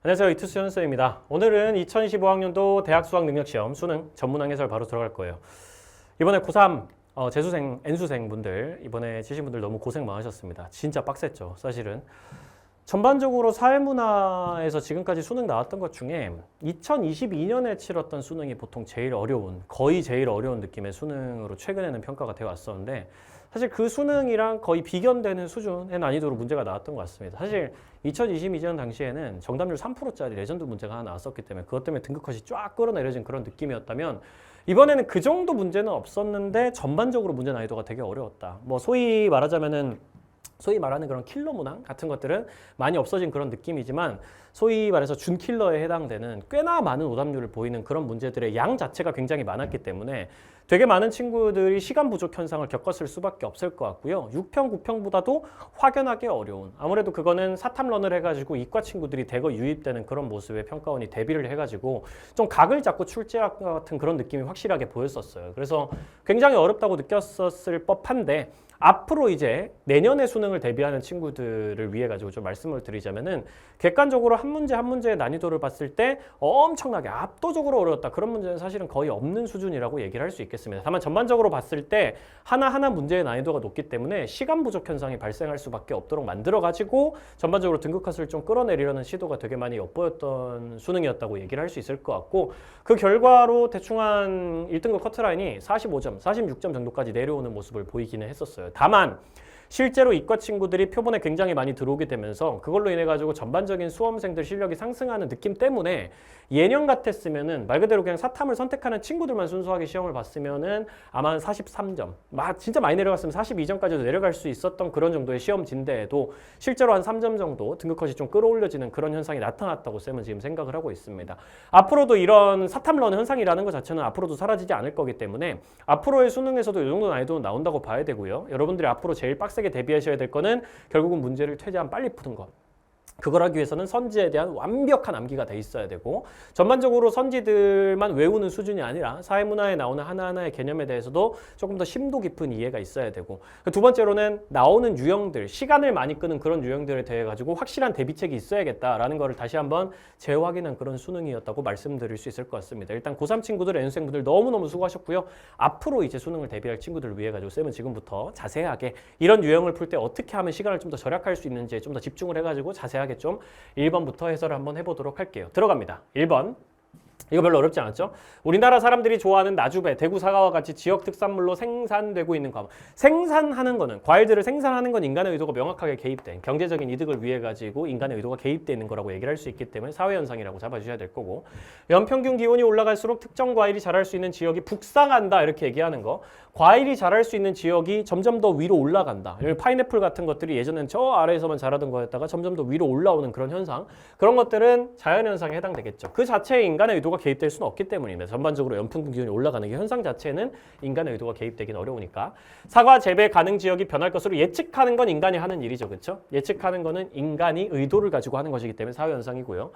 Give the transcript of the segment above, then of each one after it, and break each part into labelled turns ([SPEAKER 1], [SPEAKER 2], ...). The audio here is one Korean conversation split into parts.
[SPEAKER 1] 안녕하세요. 이투스 현수입니다. 오늘은 2025학년도 대학 수학능력시험 수능 전문항 해설 바로 들어갈 거예요. 이번에 고3 재수생, N수생 분들 이번에 치신 분들 너무 고생 많으셨습니다. 진짜 빡셌죠. 사실은 전반적으로 사회문화에서 지금까지 수능 나왔던 것 중에 2022년에 치렀던 수능이 보통 제일 어려운, 거의 제일 어려운 느낌의 수능으로 최근에는 평가가 되어 왔었는데, 사실 그 수능이랑 거의 비견되는 수준의 난이도로 문제가 나왔던 것 같습니다. 사실 2022년 당시에는 정답률 3%짜리 레전드 문제가 하나 나왔었기 때문에 그것 때문에 등급컷이 쫙 끌어내려진 그런 느낌이었다면, 이번에는 그 정도 문제는 없었는데 전반적으로 문제 난이도가 되게 어려웠다. 뭐 소위 말하자면은 소위 말하는 그런 킬러 문항 같은 것들은 많이 없어진 그런 느낌이지만, 소위 말해서 준킬러에 해당되는 꽤나 많은 오답률을 보이는 그런 문제들의 양 자체가 굉장히 많았기 때문에 되게 많은 친구들이 시간 부족 현상을 겪었을 수밖에 없을 것 같고요. 6평, 9평보다도 확연하게 어려운, 아무래도 그거는 사탐런을 해가지고 이과 친구들이 대거 유입되는 그런 모습에 평가원이 대비를 해가지고 좀 각을 잡고 출제할 것 같은 그런 느낌이 확실하게 보였었어요. 그래서 굉장히 어렵다고 느꼈었을 법한데, 앞으로 이제 내년에 수능을 대비하는 친구들을 위해 가지고 좀 말씀을 드리자면은, 객관적으로 한 문제 한 문제의 난이도를 봤을 때 엄청나게 압도적으로 어려웠다, 그런 문제는 사실은 거의 없는 수준이라고 얘기를 할 수 있겠습니다. 다만 전반적으로 봤을 때 하나하나 문제의 난이도가 높기 때문에 시간 부족 현상이 발생할 수밖에 없도록 만들어 가지고 전반적으로 등급컷을 좀 끌어내리려는 시도가 되게 많이 엿보였던 수능이었다고 얘기를 할 수 있을 것 같고, 그 결과로 대충 한 1등급 커트라인이 45점, 46점 정도까지 내려오는 모습을 보이기는 했었어요. 다만 실제로 이과 친구들이 표본에 굉장히 많이 들어오게 되면서 그걸로 인해 가지고 전반적인 수험생들 실력이 상승하는 느낌 때문에, 예년 같았으면은 말 그대로 그냥 사탐을 선택하는 친구들만 순수하게 시험을 봤으면은 아마 한 43점, 진짜 많이 내려갔으면 42점까지도 내려갈 수 있었던 그런 정도의 시험진대에도 실제로 한 3점 정도 등급컷이 좀 끌어올려지는 그런 현상이 나타났다고 쌤은 지금 생각을 하고 있습니다. 앞으로도 이런 사탐런 현상이라는 것 자체는 앞으로도 사라지지 않을 거기 때문에 앞으로의 수능에서도 이 정도 난이도는 나온다고 봐야 되고요. 여러분들이 앞으로 제일 빡세게 대비하셔야 될 거는 결국은 문제를 최대한 빨리 푸는 것. 그걸 하기 위해서는 선지에 대한 완벽한 암기가 돼 있어야 되고, 전반적으로 선지들만 외우는 수준이 아니라 사회문화에 나오는 하나하나의 개념에 대해서도 조금 더 심도 깊은 이해가 있어야 되고, 두 번째로는 나오는 유형들, 시간을 많이 끄는 그런 유형들에 대해 가지고 확실한 대비책이 있어야겠다라는 거를 다시 한번 재확인한 그런 수능이었다고 말씀드릴 수 있을 것 같습니다. 일단 고3 친구들, N수생분들 너무너무 수고하셨고요. 앞으로 이제 수능을 대비할 친구들을 위해 가지고 쌤은 지금부터 자세하게 이런 유형을 풀 때 어떻게 하면 시간을 좀 더 절약할 수 있는지에 좀 더 집중을 해가지고 자세하게 좀 1번부터 해설을 한번 해보도록 할게요. 들어갑니다. 1번. 이거 별로 어렵지 않았죠? 우리나라 사람들이 좋아하는 나주배, 대구 사과와 같이 지역 특산물로 생산되고 있는 과목. 생산하는 거는, 과일들을 생산하는 건 인간의 의도가 명확하게 개입된, 경제적인 이득을 위해 가지고 인간의 의도가 개입되어 있는 거라고 얘기를 할 수 있기 때문에 사회현상이라고 잡아주셔야 될 거고, 연평균 기온이 올라갈수록 특정 과일이 자랄 수 있는 지역이 북상한다 이렇게 얘기하는 거, 과일이 자랄 수 있는 지역이 점점 더 위로 올라간다. 파인애플 같은 것들이 예전엔 저 아래에서만 자라던 거였다가 점점 더 위로 올라오는 그런 현상, 그런 것들은 자연현상에 해당되겠죠. 그 자체에 인간의 의도가 개입될 수는 없기 때문입니다. 전반적으로 연평균 기온이 올라가는 게 현상 자체는 인간의 의도가 개입되긴 어려우니까. 사과 재배 가능 지역이 변할 것으로 예측하는 건 인간이 하는 일이죠. 그렇죠? 예측하는 거는 인간이 의도를 가지고 하는 것이기 때문에 사회현상이고요.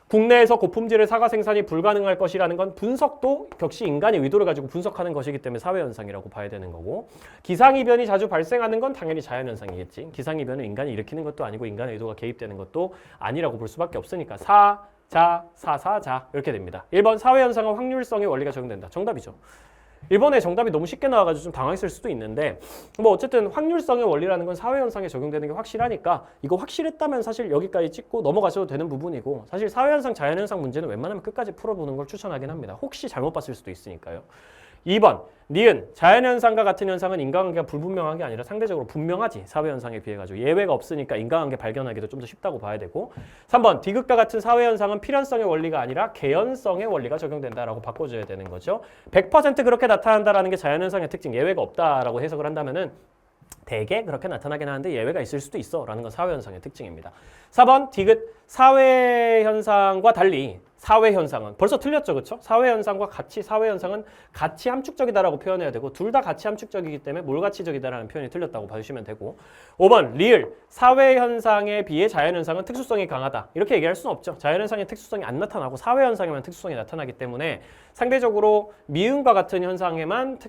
[SPEAKER 1] 국내에서 고품질의 사과 생산이 불가능할 것이라는 건 분석도 역시 인간의 의도를 가지고 분석하는 것이기 때문에 사회현상이라고 봐야 되는 거고, 기상이변이 자주 발생하는 건 당연히 자연현상이겠지. 기상이변은 인간이 일으키는 것도 아니고 인간의 의도가 개입되는 것도 아니라고 볼 수밖에 없으니까 사자 이렇게 됩니다. 1번 사회현상은 확률성의 원리가 적용된다. 정답이죠. 1번에 정답이 너무 쉽게 나와가지고 좀 당황했을 수도 있는데, 뭐 어쨌든 확률성의 원리라는 건 사회현상에 적용되는 게 확실하니까 이거 확실했다면 사실 여기까지 찍고 넘어가셔도 되는 부분이고, 사실 사회현상, 자연현상 문제는 웬만하면 끝까지 풀어보는 걸 추천하긴 합니다. 혹시 잘못 봤을 수도 있으니까요. 2번 니은 자연현상과 같은 현상은 인과관계가 불분명한 게 아니라 상대적으로 분명하지. 사회현상에 비해 가지고 예외가 없으니까 인과관계 발견하기도 좀 더 쉽다고 봐야 되고, 3번 디귿과 같은 사회현상은 필연성의 원리가 아니라 개연성의 원리가 적용된다라고 바꿔줘야 되는 거죠. 100% 그렇게 나타난다라는 게 자연현상의 특징, 예외가 없다라고 해석을 한다면은 대개 그렇게 나타나긴 하는데 예외가 있을 수도 있어 라는 건 사회현상의 특징입니다. 4번 디귿 사회현상과 달리 사회 현상은 벌써 틀렸죠, 그렇죠? 사회 현상과 가치, 사회 현상은 가치 함축적이다라고 표현해야 되고 둘 다 가치 함축적이기 때문에 몰가치적이다라는 표현이 틀렸다고 봐주시면 되고 5번 리을 사회 현상에 비해 자연 현상은 특수성이 강하다 이렇게 얘기할 수는 없죠. 자연 현상의 특수성이 안 나타나고 사회 현상에만 특수성이 나타나기 때문에 상대적으로 미음과 같은 현상에만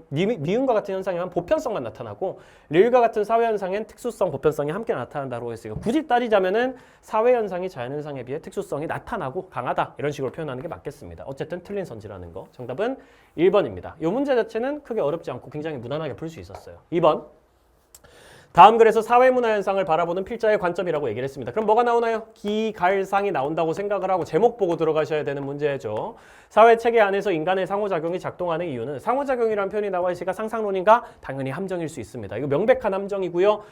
[SPEAKER 1] 미음과 같은 현상에만 보편성만 나타나고 리을과 같은 사회 현상엔 특수성, 보편성이 함께 나타난다고 했어요. 굳이 따지자면은 사회 현상이 자연 현상에 비해 특수성이 나타나고 강하다 이런 식으로 표현하는 게 맞겠습니다. 어쨌든 틀린 선지라는 거. 정답은 1번입니다. 이 문제 자체는 크게 어렵지 않고 굉장히 무난하게 풀 수 있었어요. 2번. 다음 글에서 사회문화 현상을 바라보는 필자의 관점이라고 얘기를 했습니다. 그럼 뭐가 나오나요? 기갈상이 나온다고 생각을 하고 제목 보고 들어가셔야 되는 문제죠. 사회체계 안에서 인간의 상호작용이 작동하는 이유는 상호작용이라는 표현이 나와 있으니까 상상론인가? 당연히 함정일 수 있습니다. 이거 명백한 함정이고요.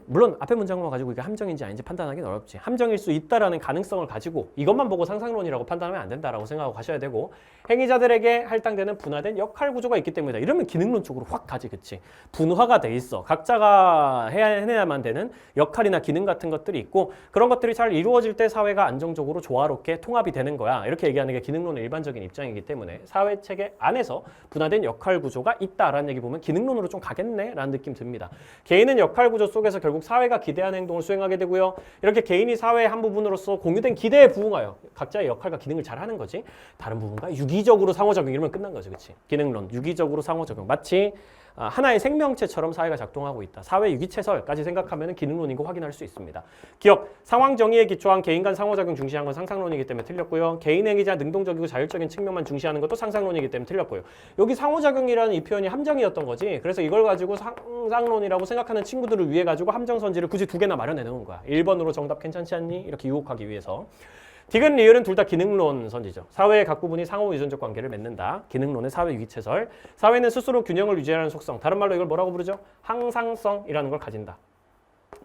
[SPEAKER 1] 물론 앞에 문장만 가지고 이게 함정인지 아닌지 판단하기는 어렵지. 함정일 수 있다라는 가능성을 가지고 이것만 보고 상상론이라고 판단하면 안 된다라고 생각하고 가셔야 되고 행위자들에게 할당되는 분화된 역할 구조가 있기 때문이다. 이러면 기능론 쪽으로 확 가지, 그치? 분화가 돼 있어. 각자가 해내야만 되는 역할이나 기능 같은 것들이 있고 그런 것들이 잘 이루어질 때 사회가 안정적으로 조화롭게 통합이 되는 거야. 이렇게 얘기하는 게 기능론의 일반적인 입장이기 때문에 사회체계 안에서 분화된 역할 구조가 있다라는 얘기 보면 기능론으로 좀 가겠네라는 느낌 듭니다. 개인은 역할 구조 속에서 결국 사회가 기대하는 행동을 수행하게 되고요. 이렇게 개인이 사회의 한 부분으로서 공유된 기대에 부응하여 각자의 역할과 기능을 잘 하는 거지. 다른 부분과 유기적으로 상호작용 이러면 끝난 거지, 그치? 기능론, 유기적으로 상호작용. 마치 하나의 생명체처럼 사회가 작동하고 있다. 사회 유기체설까지 생각하면 기능론인 거 확인할 수 있습니다. 기억, 상황 정의에 기초한 개인 간 상호작용 중시한 건 상상론이기 때문에 틀렸고요. 개인 행위자 능동적이고 자율적인 측면만 중시하는 것도 상상론이기 때문에 틀렸고요. 여기 상호작용이라는 이 표현이 함정이었던 거지. 그래서 이걸 가지고 상상론이라고 생각하는 친구들을 위해 가지고 함정선지를 굳이 2개나 마련해 놓은 거야. 1번으로 정답 괜찮지 않니? 이렇게 유혹하기 위해서. 디귿, 리을은 둘 다 기능론 선지죠. 사회의 각 부분이 상호 의존적 관계를 맺는다. 기능론의 사회 유기체설. 사회는 스스로 균형을 유지하는 속성. 다른 말로 이걸 뭐라고 부르죠? 항상성이라는 걸 가진다.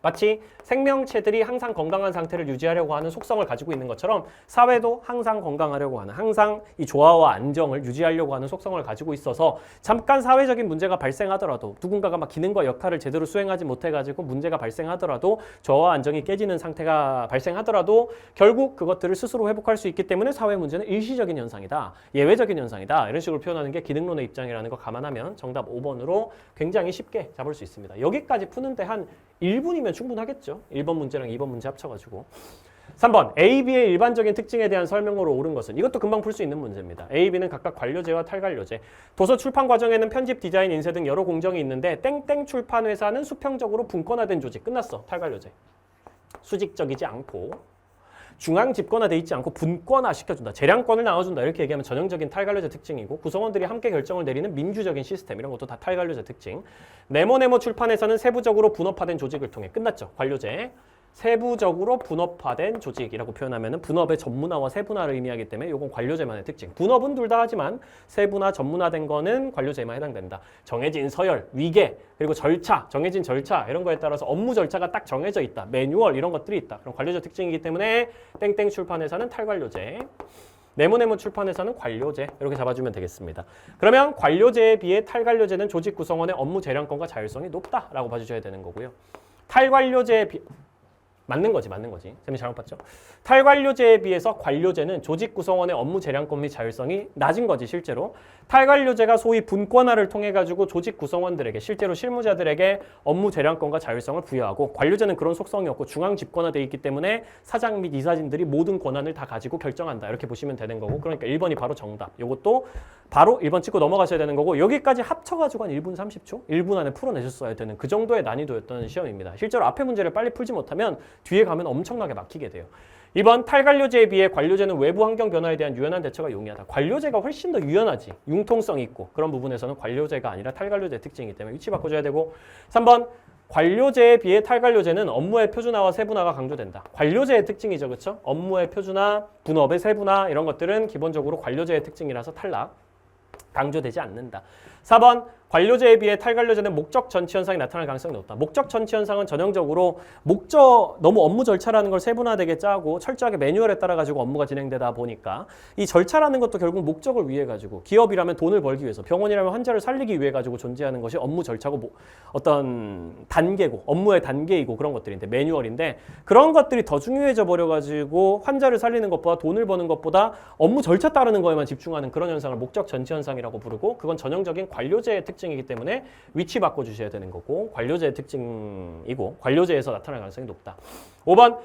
[SPEAKER 1] 마치 생명체들이 항상 건강한 상태를 유지하려고 하는 속성을 가지고 있는 것처럼 사회도 항상 건강하려고 하는, 항상 이 조화와 안정을 유지하려고 하는 속성을 가지고 있어서 잠깐 사회적인 문제가 발생하더라도 누군가가 막 기능과 역할을 제대로 수행하지 못해가지고 문제가 발생하더라도 조화와 안정이 깨지는 상태가 발생하더라도 결국 그것들을 스스로 회복할 수 있기 때문에 사회 문제는 일시적인 현상이다, 예외적인 현상이다, 이런 식으로 표현하는 게 기능론의 입장이라는 거 감안하면 정답 5번으로 굉장히 쉽게 잡을 수 있습니다. 여기까지 푸는데 한 1분이면 충분하겠죠. 1번 문제랑 2번 문제 합쳐가지고. 3번, A, B의 일반적인 특징에 대한 설명으로 옳은 것은? 이것도 금방 풀 수 있는 문제입니다. A, B는 각각 관료제와 탈관료제. 도서 출판 과정에는 편집, 디자인, 인쇄 등 여러 공정이 있는데 땡땡 출판 회사는 수평적으로 분권화된 조직. 끝났어. 탈관료제. 수직적이지 않고 중앙 집권화돼 있지 않고 분권화 시켜준다. 재량권을 나눠준다. 이렇게 얘기하면 전형적인 탈관료제 특징이고 구성원들이 함께 결정을 내리는 민주적인 시스템 이런 것도 다 탈관료제 특징. 네모네모 출판에서는 세부적으로 분업화된 조직을 통해 끝났죠. 관료제. 세부적으로 분업화된 조직이라고 표현하면 분업의 전문화와 세분화를 의미하기 때문에 이건 관료제만의 특징. 분업은 둘 다 하지만 세분화, 전문화된 거는 관료제에만 해당된다. 정해진 서열, 위계, 그리고 절차, 정해진 절차 이런 거에 따라서 업무 절차가 딱 정해져 있다. 매뉴얼 이런 것들이 있다. 그럼 관료제 특징이기 때문에 땡땡 출판에서는 탈관료제. 네모네모 출판에서는 관료제 이렇게 잡아주면 되겠습니다. 그러면 관료제에 비해 탈관료제는 조직 구성원의 업무 재량권과 자율성이 높다라고 봐주셔야 되는 거고요. 탈관료제에 비해 맞는 거지. 쌤이 잘못 봤죠? 탈관료제에 비해서 관료제는 조직 구성원의 업무 재량권 및 자율성이 낮은 거지, 실제로. 탈관료제가 소위 분권화를 통해 가지고 조직 구성원들에게, 실제로 실무자들에게 업무 재량권과 자율성을 부여하고, 관료제는 그런 속성이 없고 중앙 집권화되어 있기 때문에 사장 및 이사진들이 모든 권한을 다 가지고 결정한다. 이렇게 보시면 되는 거고, 그러니까 1번이 바로 정답. 이것도 바로 1번 찍고 넘어가셔야 되는 거고, 여기까지 합쳐가지고 한 1분 30초? 1분 안에 풀어내셨어야 되는 그 정도의 난이도였던 시험입니다. 실제로 앞에 문제를 빨리 풀지 못하면 뒤에 가면 엄청나게 막히게 돼요. 2번, 탈관료제에 비해 관료제는 외부 환경 변화에 대한 유연한 대처가 용이하다. 관료제가 훨씬 더 유연하지. 융통성이 있고 그런 부분에서는 관료제가 아니라 탈관료제 특징이기 때문에 위치 바꿔줘야 되고. 3번, 관료제에 비해 탈관료제는 업무의 표준화와 세분화가 강조된다. 관료제의 특징이죠. 그렇죠? 업무의 표준화, 분업의 세분화 이런 것들은 기본적으로 관료제의 특징이라서 탈락. 강조되지 않는다. 4번, 관료제에 비해 탈관료제는 목적 전치 현상이 나타날 가능성이 높다. 목적 전치 현상은 전형적으로 너무 업무 절차라는 걸 세분화되게 짜고 철저하게 매뉴얼에 따라 가지고 업무가 진행되다 보니까 이 절차라는 것도 결국 목적을 위해 가지고 기업이라면 돈을 벌기 위해서 병원이라면 환자를 살리기 위해 가지고 존재하는 것이 업무 절차고 어떤 단계고 업무의 단계이고 그런 것들인데 매뉴얼인데 그런 것들이 더 중요해져 버려 가지고 환자를 살리는 것보다 돈을 버는 것보다 업무 절차 따르는 거에만 집중하는 그런 현상을 목적 전치 현상이라고 부르고 그건 전형적인 관료제의 특징이기 때문에 위치 바꿔주셔야 되는 거고 관료제의 특징이고 관료제에서 나타날 가능성이 높다. 5번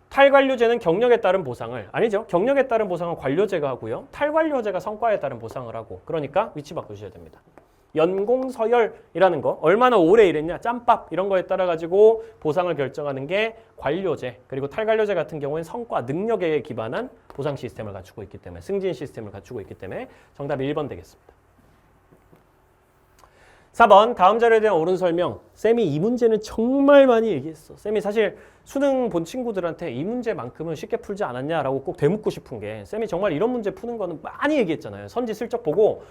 [SPEAKER 1] 탈관료제는 경력에 따른 보상을 아니죠. 경력에 따른 보상은 관료제가 하고요. 탈관료제가 성과에 따른 보상을 하고 그러니까 위치 바꿔주셔야 됩니다. 연공 서열이라는 거 얼마나 오래 일했냐 짬밥 이런 거에 따라 가지고 보상을 결정하는 게 관료제 그리고 탈관료제 같은 경우에는 성과 능력에 기반한 보상 시스템을 갖추고 있기 때문에 승진 시스템을 갖추고 있기 때문에 정답이 1번 되겠습니다. 4번 다음 자료에 대한 옳은 설명. 쌤이 이 문제는 정말 많이 얘기했어. 쌤이 사실 수능 본 친구들한테 이 문제만큼은 쉽게 풀지 않았냐라고 꼭 되묻고 싶은 게 쌤이 정말 이런 문제 푸는 거는 많이 얘기했잖아요. 선지 슬쩍 보고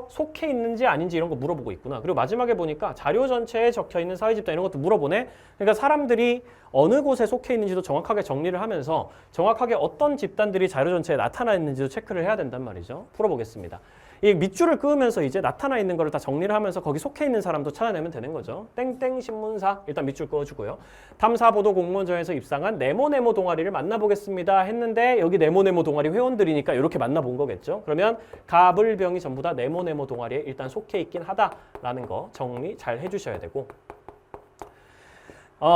[SPEAKER 1] 속해 있는지 아닌지 이런 거 물어보고 있구나. 그리고 마지막에 보니까 자료 전체에 적혀있는 사회집단 이런 것도 물어보네. 그러니까 사람들이 어느 곳에 속해 있는지도 정확하게 정리를 하면서 정확하게 어떤 집단들이 자료 전체에 나타나 있는지도 체크를 해야 된단 말이죠. 풀어보겠습니다. 이 밑줄을 그으면서 이제 나타나 있는 거를 다 정리를 하면서 거기 속해 있는 사람도 찾아내면 되는 거죠. 땡땡 신문사 일단 밑줄 그어주고요. 탐사보도 공모전에서 입상한 네모네모 동아리를 만나보겠습니다 했는데 여기 네모네모 동아리 회원들이니까 이렇게 만나본 거겠죠. 그러면 가불병이 전부 다 네모네모 동아리에 일단 속해 있긴 하다라는 거 정리 잘 해주셔야 되고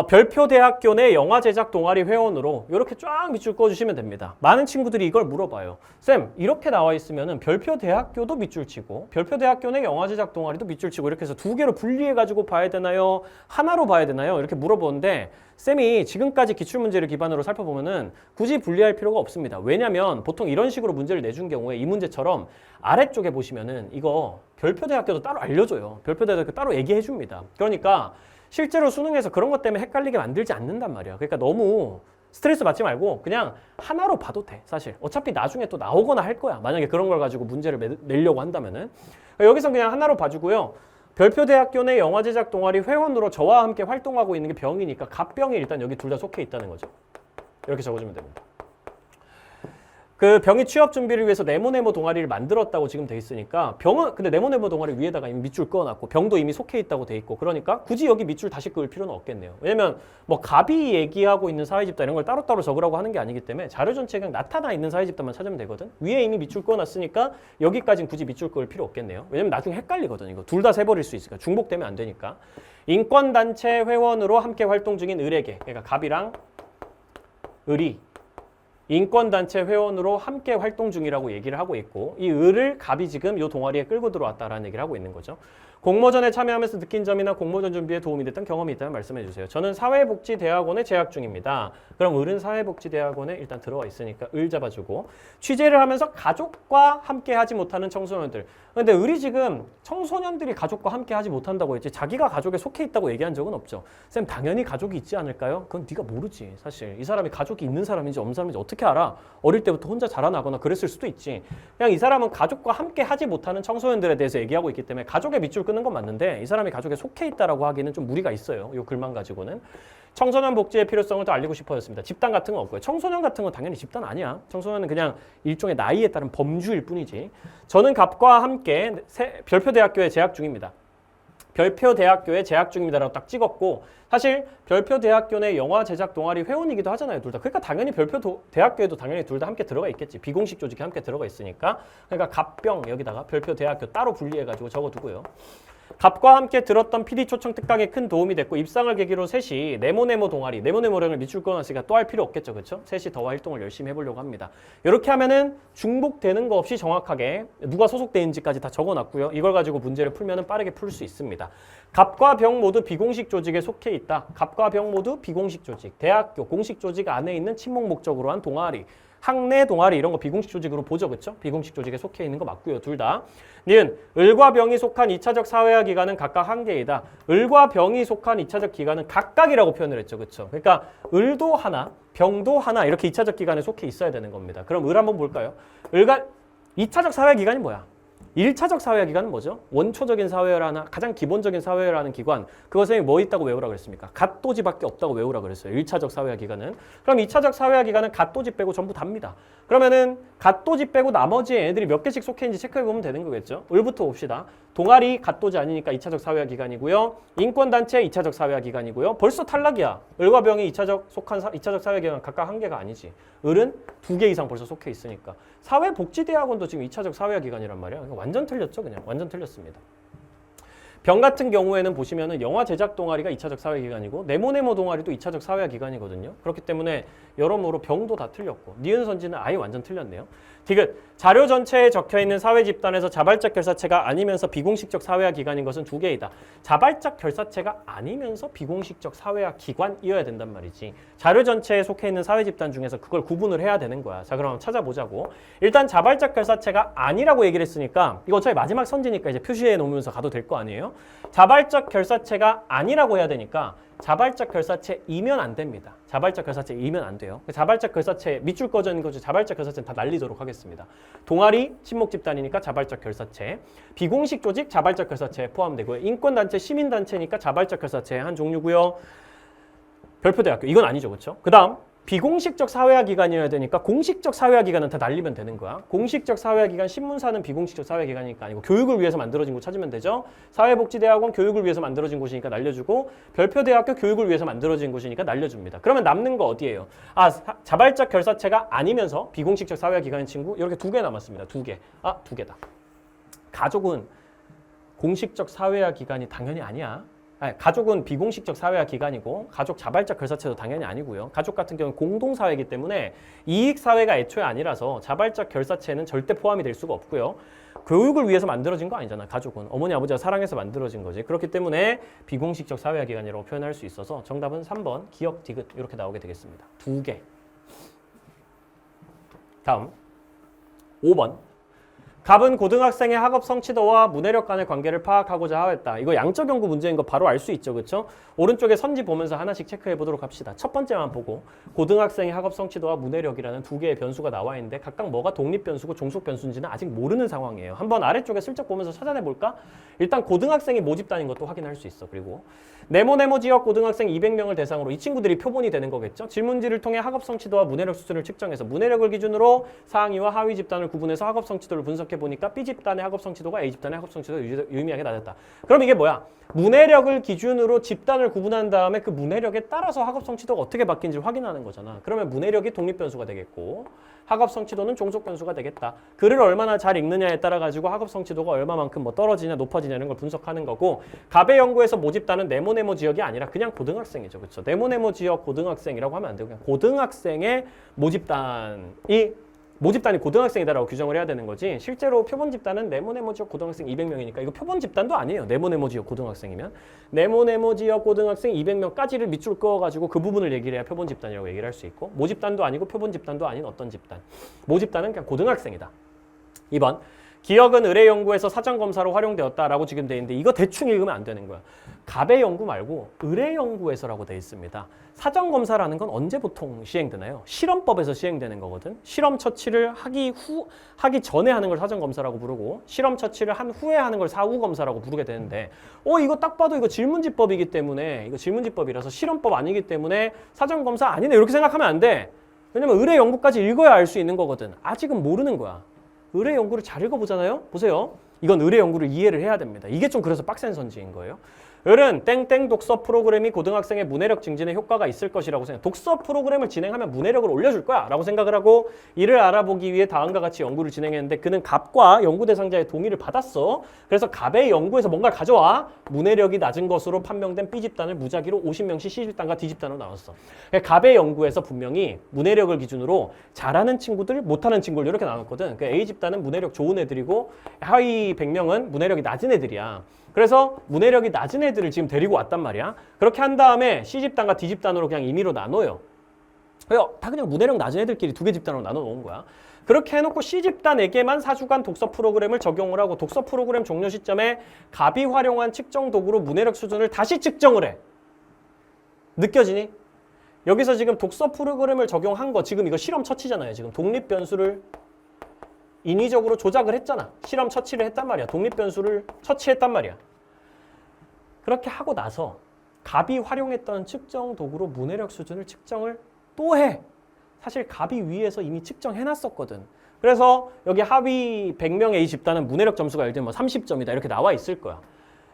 [SPEAKER 1] 별표대학교 내 영화 제작 동아리 회원으로 이렇게 쫙 밑줄 그어주시면 됩니다. 많은 친구들이 이걸 물어봐요. 쌤 이렇게 나와 있으면 별표대학교도 밑줄 치고 별표대학교 내 영화 제작 동아리도 밑줄 치고 이렇게 해서 두 개로 분리해가지고 봐야 되나요? 하나로 봐야 되나요? 이렇게 물어보는데 쌤이 지금까지 기출문제를 기반으로 살펴보면은 굳이 분리할 필요가 없습니다. 왜냐면 보통 이런 식으로 문제를 내준 경우에 이 문제처럼 아래쪽에 보시면은 이거 별표대학교도 따로 알려줘요. 별표대학교 따로 얘기해 줍니다. 그러니까 실제로 수능에서 그런 것 때문에 헷갈리게 만들지 않는단 말이야. 그러니까 너무 스트레스 받지 말고 그냥 하나로 봐도 돼. 사실 어차피 나중에 또 나오거나 할 거야. 만약에 그런 걸 가지고 문제를 내려고 한다면은 여기서 그냥 하나로 봐주고요. 별표대학교 내 영화제작 동아리 회원으로 저와 함께 활동하고 있는 게 병이니까 갑병이 일단 여기 둘 다 속해 있다는 거죠. 이렇게 적어주면 됩니다. 그 병이 취업 준비를 위해서 네모네모 동아리를 만들었다고 지금 돼 있으니까 병은 근데 네모네모 동아리 위에다가 이미 밑줄 그어놨고 병도 이미 속해 있다고 돼 있고 그러니까 굳이 여기 밑줄 다시 그을 필요는 없겠네요. 왜냐면 뭐 갑이 얘기하고 있는 사회집단 이런 걸 따로따로 적으라고 하는 게 아니기 때문에 자료 전체에 그냥 나타나 있는 사회집단만 찾으면 되거든. 위에 이미 밑줄 그어놨으니까 여기까지는 굳이 밑줄 그을 필요 없겠네요. 왜냐면 나중에 헷갈리거든. 이거 둘 다 세버릴 수 있으니까 중복되면 안 되니까. 인권단체 회원으로 함께 활동 중인 을에게 그러니까 갑이랑 을이 인권단체 회원으로 함께 활동 중이라고 얘기를 하고 있고 이 을을 갑이 지금 이 동아리에 끌고 들어왔다라는 얘기를 하고 있는 거죠. 공모전에 참여하면서 느낀 점이나 공모전 준비에 도움이 됐던 경험이 있다면 말씀해 주세요. 저는 사회복지대학원에 재학 중입니다. 그럼 을은 사회복지대학원에 일단 들어와 있으니까 을 잡아주고 취재를 하면서 가족과 함께 하지 못하는 청소년들. 근데 을이 지금 청소년들이 가족과 함께 하지 못한다고 했지 자기가 가족에 속해 있다고 얘기한 적은 없죠. 쌤 당연히 가족이 있지 않을까요? 그건 네가 모르지 사실. 이 사람이 가족이 있는 사람인지 없는 사람인지 어떻게 알아? 어릴 때부터 혼자 자라나거나 그랬을 수도 있지. 그냥 이 사람은 가족과 함께 하지 못하는 청소년들에 대해서 얘기하고 있기 때문에 가족의 밑줄 끊는 건 맞는데 이 사람이 가족에 속해 있다라고 하기는 좀 무리가 있어요. 이 글만 가지고는. 청소년 복지의 필요성을 더 알리고 싶어졌습니다. 집단 같은 건 없고요. 청소년 같은 건 당연히 집단 아니야. 청소년은 그냥 일종의 나이에 따른 범주일 뿐이지. 저는 갑과 함께 별표대학교에 재학 중입니다. 별표대학교에 재학 중입니다라고 딱 찍었고 사실 별표대학교 내 영화 제작 동아리 회원이기도 하잖아요. 둘 다. 그러니까 당연히 별표대학교에도 당연히 둘 다 함께 들어가 있겠지. 비공식 조직에 함께 들어가 있으니까. 그러니까 갑병 여기다가 별표대학교 따로 분리해가지고 적어두고요. 갑과 함께 들었던 PD 초청 특강에 큰 도움이 됐고 입상을 계기로 셋이 네모네모 동아리, 네모네모령을 밑줄 그어놨으니까 또 할 필요 없겠죠. 그렇죠? 셋이 더 활동을 열심히 해보려고 합니다. 이렇게 하면은 중복되는 거 없이 정확하게 누가 소속돼 있는지까지 다 적어놨고요. 이걸 가지고 문제를 풀면은 빠르게 풀 수 있습니다. 갑과 병 모두 비공식 조직에 속해 있다. 갑과 병 모두 비공식 조직, 대학교 공식 조직 안에 있는 친목 목적으로 한 동아리, 학내 동아리 이런 거 비공식 조직으로 보죠. 그렇죠? 비공식 조직에 속해 있는 거 맞고요. 둘 다. 니은 을과 병이 속한 2차적 사회화 기간은 각각 한 개이다. 을과 병이 속한 2차적 기간은 각각이라고 표현을 했죠. 그렇죠? 그러니까 을도 하나, 병도 하나 이렇게 2차적 기간에 속해 있어야 되는 겁니다. 그럼 을 한번 볼까요? 을과 2차적 사회화 기간이 뭐야? 1차적 사회화 기관은 뭐죠? 원초적인 사회화라는 가장 기본적인 사회화라는 기관. 그것에 뭐 있다고 외우라 그랬습니까? 갓도지밖에 없다고 외우라 그랬어요. 1차적 사회화 기관은. 그럼 2차적 사회화 기관은 갓도지 빼고 전부 답니다. 그러면은 갓도지 빼고 나머지 애들이 몇 개씩 속해 있는지 체크해 보면 되는 거겠죠. 을부터 봅시다. 동아리 갓도지 아니니까 2차적 사회화 기관이고요. 인권단체 2차적 사회화 기관이고요. 벌써 탈락이야. 을과 병이 2차적 사회화 기관 각각 한 개가 아니지. 을은 2개 이상 벌써 속해 있으니까. 사회복지대학원도 지금 2차적 사회화 기관이란 말이야. 완전 틀렸죠, 그냥. 완전 틀렸습니다. 병 같은 경우에는 보시면은 영화 제작 동아리가 2차적 사회화 기관이고 네모네모 동아리도 2차적 사회화 기관이거든요. 그렇기 때문에 여러모로 병도 다 틀렸고 니은 선지는 아예 완전 틀렸네요. 디귿 자료 전체에 적혀있는 사회 집단에서 자발적 결사체가 아니면서 비공식적 사회화 기관인 것은 2개이다. 자발적 결사체가 아니면서 비공식적 사회화 기관이어야 된단 말이지. 자료 전체에 속해 있는 사회 집단 중에서 그걸 구분을 해야 되는 거야. 자, 그럼 찾아보자고. 일단 자발적 결사체가 아니라고 얘기를 했으니까 이거 어차피 마지막 선지니까 이제 표시해 놓으면서 가도 될 거 아니에요. 자발적 결사체가 아니라고 해야 되니까 자발적 결사체이면 안 됩니다. 자발적 결사체이면 안 돼요. 자발적 결사체 밑줄 꺼져 있는 거죠. 자발적 결사체는 다 날리도록 하겠습니다. 동아리 친목 집단이니까 자발적 결사체, 비공식 조직 자발적 결사체에 포함되고요. 인권단체 시민단체니까 자발적 결사체 한 종류고요. 별표대학교 이건 아니죠, 그렇죠? 그다음 비공식적 사회화 기관이어야 되니까 공식적 사회화 기관은 다 날리면 되는 거야. 공식적 사회화 기관 신문사는 비공식적 사회화 기관이니까 아니고 교육을 위해서 만들어진 곳 찾으면 되죠. 사회복지대학원 교육을 위해서 만들어진 곳이니까 날려주고 별표대학교 교육을 위해서 만들어진 곳이니까 날려줍니다. 그러면 남는 거 어디예요? 아, 자발적 결사체가 아니면서 비공식적 사회화 기관인 친구 이렇게 2개 남았습니다. 2개. 아, 2개다. 가족은 공식적 사회화 기관이 당연히 아니야. 가족은 비공식적 사회화 기관이고 가족 자발적 결사체도 당연히 아니고요. 가족 같은 경우는 공동사회이기 때문에 이익사회가 애초에 아니라서 자발적 결사체는 절대 포함이 될 수가 없고요. 교육을 위해서 만들어진 거 아니잖아. 가족은 어머니 아버지가 사랑해서 만들어진 거지. 그렇기 때문에 비공식적 사회화 기관이라고 표현할 수 있어서 정답은 3번 기억 디귿 이렇게 나오게 되겠습니다. 2개. 다음 5번 갑은 고등학생의 학업 성취도와 문해력 간의 관계를 파악하고자 하였다. 이거 양적 연구 문제인 거 바로 알 수 있죠, 그렇죠? 오른쪽에 선지 보면서 하나씩 체크해 보도록 합시다. 첫 번째만 보고 고등학생의 학업 성취도와 문해력이라는 2개의 변수가 나와 있는데 각각 뭐가 독립 변수고 종속 변수인지는 아직 모르는 상황이에요. 한번 아래쪽에 슬쩍 보면서 찾아내 볼까? 일단 고등학생이 모집단인 것도 확인할 수 있어. 그리고 네모네모 지역 고등학생 200명을 대상으로 이 친구들이 표본이 되는 거겠죠. 질문지를 통해 학업 성취도와 문해력 수준을 측정해서 문해력을 기준으로 상위와 하위 집단을 구분해서 학업 성취도를 분석해 보니까 B 집단의 학업 성취도가 A 집단의 학업 성취도가 유의미하게 낮았다. 그럼 이게 뭐야? 문해력을 기준으로 집단을 구분한 다음에 그 문해력에 따라서 학업 성취도가 어떻게 바뀐지를 확인하는 거잖아. 그러면 문해력이 독립 변수가 되겠고 학업 성취도는 종속 변수가 되겠다. 글을 얼마나 잘 읽느냐에 따라 가지고 학업 성취도가 얼마만큼 뭐 떨어지냐 높아지냐는 걸 분석하는 거고 갑의 연구에서 모집단은 네모네모 지역이 아니라 그냥 고등학생이죠. 그렇죠? 네모네모 지역 고등학생이라고 하면 안 되고 그냥 고등학생의 모집단이 고등학생이다라고 규정을 해야 되는 거지 실제로 표본 집단은 네모네모 지역 고등학생 200명이니까 이거 표본 집단도 아니에요. 네모네모 지역 고등학생이면 네모네모 지역 고등학생 200명까지를 밑줄 그어가지고 그 부분을 얘기를 해야 표본 집단이라고 얘기를 할 수 있고 모집단도 아니고 표본 집단도 아닌 어떤 집단 모집단은 그냥 고등학생이다. 2번 기억은 의뢰 연구에서 사전 검사로 활용되었다라고 지금 돼 있는데 이거 대충 읽으면 안 되는 거야. 갑의 연구 말고 의뢰 연구에서라고 돼 있습니다. 사전 검사라는 건 언제 보통 시행되나요? 실험법에서 시행되는 거거든. 실험 처치를 하기 전에 하는 걸 사전 검사라고 부르고 실험 처치를 한 후에 하는 걸 사후 검사라고 부르게 되는데 이거 딱 봐도 이거 질문지법이기 때문에 이거 질문지법이라서 실험법 아니기 때문에 사전 검사 아니네 이렇게 생각하면 안 돼. 왜냐면 의뢰 연구까지 읽어야 알 수 있는 거거든. 아직은 모르는 거야. 의뢰 연구를 잘 읽어보잖아요. 보세요. 이건 의뢰 연구를 이해를 해야 됩니다. 이게 좀 그래서 빡센 선지인 거예요. 을은 땡땡 독서 프로그램이 고등학생의 문해력 증진에 효과가 있을 것이라고 생각. 독서 프로그램을 진행하면 문해력을 올려줄 거야 라고 생각을 하고 이를 알아보기 위해 다음과 같이 연구를 진행했는데 그는 갑과 연구 대상자의 동의를 받았어. 그래서 갑의 연구에서 뭔가를 가져와 문해력이 낮은 것으로 판명된 B집단을 무작위로 50명씩 C집단과 D집단으로 나눴어. 갑의 연구에서 분명히 문해력을 기준으로 잘하는 친구들, 못하는 친구들 이렇게 나눴거든. A집단은 문해력 좋은 애들이고 하위 100명은 문해력이 낮은 애들이야. 그래서 문해력이 낮은 애들을 지금 데리고 왔단 말이야. 그렇게 한 다음에 C집단과 D집단으로 그냥 임의로 나눠요. 다 그냥 문해력 낮은 애들끼리 2개 집단으로 나눠 놓은 거야. 그렇게 해놓고 C집단에게만 4주간 독서 프로그램을 적용을 하고 독서 프로그램 종료 시점에 갑이 활용한 측정 도구로 문해력 수준을 다시 측정을 해. 느껴지니? 여기서 지금 독서 프로그램을 적용한 거 지금 이거 실험 처치잖아요. 지금 독립 변수를 인위적으로 조작을 했잖아. 실험 처치를 했단 말이야. 독립변수를 처치했단 말이야. 그렇게 하고 나서 갑이 활용했던 측정 도구로 문해력 수준을 측정을 또 해. 사실 갑이 위에서 이미 측정해놨었거든. 그래서 여기 합의 100명 A 집단은 문해력 점수가 예를 들면 30점이다 이렇게 나와 있을 거야.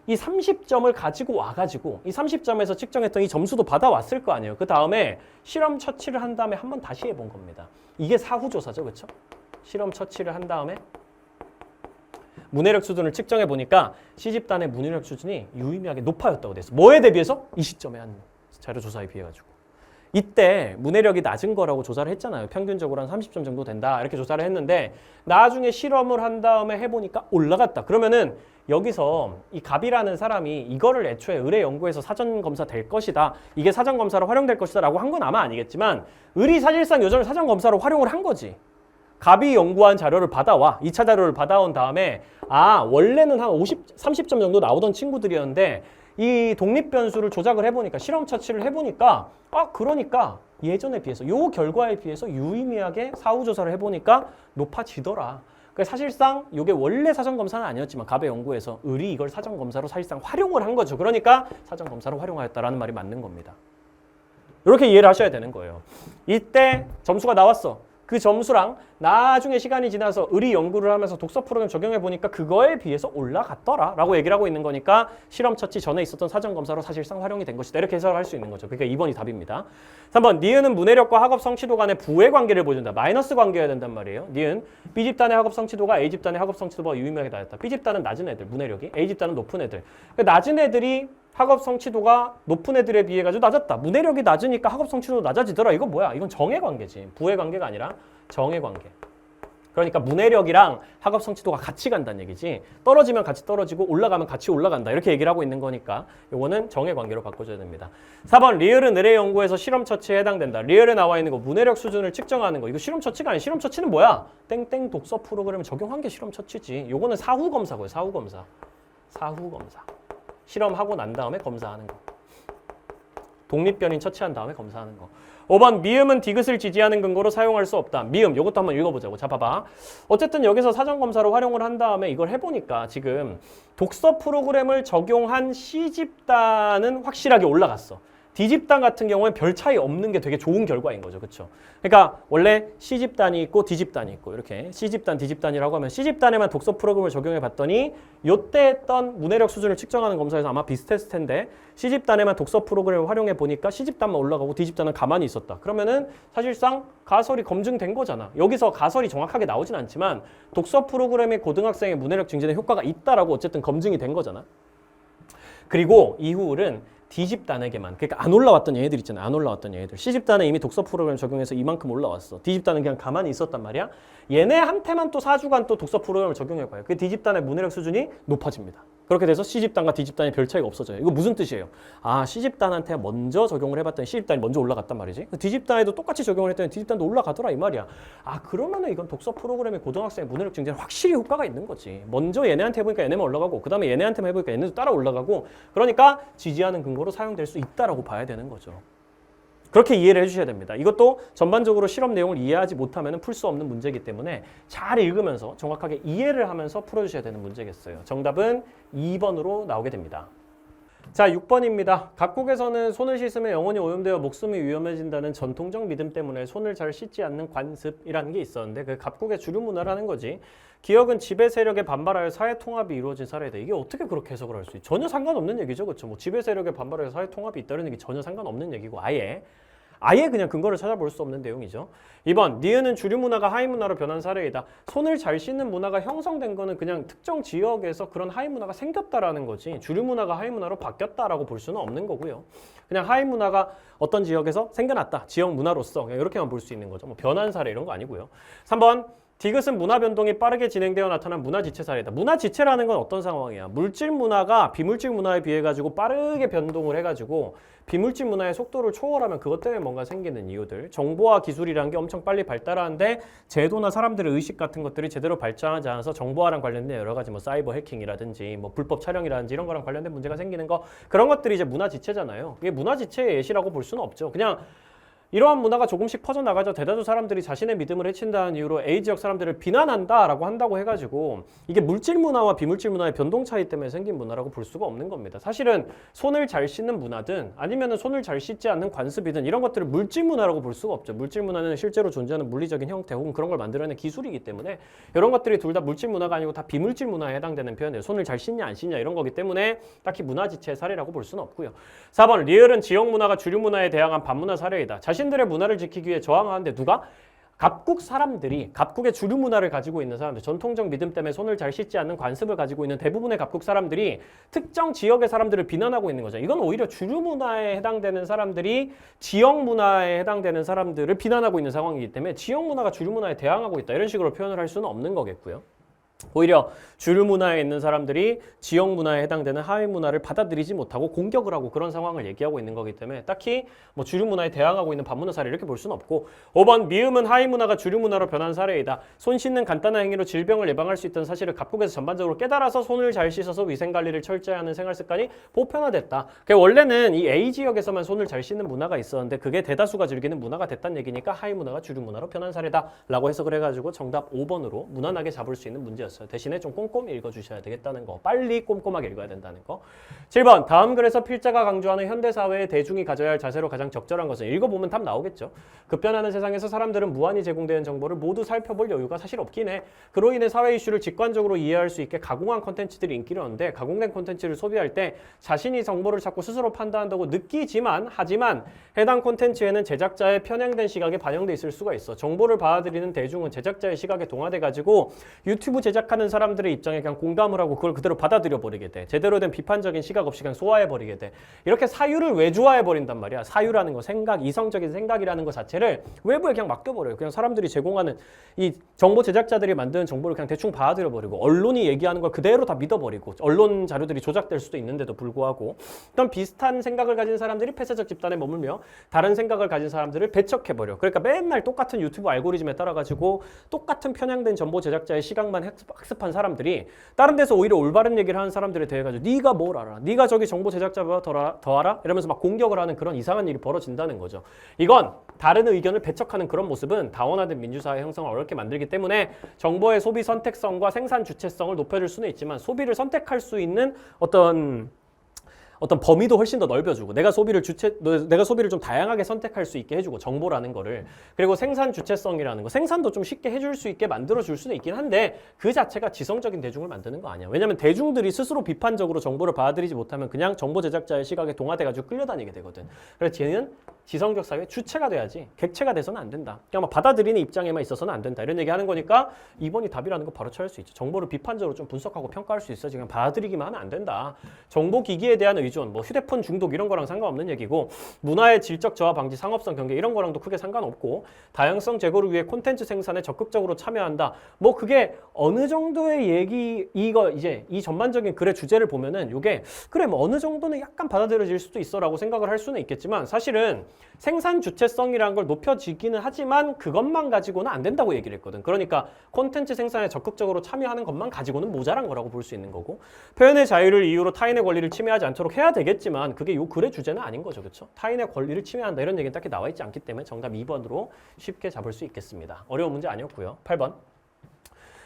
[SPEAKER 1] 이 30점을 가지고 와가지고 이 30점에서 측정했던 이 점수도 받아왔을 거 아니에요. 그 다음에 실험 처치를 한 다음에 한 번 다시 해본 겁니다. 이게 사후조사죠. 그렇죠? 실험 처치를 한 다음에 문해력 수준을 측정해 보니까 C집단의 문해력 수준이 유의미하게 높아졌다고 됐어. 뭐에 대비해서? 이 시점에 한 자료 조사에 비해 가지고. 이때 문해력이 낮은 거라고 조사를 했잖아요. 평균적으로 한 30점 정도 된다. 이렇게 조사를 했는데 나중에 실험을 한 다음에 해보니까 올라갔다. 그러면은 여기서 이 갑이라는 사람이 이거를 애초에 의뢰 연구에서 사전검사 될 것이다. 이게 사전검사로 활용될 것이다 라고 한 건 아마 아니겠지만 의리 사실상 요즘은 사전검사로 활용을 한 거지. 갑이 연구한 자료를 받아와. 2차 자료를 받아온 다음에 원래는 한 30점 정도 나오던 친구들이었는데 이 독립변수를 조작을 해보니까 실험 처치를 해보니까 그러니까 예전에 비해서 요 결과에 비해서 유의미하게 사후조사를 해보니까 높아지더라. 그러니까 사실상 이게 원래 사전검사는 아니었지만 갑의 연구에서 의리 이걸 사전검사로 사실상 활용을 한 거죠. 그러니까 사전검사로 활용하였다라는 말이 맞는 겁니다. 이렇게 이해를 하셔야 되는 거예요. 이때 점수가 나왔어. 그 점수랑 나중에 시간이 지나서 의리 연구를 하면서 독서 프로그램 적용해 보니까 그거에 비해서 올라갔더라 라고 얘기를 하고 있는 거니까 실험 처치 전에 있었던 사전검사로 사실상 활용이 된 것이다. 이렇게 해석을 할 수 있는 거죠. 그러니까 2번이 답입니다. 3번 니은은 문해력과 학업 성취도 간의 부의 관계를 보여준다. 마이너스 관계여야 된단 말이에요. 니은 B집단의 학업 성취도가 A집단의 학업 성취도보다 유의미하게 낮았다. B집단은 낮은 애들, 문해력이. A집단은 높은 애들. 그러니까 낮은 애들이 학업 성취도가 높은 애들에 비해 가지고 낮았다. 문해력이 낮으니까 학업 성취도도 낮아지더라. 이건 뭐야? 이건 정의 관계지. 부의 관계가 아니라 정의 관계. 그러니까 문해력이랑 학업 성취도가 같이 간다는 얘기지. 떨어지면 같이 떨어지고 올라가면 같이 올라간다. 이렇게 얘기를 하고 있는 거니까 이거는 정의 관계로 바꿔줘야 됩니다. 4번 리을은 의뢰 연구에서 실험 처치에 해당된다. 리을에 나와 있는 거 문해력 수준을 측정하는 거. 이거 실험 처치가 아니야. 실험 처치는 뭐야? 땡땡 독서 프로그램을 적용한 게 실험 처치지. 요거는 사후 검사고요. 사후 검사. 사후 검사. 실험하고 난 다음에 검사하는 거. 독립변인 처치한 다음에 검사하는 거. 5번 미음은 디귿을 지지하는 근거로 사용할 수 없다. 미음 이것도 한번 읽어보자고. 자 봐봐. 어쨌든 여기서 사전검사로 활용을 한 다음에 이걸 해보니까 지금 독서 프로그램을 적용한 C집단은 확실하게 올라갔어. D집단 같은 경우에 별 차이 없는 게 되게 좋은 결과인 거죠. 그렇죠? 그러니까 원래 C집단이 있고 D집단이 있고 이렇게 C집단, D집단이라고 하면 C집단에만 독서 프로그램을 적용해 봤더니 요때 했던 문해력 수준을 측정하는 검사에서 아마 비슷했을 텐데 C집단에만 독서 프로그램을 활용해 보니까 C집단만 올라가고 D집단은 가만히 있었다. 그러면은 사실상 가설이 검증된 거잖아. 여기서 가설이 정확하게 나오진 않지만 독서 프로그램의 고등학생의 문해력 증진에 효과가 있다라고 어쨌든 검증이 된 거잖아. 그리고 이후는 D집단에게만, 그러니까 안 올라왔던 얘네들 있잖아요. 안 올라왔던 얘네들. C집단은 이미 독서 프로그램 적용해서 이만큼 올라왔어. D집단은 그냥 가만히 있었단 말이야. 얘네한테만 또 4주간 또 독서 프로그램을 적용해봐요. 그 D집단의 문해력 수준이 높아집니다. 그렇게 돼서 C집단과 D집단이 별 차이가 없어져요. 이거 무슨 뜻이에요? C집단한테 먼저 적용을 해봤더니 C집단이 먼저 올라갔단 말이지. D집단에도 똑같이 적용을 했더니 D집단도 올라가더라 이 말이야. 그러면은 이건 독서 프로그램의 고등학생의 문해력 증진에 확실히 효과가 있는 거지. 먼저 얘네한테 해보니까 얘네만 올라가고 그 다음에 얘네한테만 해보니까 얘네도 따라 올라가고 그러니까 지지하는 근거로 사용될 수 있다라고 봐야 되는 거죠. 그렇게 이해를 해주셔야 됩니다. 이것도 전반적으로 실험 내용을 이해하지 못하면 풀 수 없는 문제이기 때문에 잘 읽으면서 정확하게 이해를 하면서 풀어주셔야 되는 문제겠어요. 정답은 2번으로 나오게 됩니다. 자, 6번입니다. 각국에서는 손을 씻으면 영혼이 오염되어 목숨이 위험해진다는 전통적 믿음 때문에 손을 잘 씻지 않는 관습이라는 게 있었는데 그 각국의 주류 문화라는 거지. 기억은 지배 세력에 반발하여 사회 통합이 이루어진 사례다. 이게 어떻게 그렇게 해석을 할 수 있지? 전혀 상관없는 얘기죠. 그렇죠? 뭐 지배 세력에 반발하여 사회 통합이 있다는 얘기 전혀 상관없는 얘기고 아예 그냥 근거를 찾아볼 수 없는 내용이죠. 2번, 니은은 주류 문화가 하위 문화로 변한 사례이다. 손을 잘 씻는 문화가 형성된 거는 그냥 특정 지역에서 그런 하위 문화가 생겼다라는 거지 주류 문화가 하위 문화로 바뀌었다라고 볼 수는 없는 거고요. 그냥 하위 문화가 어떤 지역에서 생겨났다. 지역 문화로서 그냥 이렇게만 볼 수 있는 거죠. 뭐 변한 사례 이런 거 아니고요. 3번, 디귿은 문화 변동이 빠르게 진행되어 나타난 문화 지체 사례다. 문화 지체라는 건 어떤 상황이야? 물질 문화가 비물질 문화에 비해 가지고 빠르게 변동을 해가지고 비물질 문화의 속도를 초월하면 그것 때문에 뭔가 생기는 이유들. 정보화 기술이라는 게 엄청 빨리 발달하는데 제도나 사람들의 의식 같은 것들이 제대로 발전하지 않아서 정보화랑 관련된 여러 가지 뭐 사이버 해킹이라든지 뭐 불법 촬영이라든지 이런 거랑 관련된 문제가 생기는 거 그런 것들이 이제 문화 지체잖아요. 이게 문화 지체의 예시라고 볼 수는 없죠. 그냥 이러한 문화가 조금씩 퍼져나가죠. 대다수 사람들이 자신의 믿음을 해친다는 이유로 A 지역 사람들을 비난한다라고 한다고 해가지고 이게 물질 문화와 비물질 문화의 변동 차이 때문에 생긴 문화라고 볼 수가 없는 겁니다. 사실은 손을 잘 씻는 문화든 아니면은 손을 잘 씻지 않는 관습이든 이런 것들을 물질 문화라고 볼 수가 없죠. 물질 문화는 실제로 존재하는 물리적인 형태 혹은 그런 걸 만들어내는 기술이기 때문에 이런 것들이 둘 다 물질 문화가 아니고 다 비물질 문화에 해당되는 표현이에요. 손을 잘 씻냐 안 씻냐 이런 거기 때문에 딱히 문화 지체의 사례라고 볼 수는 없고요. 4번 리을은 지역 문화가 주류 문화에 대항한 반문화 사례이다. 자신들의 문화를 지키기 위해 저항하는데 누가? 갑국 사람들이 갑국의 주류 문화를 가지고 있는 사람들, 전통적 믿음 때문에 손을 잘 씻지 않는 관습을 가지고 있는 대부분의 갑국 사람들이 특정 지역의 사람들을 비난하고 있는 거죠. 이건 오히려 주류 문화에 해당되는 사람들이 지역 문화에 해당되는 사람들을 비난하고 있는 상황이기 때문에 지역 문화가 주류 문화에 대항하고 있다 이런 식으로 표현을 할 수는 없는 거겠고요. 오히려 주류 문화에 있는 사람들이 지역 문화에 해당되는 하위 문화를 받아들이지 못하고 공격을 하고 그런 상황을 얘기하고 있는 거기 때문에 딱히 뭐 주류 문화에 대항하고 있는 반문화 사례 이렇게 볼 수는 없고 5번 미음은 하위 문화가 주류 문화로 변한 사례이다. 손 씻는 간단한 행위로 질병을 예방할 수 있다는 사실을 갑국에서 전반적으로 깨달아서 손을 잘 씻어서 위생관리를 철저히 하는 생활 습관이 보편화됐다. 원래는 이 A 지역에서만 손을 잘 씻는 문화가 있었는데 그게 대다수가 즐기는 문화가 됐다는 얘기니까 하위 문화가 주류 문화로 변한 사례다라고 해석을 해가지고 정답 5번으로 무난하게 잡을 수 있는 문제였어요. 대신에 좀 꼼꼼히 읽어주셔야 되겠다는 거. 빨리 꼼꼼하게 읽어야 된다는 거. 7번 다음 글에서 필자가 강조하는 현대사회의 대중이 가져야 할 자세로 가장 적절한 것은 읽어보면 답 나오겠죠. 급변하는 세상에서 사람들은 무한히 제공되는 정보를 모두 살펴볼 여유가 사실 없긴 해. 그로 인해 사회 이슈를 직관적으로 이해할 수 있게 가공한 콘텐츠들이 인기를 얻는데 가공된 콘텐츠를 소비할 때 자신이 정보를 찾고 스스로 판단한다고 느끼지만 하지만 해당 콘텐츠에는 제작자의 편향된 시각이 반영돼 있을 수가 있어. 정보를 받아들이는 대중은 제작자의 시각에 동화돼가지고 유튜브 제작하는 사람들의 입장에 그냥 공감을 하고 그걸 그대로 받아들여 버리게 돼. 제대로 된 비판적인 시각 없이 그냥 소화해 버리게 돼. 이렇게 사유를 외주화해 버린단 말이야. 사유라는 거, 생각, 이성적인 생각이라는 것 자체를 외부에 그냥 맡겨버려요. 그냥 사람들이 제공하는 이 정보 제작자들이 만드는 정보를 그냥 대충 받아들여 버리고 언론이 얘기하는 걸 그대로 다 믿어버리고 언론 자료들이 조작될 수도 있는데도 불구하고 어떤 비슷한 생각을 가진 사람들이 폐쇄적 집단에 머물며 다른 생각을 가진 사람들을 배척해 버려. 그러니까 맨날 똑같은 유튜브 알고리즘에 따라 가지고 똑같은 편향된 정보 제작자의 시각만 학습한 사람들이 다른 데서 오히려 올바른 얘기를 하는 사람들에 대해 가지고 네가 뭘 알아? 네가 저기 정보 제작자보다 더 알아? 이러면서 막 공격을 하는 그런 이상한 일이 벌어진다는 거죠. 이건 다른 의견을 배척하는 그런 모습은 다원화된 민주사회 형성을 어렵게 만들기 때문에 정보의 소비 선택성과 생산 주체성을 높여줄 수는 있지만 소비를 선택할 수 있는 어떤 범위도 훨씬 더 넓혀주고 내가 소비를 좀 다양하게 선택할 수 있게 해주고 정보라는 거를 그리고 생산 주체성이라는 거 생산도 좀 쉽게 해줄 수 있게 만들어줄 수는 있긴 한데 그 자체가 지성적인 대중을 만드는 거 아니야. 왜냐면 대중들이 스스로 비판적으로 정보를 받아들이지 못하면 그냥 정보 제작자의 시각에 동화돼가지고 끌려다니게 되거든. 그래서 쟤는 지성적 사회의 주체가 돼야지 객체가 돼서는 안 된다. 그냥 막 받아들이는 입장에만 있어서는 안 된다. 이런 얘기 하는 거니까 2번이 답이라는 거 바로 찾을 수 있죠. 정보를 비판적으로 좀 분석하고 평가할 수 있어야지 그냥 받아들이기만 하면 안 된다. 정보 기기에 대한 의존, 뭐 휴대폰 중독 이런 거랑 상관없는 얘기고 문화의 질적 저하 방지, 상업성 경계 이런 거랑도 크게 상관없고 다양성 제고를 위해 콘텐츠 생산에 적극적으로 참여한다. 뭐 그게 어느 정도의 얘기 이거 이제 이 전반적인 글의 주제를 보면은 요게 그래 뭐 어느 정도는 약간 받아들여질 수도 있어라고 생각을 할 수는 있겠지만 사실은 생산 주체성이라는 걸 높여지기는 하지만 그것만 가지고는 안 된다고 얘기를 했거든. 그러니까 콘텐츠 생산에 적극적으로 참여하는 것만 가지고는 모자란 거라고 볼 수 있는 거고 표현의 자유를 이유로 타인의 권리를 침해하지 않도록 해야 되겠지만 그게 요 글의 주제는 아닌 거죠. 그렇죠? 타인의 권리를 침해한다 이런 얘기는 딱히 나와 있지 않기 때문에 정답 2번으로 쉽게 잡을 수 있겠습니다. 어려운 문제 아니었고요. 8번.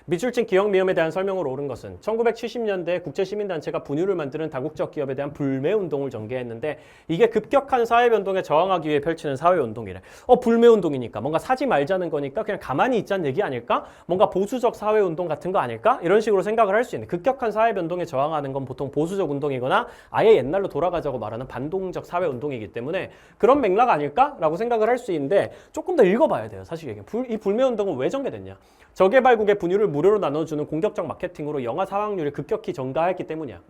[SPEAKER 1] 미술진 기억미음에 대한 설명으로 옳은 것은 1970년대 국제시민단체가 분유를 만드는 다국적 기업에 대한 불매운동을 전개했는데 이게 급격한 사회변동에 저항하기 위해 펼치는 사회운동이래. 불매운동이니까 뭔가 사지 말자는 거니까 그냥 가만히 있자는 얘기 아닐까? 뭔가 보수적 사회운동 같은 거 아닐까? 이런 식으로 생각을 할 수 있는 급격한 사회변동에 저항하는 건 보통 보수적 운동이거나 아예 옛날로 돌아가자고 말하는 반동적 사회운동이기 때문에 그런 맥락 아닐까? 라고 생각을 할 수 있는데 조금 더 읽어봐야 돼요. 사실 이게 이 불매운동은 왜 전개됐냐? 저개발국의 분유를 무료로 나눠주는 공격적 마케팅으로 영아 사망률이 급격히 증가했기 때문이야.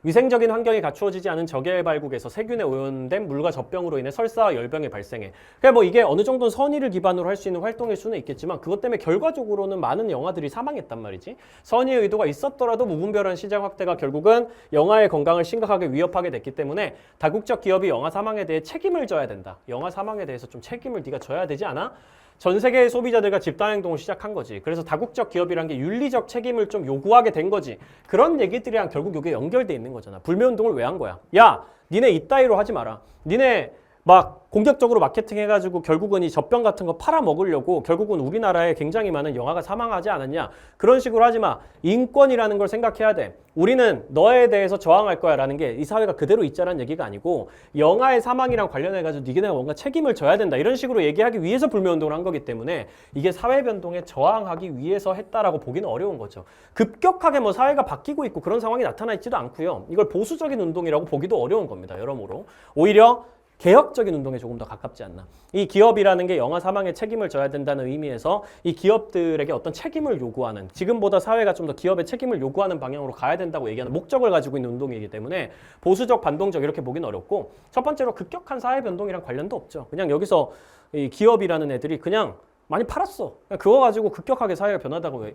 [SPEAKER 1] 위생적인 환경이 갖추어지지 않은 저개발국에서 세균에 오염된 물과 젖병으로 인해 설사와 열병이 발생해. 그러니까 뭐 이게 어느 정도는 선의를 기반으로 할 수 있는 활동일 수는 있겠지만 그것 때문에 결과적으로는 많은 영아들이 사망했단 말이지. 선의의 의도가 있었더라도 무분별한 시장 확대가 결국은 영아의 건강을 심각하게 위협하게 됐기 때문에 다국적 기업이 영아 사망에 대해 책임을 져야 된다. 영아 사망에 대해서 좀 책임을 네가 져야 되지 않아? 전 세계의 소비자들과 집단행동을 시작한 거지. 그래서 다국적 기업이란 게 윤리적 책임을 좀 요구하게 된 거지. 그런 얘기들이랑 결국 이게 연결돼 있는 거잖아. 불매운동을 왜 한 거야? 야, 니네 이따위로 하지 마라. 니네 막 공격적으로 마케팅 해가지고 결국은 이 젖병 같은 거 팔아먹으려고 결국은 우리나라에 굉장히 많은 영아가 사망하지 않았냐. 그런 식으로 하지 마. 인권이라는 걸 생각해야 돼. 우리는 너에 대해서 저항할 거야 라는 게 이 사회가 그대로 있자라는 얘기가 아니고 영아의 사망이랑 관련해가지고 니네가 뭔가 책임을 져야 된다. 이런 식으로 얘기하기 위해서 불매운동을 한 거기 때문에 이게 사회 변동에 저항하기 위해서 했다라고 보기는 어려운 거죠. 급격하게 뭐 사회가 바뀌고 있고 그런 상황이 나타나 있지도 않고요. 이걸 보수적인 운동이라고 보기도 어려운 겁니다. 여러모로. 오히려 개혁적인 운동에 조금 더 가깝지 않나. 이 기업이라는 게 영아 사망에 책임을 져야 된다는 의미에서 이 기업들에게 어떤 책임을 요구하는, 지금보다 사회가 좀 더 기업의 책임을 요구하는 방향으로 가야 된다고 얘기하는 목적을 가지고 있는 운동이기 때문에 보수적, 반동적 이렇게 보기는 어렵고, 첫 번째로 급격한 사회 변동이랑 관련도 없죠. 그냥 여기서 이 기업이라는 애들이 그냥 많이 팔았어. 그거 가지고 급격하게 사회가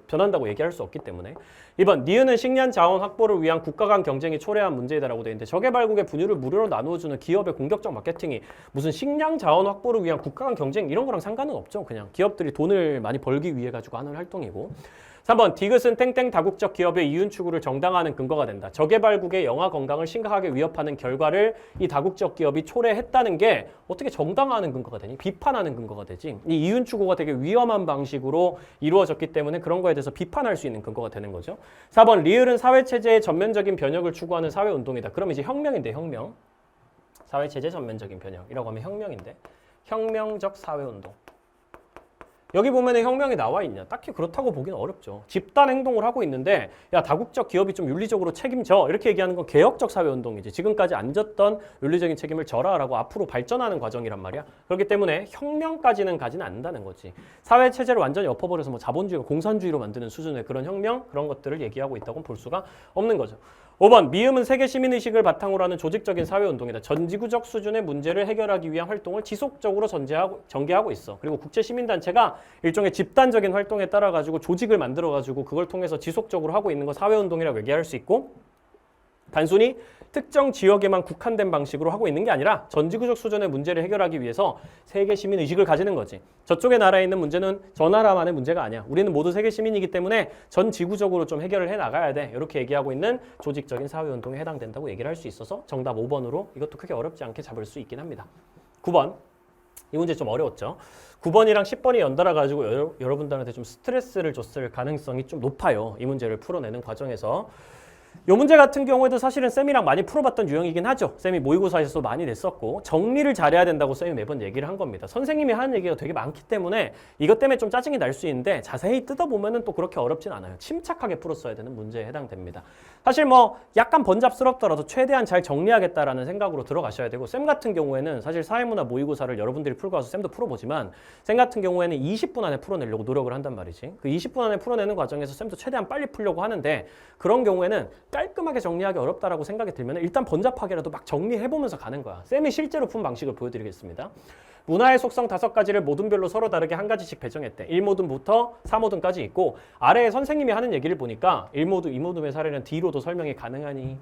[SPEAKER 1] 변한다고 얘기할 수 없기 때문에. 2번, 니은은 식량 자원 확보를 위한 국가 간 경쟁이 초래한 문제이다라고 되어 있는데, 저개발국의 분유를 무료로 나누어주는 기업의 공격적 마케팅이 무슨 식량 자원 확보를 위한 국가 간 경쟁 이런 거랑 상관은 없죠. 그냥 기업들이 돈을 많이 벌기 위해 가지고 하는 활동이고. 3번, 디귿은 땡땡 다국적 기업의 이윤 추구를 정당화하는 근거가 된다. 저개발국의 영아 건강을 심각하게 위협하는 결과를 이 다국적 기업이 초래했다는 게 어떻게 정당화하는 근거가 되니? 비판하는 근거가 되지. 이 이윤 추구가 되게 위험한 방식으로 이루어졌기 때문에 그런 거에 대해서 비판할 수 있는 근거가 되는 거죠. 4번, 리을은 사회체제의 전면적인 변혁을 추구하는 사회운동이다. 그럼 이제 혁명인데, 혁명. 사회체제 전면적인 변혁이라고 하면 혁명인데, 혁명적 사회운동. 여기 보면은 혁명이 나와 있냐? 딱히 그렇다고 보기는 어렵죠. 집단 행동을 하고 있는데, 야, 다국적 기업이 좀 윤리적으로 책임져. 이렇게 얘기하는 건 개혁적 사회운동이지. 지금까지 안 졌던 윤리적인 책임을 져라라고 앞으로 발전하는 과정이란 말이야. 그렇기 때문에 혁명까지는 가지는 않는다는 거지. 사회체제를 완전히 엎어버려서 뭐 자본주의로, 공산주의로 만드는 수준의 그런 혁명, 그런 것들을 얘기하고 있다고는 볼 수가 없는 거죠. 5번, 미음은 세계 시민의식을 바탕으로 하는 조직적인 사회운동이다. 전지구적 수준의 문제를 해결하기 위한 활동을 지속적으로 전개하고 있어. 그리고 국제시민단체가 일종의 집단적인 활동에 따라 가지고 조직을 만들어 가지고 그걸 통해서 지속적으로 하고 있는 거 사회운동이라고 얘기할 수 있고, 단순히 특정 지역에만 국한된 방식으로 하고 있는 게 아니라 전지구적 수준의 문제를 해결하기 위해서 세계 시민 의식을 가지는 거지. 저쪽의 나라에 있는 문제는 저 나라만의 문제가 아니야. 우리는 모두 세계 시민이기 때문에 전 지구적으로 좀 해결을 해 나가야 돼. 이렇게 얘기하고 있는 조직적인 사회운동에 해당된다고 얘기를 할 수 있어서 정답 5번으로 이것도 크게 어렵지 않게 잡을 수 있긴 합니다. 9번. 이 문제 좀 어려웠죠. 9번이랑 10번이 연달아 가지고 여러분들한테 좀 스트레스를 줬을 가능성이 좀 높아요. 이 문제를 풀어내는 과정에서. 이 문제 같은 경우에도 사실은 쌤이랑 많이 풀어봤던 유형이긴 하죠. 쌤이 모의고사에서도 많이 냈었고, 정리를 잘해야 된다고 쌤이 매번 얘기를 한 겁니다. 선생님이 하는 얘기가 되게 많기 때문에 이것 때문에 좀 짜증이 날 수 있는데 자세히 뜯어보면은 또 그렇게 어렵진 않아요. 침착하게 풀었어야 되는 문제에 해당됩니다. 사실 뭐 약간 번잡스럽더라도 최대한 잘 정리하겠다라는 생각으로 들어가셔야 되고, 쌤 같은 경우에는 사실 사회문화 모의고사를 여러분들이 풀고 와서 쌤도 풀어보지만, 쌤 같은 경우에는 20분 안에 풀어내려고 노력을 한단 말이지. 그 20분 안에 풀어내는 과정에서 쌤도 최대한 빨리 풀려고 하는데, 그런 경우에는 깔끔하게 정리하기 어렵다라고 생각이 들면 일단 번잡하게라도 막 정리해보면서 가는 거야. 쌤이 실제로 푼 방식을 보여드리겠습니다. 문화의 속성 5가지를 모둠별로 서로 다르게 한 가지씩 배정했대. 1모둠부터 4모둠까지 있고, 아래에 선생님이 하는 얘기를 보니까 1모둠, 2모둠의 사례는 D로도 설명이 가능하니,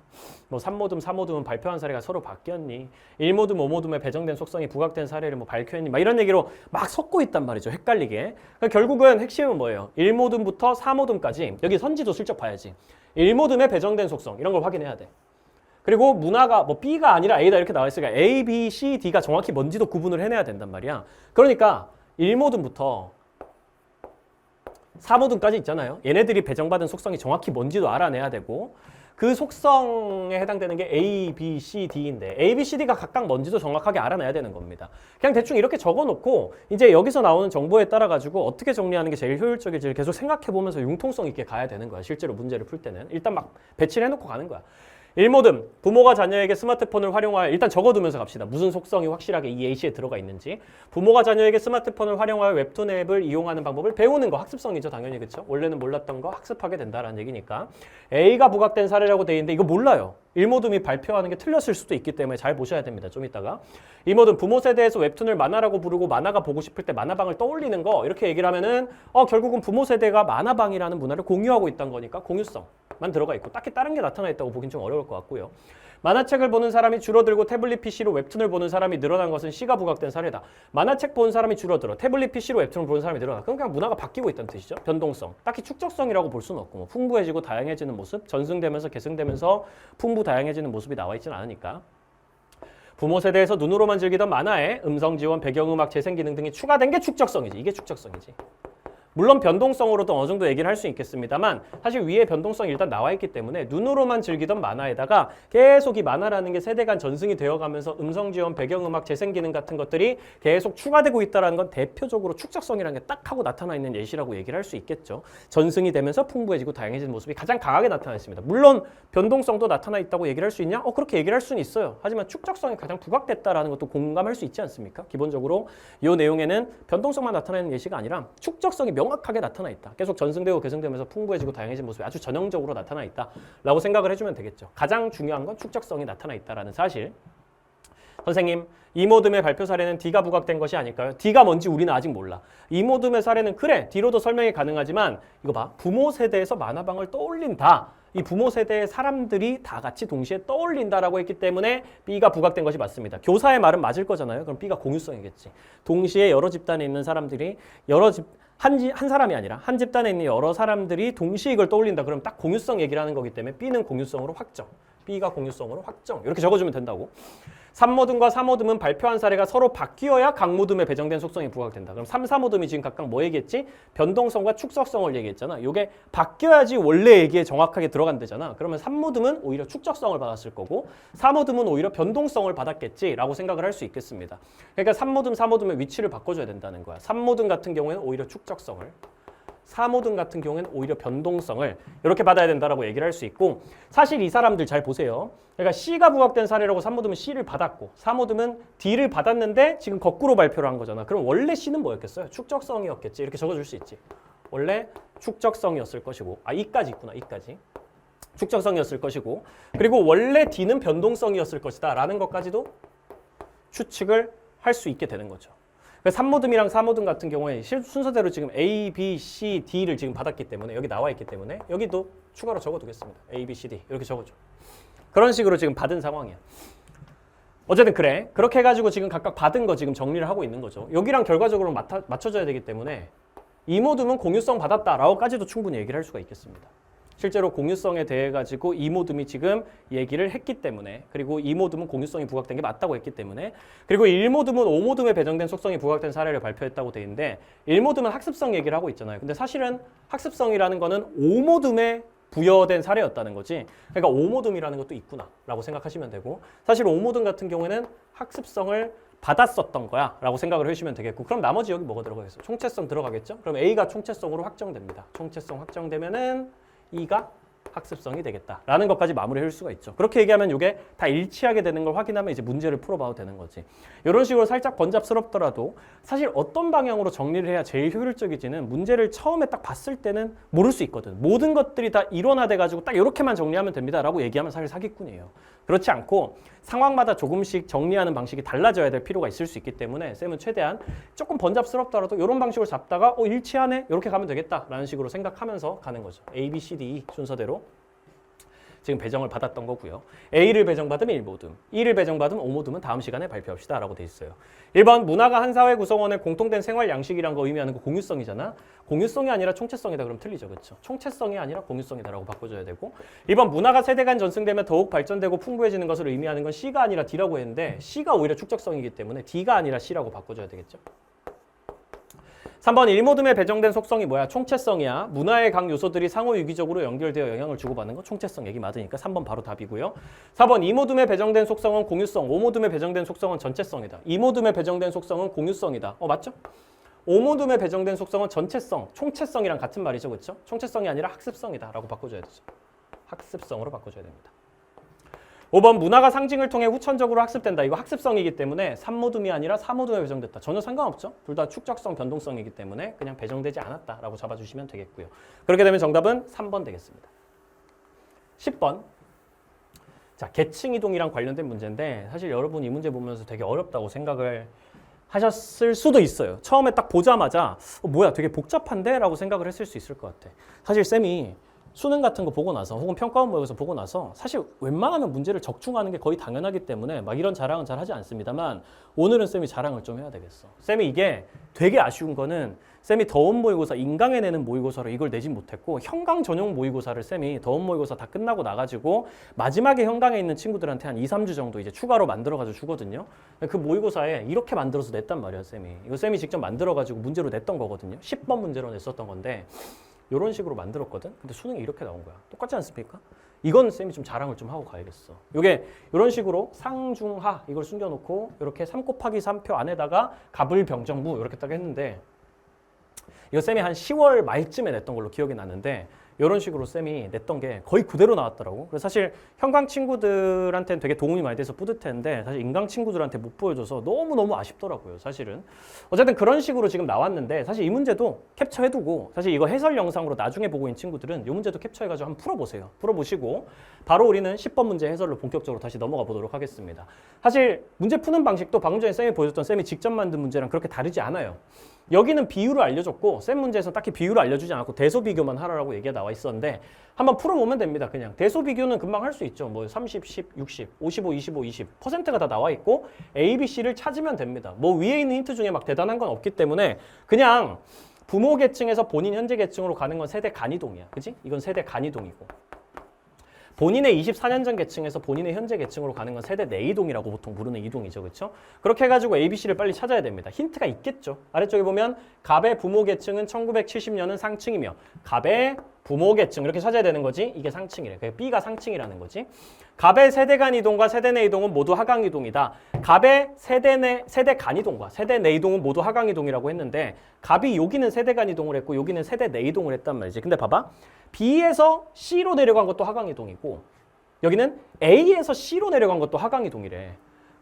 [SPEAKER 1] 뭐 3모둠, 4모둠은 발표한 사례가 서로 바뀌었니, 1모둠, 5모둠에 배정된 속성이 부각된 사례를 뭐 밝혀했니, 막 이런 얘기로 막 섞고 있단 말이죠. 헷갈리게. 그러니까 결국은 핵심은 뭐예요? 1모둠부터 4모둠까지, 여기 선지도 슬쩍 봐야지. 1모둠에 배정된 속성, 이런 걸 확인해야 돼. 그리고 문화가 뭐 B가 아니라 A다 이렇게 나와 있으니까 A, B, C, D가 정확히 뭔지도 구분을 해내야 된단 말이야. 그러니까 1모둠부터 4모둠까지 있잖아요. 얘네들이 배정받은 속성이 정확히 뭔지도 알아내야 되고, 그 속성에 해당되는 게 A, B, C, D인데 A, B, C, D가 각각 뭔지도 정확하게 알아내야 되는 겁니다. 그냥 대충 이렇게 적어놓고 이제 여기서 나오는 정보에 따라 가지고 어떻게 정리하는 게 제일 효율적일지를 계속 생각해보면서 융통성 있게 가야 되는 거야. 실제로 문제를 풀 때는. 일단 막 배치를 해놓고 가는 거야. 1모듬, 부모가 자녀에게 스마트폰을 활용하여, 일단 적어두면서 갑시다. 무슨 속성이 확실하게 이 A시에 들어가 있는지. 부모가 자녀에게 스마트폰을 활용하여 웹툰 앱을 이용하는 방법을 배우는 거, 학습성이죠. 당연히. 그렇죠? 원래는 몰랐던 거 학습하게 된다라는 얘기니까. A가 부각된 사례라고 돼 있는데 이거 몰라요. 1모듬이 발표하는 게 틀렸을 수도 있기 때문에 잘 보셔야 됩니다. 좀 이따가. 2모듬, 부모 세대에서 웹툰을 만화라고 부르고 만화가 보고 싶을 때 만화방을 떠올리는 거, 이렇게 얘기를 하면은 결국은 부모 세대가 만화방이라는 문화를 공유하고 있다는 거니까 공유성만 들어가 있고, 딱히 다른 게 나타나 있다고 보긴 좀 어려울 것 같고요. 만화책을 보는 사람이 줄어들고 태블릿 PC로 웹툰을 보는 사람이 늘어난 것은 C가 부각된 사례다. 만화책 보는 사람이 줄어들어. 태블릿 PC로 웹툰을 보는 사람이 늘어나. 그럼 그냥 문화가 바뀌고 있다는 뜻이죠. 변동성. 딱히 축적성이라고 볼 수는 없고, 뭐 풍부해지고 다양해지는 모습, 전승되면서 계승되면서 풍부 다양해지는 모습이 나와 있지는 않으니까. 부모 세대에서 눈으로만 즐기던 만화에 음성 지원, 배경음악, 재생 기능 등이 추가된 게 축적성이지. 이게 축적성이지. 물론 변동성으로도 어느 정도 얘기를 할 수 있겠습니다만 사실 위에 변동성이 일단 나와 있기 때문에 눈으로만 즐기던 만화에다가 계속 이 만화라는 게 세대 간 전승이 되어가면서 음성 지원, 배경음악, 재생 기능 같은 것들이 계속 추가되고 있다는 건 대표적으로 축적성이라는 게 딱 하고 나타나 있는 예시라고 얘기를 할 수 있겠죠. 전승이 되면서 풍부해지고 다양해지는 모습이 가장 강하게 나타나 있습니다. 물론 변동성도 나타나 있다고 얘기를 할 수 있냐? 그렇게 얘기를 할 수는 있어요. 하지만 축적성이 가장 부각됐다라는 것도 공감할 수 있지 않습니까? 기본적으로 이 내용에는 변동성만 나타내는 예시가 아니라 축적성이 명확하게 나타나 있다. 계속 전승되고 개성되면서 풍부해지고 다양해진 모습이 아주 전형적으로 나타나 있다라고 생각을 해주면 되겠죠. 가장 중요한 건 축적성이 나타나 있다라는 사실. 선생님, 이모듬의 발표 사례는 D가 부각된 것이 아닐까요? D가 뭔지 우리는 아직 몰라. 이모듬의 사례는 그래, D로도 설명이 가능하지만 이거 봐, 부모 세대에서 만화방을 떠올린다. 이 부모 세대의 사람들이 다 같이 동시에 떠올린다라고 했기 때문에 B가 부각된 것이 맞습니다. 교사의 말은 맞을 거잖아요. 그럼 B가 공유성이겠지. 동시에 여러 집단에 있는 사람들이 한 사람이 아니라 한 집단에 있는 여러 사람들이 동시에 이걸 떠올린다. 그럼 딱 공유성 얘기를 하는 거기 때문에 B는 공유성으로 확정. B가 공유성으로 확정. 이렇게 적어주면 된다고. 3모듬과 4모듬은 발표한 사례가 서로 바뀌어야 각 모듬에 배정된 속성이 부각된다. 그럼 3, 4모듬이 지금 각각 뭐 얘기했지? 변동성과 축적성을 얘기했잖아. 이게 바뀌어야지 원래 얘기에 정확하게 들어간대잖아. 그러면 3모듬은 오히려 축적성을 받았을 거고 4모듬은 오히려 변동성을 받았겠지라고 생각을 할 수 있겠습니다. 그러니까 3모듬, 4모듬의 위치를 바꿔줘야 된다는 거야. 3모듬 같은 경우에는 오히려 축적성을 4모듬 같은 경우에는 오히려 변동성을 이렇게 받아야 된다라고 얘기를 할 수 있고 사실 이 사람들 잘 보세요. 그러니까 C가 부각된 사례라고 3모듬은 C를 받았고 4모듬은 D를 받았는데 지금 거꾸로 발표를 한 거잖아. 그럼 원래 C는 뭐였겠어요? 축적성이었겠지. 이렇게 적어줄 수 있지. 원래 축적성이었을 것이고 이까지 있구나. 이까지. 축적성이었을 것이고 그리고 원래 D는 변동성이었을 것이다 라는 것까지도 추측을 할 수 있게 되는 거죠. 3모듬이랑 4모듬 같은 경우에 순서대로 지금 A, B, C, D를 지금 받았기 때문에 여기 나와 있기 때문에 여기도 추가로 적어두겠습니다. A, B, C, D 이렇게 적어줘. 그런 식으로 지금 받은 상황이야. 어쨌든 그래. 그렇게 해가지고 지금 각각 받은 거 지금 정리를 하고 있는 거죠. 여기랑 결과적으로 맞춰져야 되기 때문에 이모듬은 공유성 받았다라고까지도 충분히 얘기를 할 수가 있겠습니다. 실제로 공유성에 대해 가지고 이모듬이 지금 얘기를 했기 때문에 그리고 이모듬은 공유성이 부각된 게 맞다고 했기 때문에 그리고 1모듬은 5모듬에 배정된 속성이 부각된 사례를 발표했다고 돼 있는데 1모듬은 학습성 얘기를 하고 있잖아요. 근데 사실은 학습성이라는 거는 5모듬에 부여된 사례였다는 거지. 그러니까 5모듬이라는 것도 있구나 라고 생각하시면 되고 사실 5모듬 같은 경우에는 학습성을 받았었던 거야 라고 생각을 해주시면 되겠고 그럼 나머지 여기 뭐가 들어가겠어? 총체성 들어가겠죠? 그럼 A가 총체성으로 확정됩니다. 총체성 확정되면은 E가 학습성이 되겠다라는 것까지 마무리할 수가 있죠. 그렇게 얘기하면 이게 다 일치하게 되는 걸 확인하면 이제 문제를 풀어봐도 되는 거지. 이런 식으로 살짝 번잡스럽더라도 사실 어떤 방향으로 정리를 해야 제일 효율적이지는 문제를 처음에 딱 봤을 때는 모를 수 있거든. 모든 것들이 다 일원화돼가지고 딱 이렇게만 정리하면 됩니다라고 얘기하면 사실 사기꾼이에요. 그렇지 않고 상황마다 조금씩 정리하는 방식이 달라져야 될 필요가 있을 수 있기 때문에 쌤은 최대한 조금 번잡스럽더라도 이런 방식으로 잡다가 일치하네? 이렇게 가면 되겠다라는 식으로 생각하면서 가는 거죠. A, B, C, D, E 순서대로 지금 배정을 받았던 거고요. A를 배정받으면 1모듬, E를 배정받으면 5모듬은 다음 시간에 발표합시다 라고 돼 있어요. 1번 문화가 한 사회 구성원의 공통된 생활 양식이란 거 의미하는 거 공유성이잖아. 공유성이 아니라 총체성이다 그럼 틀리죠. 그렇죠? 총체성이 아니라 공유성이다 라고 바꿔줘야 되고 2번 문화가 세대 간 전승되면 더욱 발전되고 풍부해지는 것을 의미하는 건 C가 아니라 D라고 했는데 C가 오히려 축적성이기 때문에 D가 아니라 C라고 바꿔줘야 되겠죠. 3번 1모듬에 배정된 속성이 뭐야? 총체성이야. 문화의 각 요소들이 상호 유기적으로 연결되어 영향을 주고받는 거 총체성 얘기 맞으니까 3번 바로 답이고요. 4번 2모듬에 배정된 속성은 공유성, 5모듬에 배정된 속성은 전체성이다. 2모듬에 배정된 속성은 공유성이다. 맞죠? 5모듬에 배정된 속성은 전체성, 총체성이랑 같은 말이죠. 그렇죠? 총체성이 아니라 학습성이다 라고 바꿔줘야 되죠. 학습성으로 바꿔줘야 됩니다. 5번 문화가 상징을 통해 후천적으로 학습된다. 이거 학습성이기 때문에 3모듬이 아니라 4모듬에 배정됐다. 전혀 상관없죠. 둘 다 축적성, 변동성이기 때문에 그냥 배정되지 않았다라고 잡아주시면 되겠고요. 그렇게 되면 정답은 3번 되겠습니다. 10번. 자, 계층 이동이랑 관련된 문제인데 사실 여러분 이 문제 보면서 되게 어렵다고 생각을 하셨을 수도 있어요. 처음에 딱 보자마자 뭐야 되게 복잡한데? 라고 생각을 했을 수 있을 것 같아. 사실 쌤이 수능 같은 거 보고 나서 혹은 평가원 모의고사 보고 나서 사실 웬만하면 문제를 적중하는 게 거의 당연하기 때문에 막 이런 자랑은 잘 하지 않습니다만 오늘은 쌤이 자랑을 좀 해야 되겠어. 쌤이 이게 되게 아쉬운 거는 쌤이 더운 모의고사 인강에 내는 모의고사로 이걸 내진 못했고 현강 전용 모의고사를 쌤이 더운 모의고사 다 끝나고 나가지고 마지막에 현강에 있는 친구들한테 한 2, 3주 정도 이제 추가로 만들어가지고 주거든요. 그 모의고사에 이렇게 만들어서 냈단 말이야 쌤이. 이거 쌤이 직접 만들어가지고 문제로 냈던 거거든요. 10번 문제로 냈었던 건데 이런 식으로 만들었거든. 근데 수능이 이렇게 나온 거야. 똑같지 않습니까? 이건 쌤이 좀 자랑을 좀 하고 가야겠어. 이게 이런 식으로 상중하 이걸 숨겨놓고 이렇게 3 곱하기 3표 안에다가 갑을병정무 이렇게 딱 했는데 이거 쌤이 한 10월 말쯤에 냈던 걸로 기억이 나는데 이런 식으로 쌤이 냈던 게 거의 그대로 나왔더라고. 그래서 사실 현강 친구들한테는 되게 도움이 많이 돼서 뿌듯했는데 사실 인강 친구들한테 못 보여줘서 너무너무 아쉽더라고요. 사실은. 어쨌든 그런 식으로 지금 나왔는데 사실 이 문제도 캡처해두고 사실 이거 해설 영상으로 나중에 보고 있는 친구들은 이 문제도 캡처해가지고 한번 풀어보세요. 풀어보시고 바로 우리는 10번 문제 해설로 본격적으로 다시 넘어가 보도록 하겠습니다. 사실 문제 푸는 방식도 방금 전에 쌤이 보여줬던 쌤이 직접 만든 문제랑 그렇게 다르지 않아요. 여기는 비율을 알려줬고 쌤 문제에서 딱히 비율을 알려주지 않고 대소 비교만 하라고 얘기가 나와 있었는데 한번 풀어보면 됩니다. 그냥 대소 비교는 금방 할 수 있죠. 뭐 30, 10, 60, 55, 25, 20 퍼센트가 다 나와 있고 A, B, C를 찾으면 됩니다. 뭐 위에 있는 힌트 중에 막 대단한 건 없기 때문에 그냥 부모 계층에서 본인 현재 계층으로 가는 건 세대 간이동이야. 그지? 이건 세대 간이동이고 본인의 24년 전 계층에서 본인의 현재 계층으로 가는 건 세대 내 이동이라고 보통 부르는 이동이죠. 그렇죠? 그렇게 해가지고 ABC를 빨리 찾아야 됩니다. 힌트가 있겠죠. 아래쪽에 보면 갑의 부모 계층은 1970년은 상층이며 갑의 부모 계층 이렇게 찾아야 되는 거지. 이게 상층이래. 그러니까 B가 상층이라는 거지. 갑의 세대 간 이동과 세대 내 이동은 모두 하강 이동이다. 갑의 세대 간 이동과 세대 내 이동은 모두 하강 이동이라고 했는데 갑이 여기는 세대 간 이동을 했고 여기는 세대 내 이동을 했단 말이지. 근데 봐봐. B에서 C로 내려간 것도 하강 이동이고 여기는 A에서 C로 내려간 것도 하강 이동이래.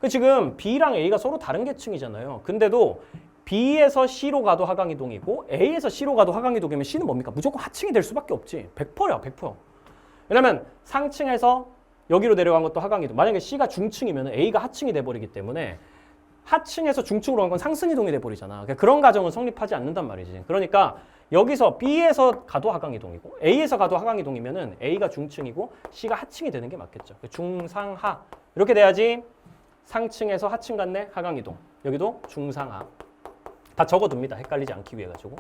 [SPEAKER 1] 지금 B랑 A가 서로 다른 계층이잖아요. 근데도 B에서 C로 가도 하강 이동이고 A에서 C로 가도 하강 이동이면 C는 뭡니까? 무조건 하층이 될 수밖에 없지. 100%야, 100%. 왜냐면 상층에서 여기로 내려간 것도 하강 이동. 만약에 C가 중층이면 A가 하층이 돼버리기 때문에 하층에서 중층으로 간 건 상승 이동이 돼버리잖아. 그러니까 그런 가정은 성립하지 않는단 말이지. 그러니까 여기서 B에서 가도 하강 이동이고 A에서 가도 하강 이동이면은 A가 중층이고 C가 하층이 되는 게 맞겠죠. 중상하 이렇게 돼야지. 상층에서 하층 갔네 하강 이동. 여기도 중상하. 다 적어둡니다. 헷갈리지 않기 위해 가지고.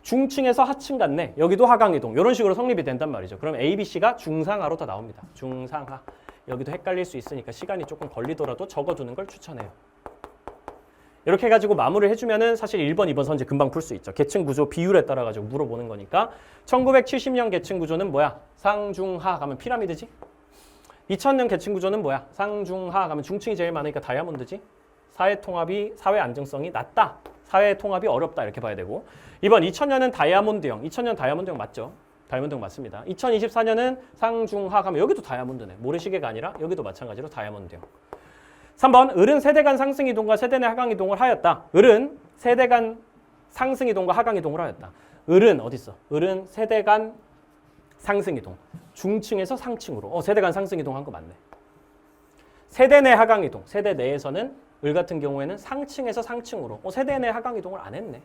[SPEAKER 1] 중층에서 하층 갔네. 여기도 하강 이동. 이런 식으로 성립이 된단 말이죠. 그럼 A, B, C가 중상하로 다 나옵니다. 중상하. 여기도 헷갈릴 수 있으니까 시간이 조금 걸리더라도 적어두는 걸 추천해요. 이렇게 해가지고 마무리를 해주면은 사실 1번, 2번 선지 금방 풀 수 있죠. 계층 구조 비율에 따라 가지고 물어보는 거니까 1970년 계층 구조는 뭐야? 상중하 가면 피라미드지? 2000년 계층 구조는 뭐야? 상중하 가면 중층이 제일 많으니까 다이아몬드지? 사회 통합이 사회 안정성이 낮다. 사회 통합이 어렵다 이렇게 봐야 되고 이번 2000년은 다이아몬드형. 2000년 다이아몬드형 맞죠? 다이아몬드형 맞습니다. 2024년은 상중하 가면 여기도 다이아몬드네. 모래시계가 아니라 여기도 마찬가지로 다이아몬드형. 3번 을은 세대 간 상승 이동과 세대 내 하강 이동을 하였다. 을은 세대 간 상승 이동과 하강 이동을 하였다. 을은 어디 있어? 을은 세대 간 상승 이동. 중층에서 상층으로. 세대 간 상승 이동 한 거 맞네. 세대 내 하강 이동. 세대 내에서는 을 같은 경우에는 상층에서 상층으로. 세대 내 하강 이동을 안 했네.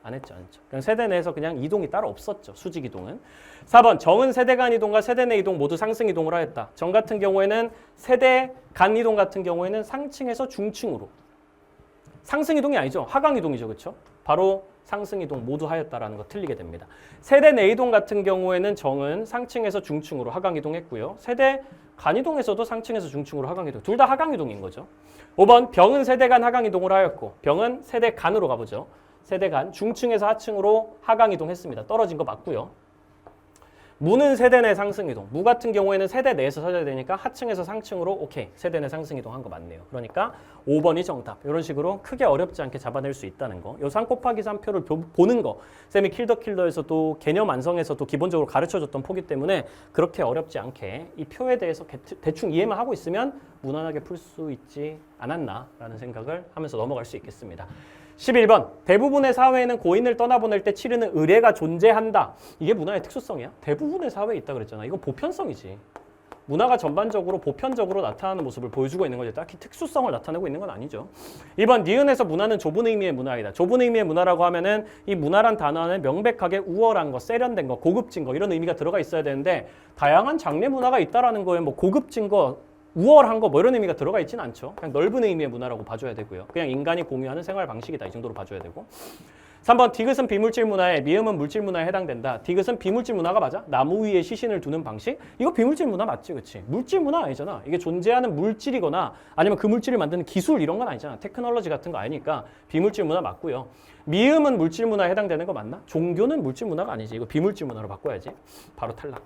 [SPEAKER 1] 안 했죠. 그냥 세대 내에서 그냥 이동이 따로 없었죠. 수직 이동은. 4번 정은 세대 간 이동과 세대 내 이동 모두 상승 이동을 하였다. 정 같은 경우에는 세대 간 이동 같은 경우에는 상층에서 중층으로. 상승 이동이 아니죠. 하강 이동이죠. 그렇죠? 바로 상승 이동 모두 하였다라는 거 틀리게 됩니다. 세대 내 이동 같은 경우에는 정은 상층에서 중층으로 하강 이동했고요. 세대 간 이동에서도 상층에서 중층으로 하강 이동. 둘 다 하강 이동인 거죠. 5번 병은 세대 간 하강 이동을 하였고 병은 세대 간으로 가보죠. 세대 간 중층에서 하층으로 하강 이동했습니다. 떨어진 거 맞고요. 무는 세대 내 상승 이동. 무 같은 경우에는 세대 내에서 찾아야 되니까 하층에서 상층으로 오케이. 세대 내 상승 이동 한 거 맞네요. 그러니까 5번이 정답. 이런 식으로 크게 어렵지 않게 잡아낼 수 있다는 거. 요 3 곱하기 3표를 보는 거. 쌤이 킬더에서도 개념 완성에서도 기본적으로 가르쳐줬던 포기 때문에 그렇게 어렵지 않게 이 표에 대해서 대충 이해만 하고 있으면 무난하게 풀 수 있지 않았나라는 생각을 하면서 넘어갈 수 있겠습니다. 11번 대부분의 사회에는 고인을 떠나보낼 때 치르는 의례가 존재한다. 이게 문화의 특수성이야? 대부분의 사회에 있다 그랬잖아. 이건 보편성이지. 문화가 전반적으로 보편적으로 나타나는 모습을 보여주고 있는 거지 딱히 특수성을 나타내고 있는 건 아니죠. 2번 니은에서 문화는 좁은 의미의 문화이다. 좁은 의미의 문화라고 하면은 이 문화란 단어는 명백하게 우월한 거, 세련된 거, 고급진 거 이런 의미가 들어가 있어야 되는데 다양한 장르 문화가 있다라는 거에 뭐 고급진 거, 우월한 거 뭐 이런 의미가 들어가 있지는 않죠. 그냥 넓은 의미의 문화라고 봐줘야 되고요. 그냥 인간이 공유하는 생활 방식이다 이 정도로 봐줘야 되고. 3번 디귿은 비물질 문화에 미음은 물질 문화에 해당된다. 디귿은 비물질 문화가 맞아? 나무 위에 시신을 두는 방식? 이거 비물질 문화 맞지, 그치? 물질 문화 아니잖아. 이게 존재하는 물질이거나 아니면 그 물질을 만드는 기술 이런 건 아니잖아. 테크놀로지 같은 거 아니니까 비물질 문화 맞고요. 미음은 물질 문화에 해당되는 거 맞나? 종교는 물질 문화가 아니지. 이거 비물질 문화로 바꿔야지. 바로 탈락.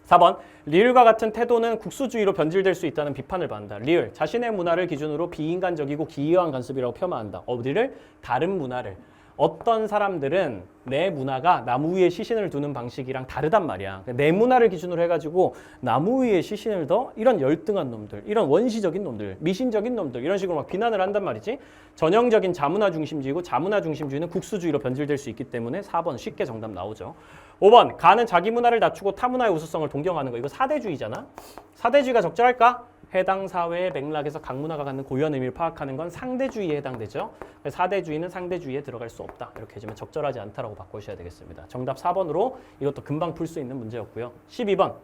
[SPEAKER 1] 4번 리을과 같은 태도는 국수주의로 변질될 수 있다는 비판을 받는다. 리을 자신의 문화를 기준으로 비인간적이고 기이한 간섭이라고 폄하한다. 어디를? 다른 문화를. 어떤 사람들은 내 문화가 나무 위에 시신을 두는 방식이랑 다르단 말이야. 내 문화를 기준으로 해가지고 나무 위에 시신을 둬? 이런 열등한 놈들, 이런 원시적인 놈들, 미신적인 놈들 이런 식으로 막 비난을 한단 말이지. 전형적인 자문화 중심주의고 자문화 중심주의는 국수주의로 변질될 수 있기 때문에 4번 쉽게 정답 나오죠. 5번 가는 자기 문화를 낮추고 타 문화의 우수성을 동경하는 거. 이거 사대주의잖아. 사대주의가 적절할까? 해당 사회의 맥락에서 각 문화가 갖는 고유한 의미를 파악하는 건 상대주의에 해당되죠. 사대주의는 상대주의에 들어갈 수 없다. 이렇게 해주면 적절하지 않다라고 바꾸셔야 되겠습니다. 정답 4번으로 이것도 금방 풀 수 있는 문제였고요. 12번.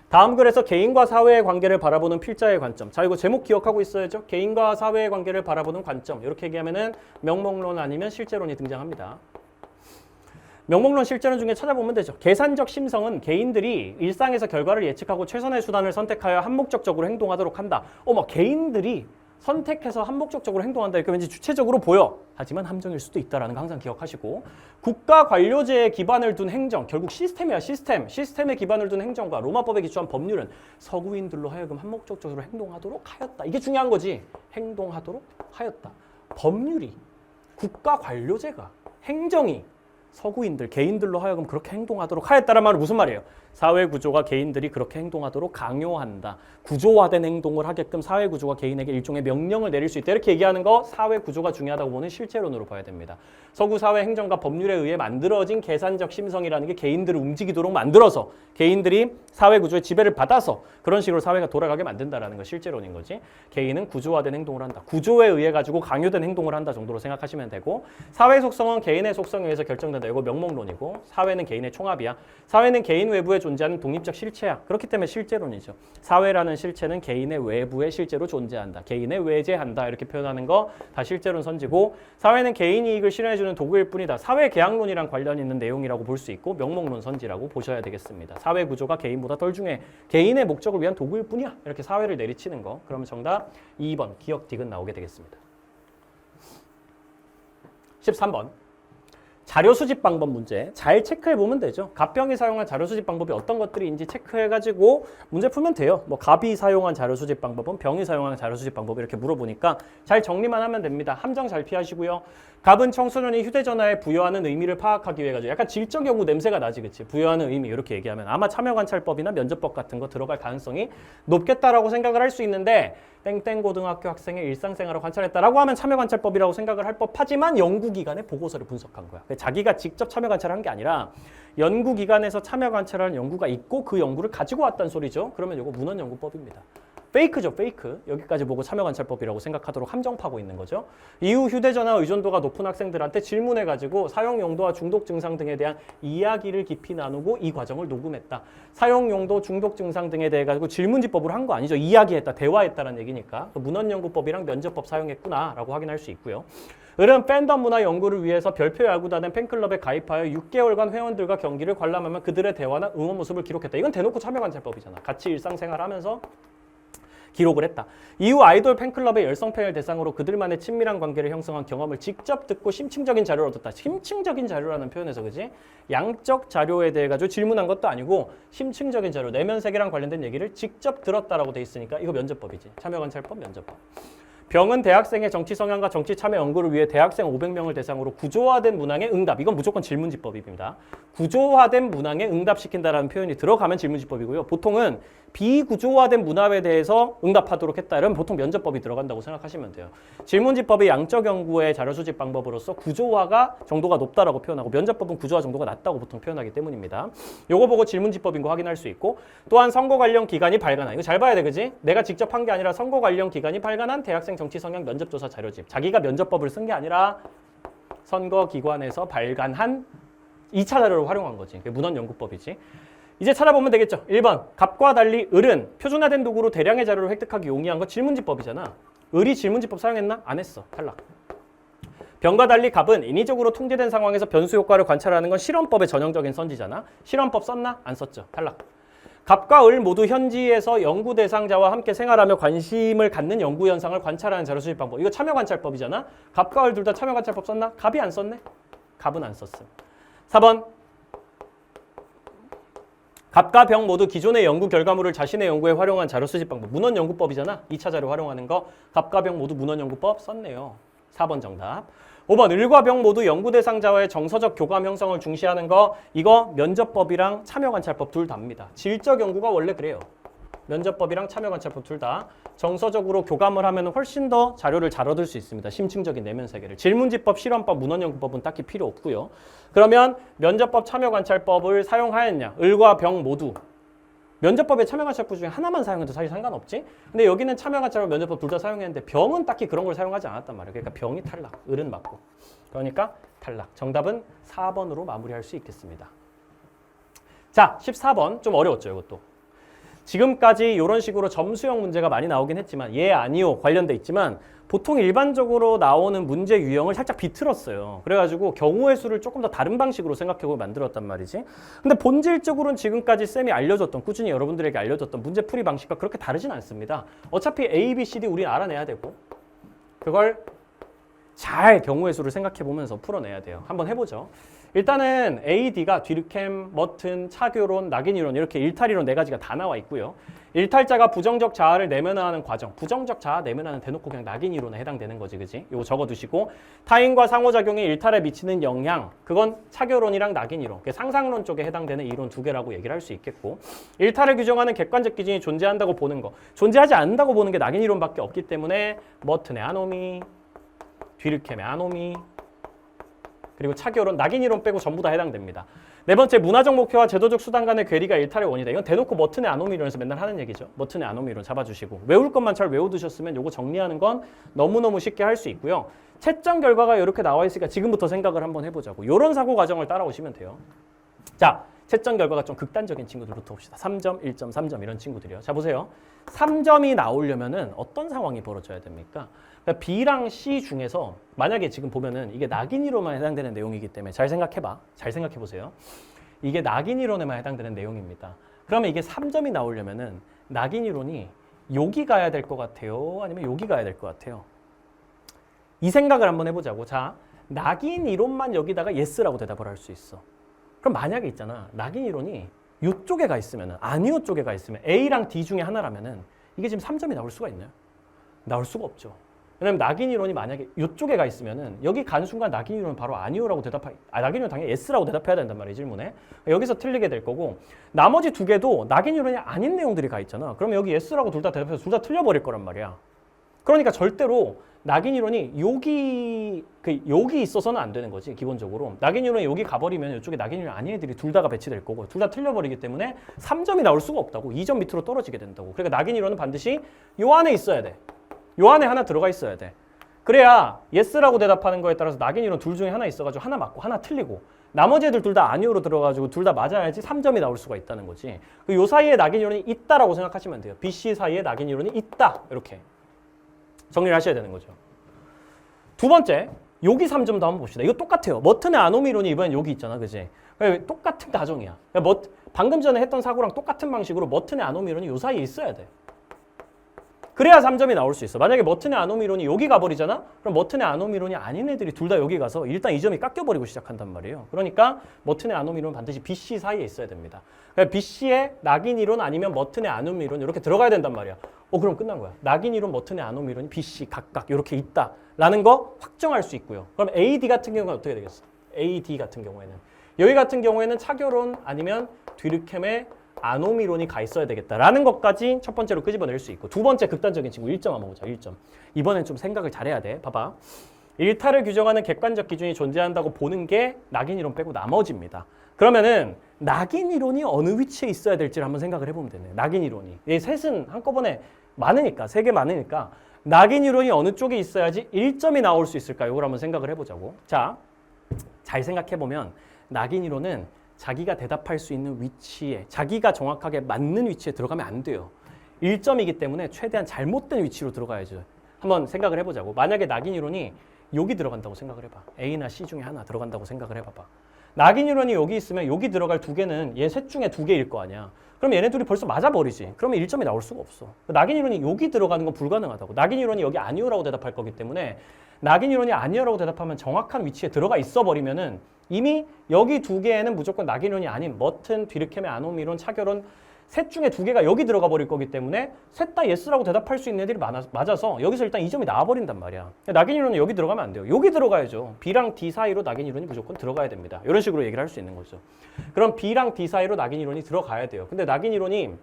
[SPEAKER 1] 다음 글에서 개인과 사회의 관계를 바라보는 필자의 관점. 자, 이거 제목 기억하고 있어야죠. 개인과 사회의 관계를 바라보는 관점. 이렇게 얘기하면은 명목론 아니면 실제론이 등장합니다. 명목론 실제론 중에 찾아보면 되죠. 계산적 심성은 개인들이 일상에서 결과를 예측하고 최선의 수단을 선택하여 한목적적으로 행동하도록 한다. 막 개인들이 선택해서 한목적적으로 행동한다. 이렇게 왠지 주체적으로 보여. 하지만 함정일 수도 있다는 거 항상 기억하시고 국가 관료제에 기반을 둔 행정, 결국 시스템이야. 시스템에 기반을 둔 행정과 로마법에 기초한 법률은 서구인들로 하여금 한목적적으로 행동하도록 하였다. 이게 중요한 거지. 행동하도록 하였다. 법률이, 국가 관료제가, 행정이 서구인들, 개인들로 하여금 그렇게 행동하도록 하였다는 말은 무슨 말이에요? 사회 구조가 개인들이 그렇게 행동하도록 강요한다. 구조화된 행동을 하게끔 사회 구조가 개인에게 일종의 명령을 내릴 수 있다. 이렇게 얘기하는 거 사회 구조가 중요하다고 보는 실제론으로 봐야 됩니다. 서구 사회 행정과 법률에 의해 만들어진 계산적 심성이라는 게 개인들을 움직이도록 만들어서 개인들이 사회 구조의 지배를 받아서 그런 식으로 사회가 돌아가게 만든다라는 거 실제론인 거지. 개인은 구조화된 행동을 한다. 구조에 의해 가지고 강요된 행동을 한다 정도로 생각하시면 되고 사회 속성은 개인의 속성에 의해서 결정된다. 이거 명목론이고 사회는 개인의 총합이야. 사회는 개인 외부에 존재하는 독립적 실체야. 그렇기 때문에 실제론이죠. 사회라는 실체는 개인의 외부에 실제로 존재한다. 개인의 외재한다. 이렇게 표현하는 거 다 실제론 선지고 사회는 개인 이익을 실현해주는 도구일 뿐이다. 사회 계약론이랑 관련 있는 내용이라고 볼 수 있고 명목론 선지라고 보셔야 되겠습니다. 사회 구조가 개인보다 덜 중요해. 개인의 목적을 위한 도구일 뿐이야. 이렇게 사회를 내리치는 거. 그러면 정답 2번 기억 디귿 나오게 되겠습니다. 13번. 자료 수집 방법 문제 잘 체크해 보면 되죠. 갑병이 사용한 자료 수집 방법이 어떤 것들인지 체크해가지고 문제 풀면 돼요. 뭐 갑이 사용한 자료 수집 방법은 병이 사용한 자료 수집 방법 이렇게 물어보니까 잘 정리만 하면 됩니다. 함정 잘 피하시고요. 갑은 청소년이 휴대전화에 부여하는 의미를 파악하기 위해 가지고 약간 질적 연구 냄새가 나지, 그치? 부여하는 의미 이렇게 얘기하면 아마 참여관찰법이나 면접법 같은 거 들어갈 가능성이 높겠다라고 생각을 할 수 있는데 땡땡 고등학교 학생의 일상생활을 관찰했다라고 하면 참여관찰법이라고 생각을 할 법하지만 연구기관의 보고서를 분석한 거야. 자기가 직접 참여관찰한 게 아니라 연구기관에서 참여관찰하는 연구가 있고 그 연구를 가지고 왔다는 소리죠. 그러면 이거 문헌연구법입니다. 페이크죠, 페이크. 여기까지 보고 참여관찰법이라고 생각하도록 함정파고 있는 거죠. 이후 휴대전화 의존도가 높은 학생들한테 질문해가지고 사용 용도와 중독 증상 등에 대한 이야기를 깊이 나누고 이 과정을 녹음했다. 사용 용도, 중독 증상 등에 대해 가지고 질문지법으로 한 거 아니죠. 이야기했다, 대화했다라는 얘기니까. 문헌연구법이랑 면접법 사용했구나라고 확인할 수 있고요. 을은 팬덤 문화 연구를 위해서 별표 야구단은 팬클럽에 가입하여 6개월간 회원들과 경기를 관람하며 그들의 대화나 응원 모습을 기록했다. 이건 대놓고 참여관찰법이잖아. 같이 일상생활하면서 기록을 했다. 이후 아이돌 팬클럽의 열성 팬을 대상으로 그들만의 친밀한 관계를 형성한 경험을 직접 듣고 심층적인 자료를 얻었다. 심층적인 자료라는 표현에서 그지? 양적 자료에 대해 가지고 질문한 것도 아니고 심층적인 자료, 내면 세계랑 관련된 얘기를 직접 들었다라고 돼 있으니까 이거 면접법이지. 참여관찰법, 면접법. 병은 대학생의 정치 성향과 정치 참여 연구를 위해 대학생 500명을 대상으로 구조화된 문항의 응답. 이건 무조건 질문지법입니다. 구조화된 문항에 응답시킨다라는 표현이 들어가면 질문지법이고요. 보통은 비구조화된 문항에 대해서 응답하도록 했다. 이러면 보통 면접법이 들어간다고 생각하시면 돼요. 질문지법이 양적 연구의 자료 수집 방법으로서 구조화가 정도가 높다라고 표현하고 면접법은 구조화 정도가 낮다고 보통 표현하기 때문입니다. 요거 보고 질문지법인 거 확인할 수 있고 또한 선거 관련 기관이 발간한 이거 잘 봐야 돼, 그지? 내가 직접 한 게 아니라 선거 관련 기관이 발간한 대학생 정치 성향 면접조사 자료집. 자기가 면접법을 쓴 게 아니라 선거기관에서 발간한 2차 자료를 활용한 거지. 그게 문헌연구법이지. 이제 찾아보면 되겠죠. 1번 갑과 달리 을은 표준화된 도구로 대량의 자료를 획득하기 용이한 거 질문지법이잖아. 을이 질문지법 사용했나? 안 했어. 탈락. 병과 달리 갑은 인위적으로 통제된 상황에서 변수 효과를 관찰하는 건 실험법의 전형적인 선지잖아. 실험법 썼나? 안 썼죠. 탈락. 갑과 을 모두 현지에서 연구 대상자와 함께 생활하며 관심을 갖는 연구 현상을 관찰하는 자료 수집 방법. 이거 참여관찰법이잖아. 갑과 을 둘 다 참여관찰법 썼나? 갑이 안 썼네. 갑은 안 썼음. 4번 갑과 병 모두 기존의 연구 결과물을 자신의 연구에 활용한 자료 수집 방법. 문헌연구법이잖아. 2차 자료 활용하는 거. 갑과 병 모두 문헌연구법 썼네요. 4번 정답. 5번 을과 병 모두 연구 대상자와의 정서적 교감 형성을 중시하는 거. 이거 면접법이랑 참여관찰법 둘 다입니다. 질적 연구가 원래 그래요. 면접법이랑 참여관찰법 둘 다 정서적으로 교감을 하면 훨씬 더 자료를 잘 얻을 수 있습니다. 심층적인 내면 세계를. 질문지법, 실험법, 문헌연구법은 딱히 필요 없고요. 그러면 면접법, 참여관찰법을 사용하였냐? 을과 병 모두. 면접법의 참여관찰법 중에 하나만 사용해도 사실 상관없지? 근데 여기는 참여관찰법, 면접법 둘 다 사용했는데 병은 딱히 그런 걸 사용하지 않았단 말이에요. 그러니까 병이 탈락, 을은 맞고. 그러니까 탈락. 정답은 4번으로 마무리할 수 있겠습니다. 자, 14번. 좀 어려웠죠, 이것도. 지금까지 이런 식으로 점수형 문제가 많이 나오긴 했지만 예, 아니요 관련돼 있지만 보통 일반적으로 나오는 문제 유형을 살짝 비틀었어요. 그래가지고 경우의 수를 조금 더 다른 방식으로 생각해보고 만들었단 말이지. 근데 본질적으로는 지금까지 쌤이 알려줬던, 꾸준히 여러분들에게 알려줬던 문제 풀이 방식과 그렇게 다르진 않습니다. 어차피 A, B, C, D 우린 알아내야 되고 그걸 잘 경우의 수를 생각해보면서 풀어내야 돼요. 한번 해보죠. 일단은 A, D가 뒤르캠, 머튼, 차교론, 낙인이론 이렇게 일탈이론 4가지가 다 나와 있고요. 일탈자가 부정적 자아를 내면화하는 과정. 부정적 자아 내면화는 대놓고 그냥 낙인이론에 해당되는 거지, 그지? 이거 적어두시고 타인과 상호작용이 일탈에 미치는 영향. 그건 차교론이랑 낙인이론. 상상론 쪽에 해당되는 이론 2개라고 얘기를 할 수 있겠고 일탈을 규정하는 객관적 기준이 존재한다고 보는 거. 존재하지 않는다고 보는 게 낙인이론밖에 없기 때문에 머튼의 아노미, 뒤르캠의 아노미 그리고 차교론, 낙인이론 빼고 전부 다 해당됩니다. 4번째, 문화적 목표와 제도적 수단 간의 괴리가 일탈의 원인이다. 이건 대놓고 머튼의 아노미론에서 맨날 하는 얘기죠. 머튼의 아노미론 잡아주시고 외울 것만 잘 외워두셨으면 요거 정리하는 건 너무너무 쉽게 할 수 있고요. 채점 결과가 이렇게 나와 있으니까 지금부터 생각을 한번 해보자고. 이런 사고 과정을 따라오시면 돼요. 자, 채점 결과가 좀 극단적인 친구들부터 봅시다. 3점, 1점, 3점 이런 친구들이요. 자, 보세요. 3점이 나오려면은 어떤 상황이 벌어져야 됩니까? 그러니까 B랑 C 중에서 만약에 지금 보면은 이게 낙인이론만 해당되는 내용이기 때문에 잘 생각해봐. 잘 생각해보세요. 이게 낙인이론에만 해당되는 내용입니다. 그러면 이게 3점이 나오려면은 낙인이론이 여기 가야 될 것 같아요? 아니면 여기 가야 될 것 같아요? 이 생각을 한번 해보자고. 자, 낙인이론만 여기다가 yes라고 대답을 할 수 있어. 그럼 만약에 있잖아. 낙인이론이 이쪽에 가 있으면은, 아니요 쪽에 가 있으면 A랑 D 중에 하나라면은 이게 지금 3점이 나올 수가 있나요? 나올 수가 없죠. 왜냐면 낙인이론이 만약에 이쪽에 가 있으면은 여기 가는 순간 낙인이론은 바로 아니요라고 낙인이론 당연히 yes라고 대답해야 된단 말이에요, 질문에. 여기서 틀리게 될 거고 나머지 2개도 낙인이론이 아닌 내용들이 가 있잖아. 그러면 여기 yes라고 둘 다 대답해서 둘 다 틀려버릴 거란 말이야. 그러니까 절대로 낙인이론이 여기 있어서는 안 되는 거지, 기본적으로. 낙인이론이 여기 가버리면 이쪽에 낙인이론 아닌 애들이 둘 다가 배치될 거고 둘 다 틀려버리기 때문에 3점이 나올 수가 없다고. 2점 밑으로 떨어지게 된다고. 그러니까 낙인이론은 반드시 요 안에 있어야 돼. 요 안에 하나 들어가 있어야 돼. 그래야 yes라고 대답하는 거에 따라서 낙인이론 둘 중에 하나 있어가지고 하나 맞고 하나 틀리고 나머지 애들 둘 다 아니오로 들어가지고 둘 다 맞아야지 3점이 나올 수가 있다는 거지. 요 사이에 낙인이론이 있다라고 생각하시면 돼요. B, C 사이에 낙인이론이 있다. 이렇게 정리를 하셔야 되는 거죠. 2번째, 여기 3점 더 한번 봅시다. 이거 똑같아요. 머튼의 아노미론이 이번엔 여기 있잖아, 그지? 똑같은 가정이야. 방금 전에 했던 사고랑 똑같은 방식으로 머튼의 아노미론이 요 사이에 있어야 돼. 그래야 3점이 나올 수 있어. 만약에 머튼의 아노미 이론이 여기 가버리잖아? 그럼 머튼의 아노미 이론이 아닌 애들이 둘 다 여기 가서 일단 이 점이 깎여버리고 시작한단 말이에요. 그러니까 머튼의 아노미 이론은 반드시 BC 사이에 있어야 됩니다. 그러니까 BC의 낙인 이론 아니면 머튼의 아노미 이론 이렇게 들어가야 된단 말이야. 그럼 끝난 거야. 낙인 이론, 머튼의 아노미 이론이 BC 각각 이렇게 있다라는 거 확정할 수 있고요. 그럼 AD 같은 경우는 어떻게 되겠어? AD 같은 경우에는 여기 같은 경우에는 차결혼 아니면 뒤르켐의 아노미론이 가 있어야 되겠다라는 것까지 첫 번째로 끄집어낼 수 있고 두 번째 극단적인 친구 1점 한번 보자. 1점. 이번엔 좀 생각을 잘해야 돼. 봐봐. 일탈을 규정하는 객관적 기준이 존재한다고 보는 게 낙인 이론 빼고 나머지입니다. 그러면은 낙인 이론이 어느 위치에 있어야 될지를 한번 생각을 해보면 되네. 낙인 이론이. 이 셋은 한꺼번에 많으니까, 세 개 많으니까 낙인 이론이 어느 쪽에 있어야지 1점이 나올 수 있을까? 이걸 한번 생각을 해보자고. 자, 잘 생각해보면 낙인 이론은 자기가 대답할 수 있는 위치에, 자기가 정확하게 맞는 위치에 들어가면 안 돼요. 1점이기 때문에 최대한 잘못된 위치로 들어가야죠. 한번 생각을 해보자고. 만약에 낙인 이론이 여기 들어간다고 생각을 해봐. A나 C 중에 하나 들어간다고 생각을 해봐봐. 낙인 이론이 여기 있으면 여기 들어갈 두 개는 얘 셋 중에 두 개일 거 아니야. 그럼 얘네 둘이 벌써 맞아버리지. 그러면 1점이 나올 수가 없어. 낙인 이론이 여기 들어가는 건 불가능하다고. 낙인 이론이 여기 아니오라고 대답할 거기 때문에 낙인 이론이 아니오라고 대답하면 정확한 위치에 들어가 있어 버리면은 이미 여기 두 개에는 무조건 낙인 이론이 아닌 머튼, 뒤르켐의 아노미 이론, 차결혼 셋 중에 두 개가 여기 들어가 버릴 거기 때문에 셋 다 예스라고 대답할 수 있는 애들이 맞아서 여기서 일단 2점이 나와버린단 말이야. 낙인 이론은 여기 들어가면 안 돼요. 여기 들어가야죠. B랑 D 사이로 낙인 이론이 무조건 들어가야 됩니다. 이런 식으로 얘기를 할 수 있는 거죠. 그럼 B랑 D 사이로 낙인 이론이 들어가야 돼요. 근데 낙인 이론이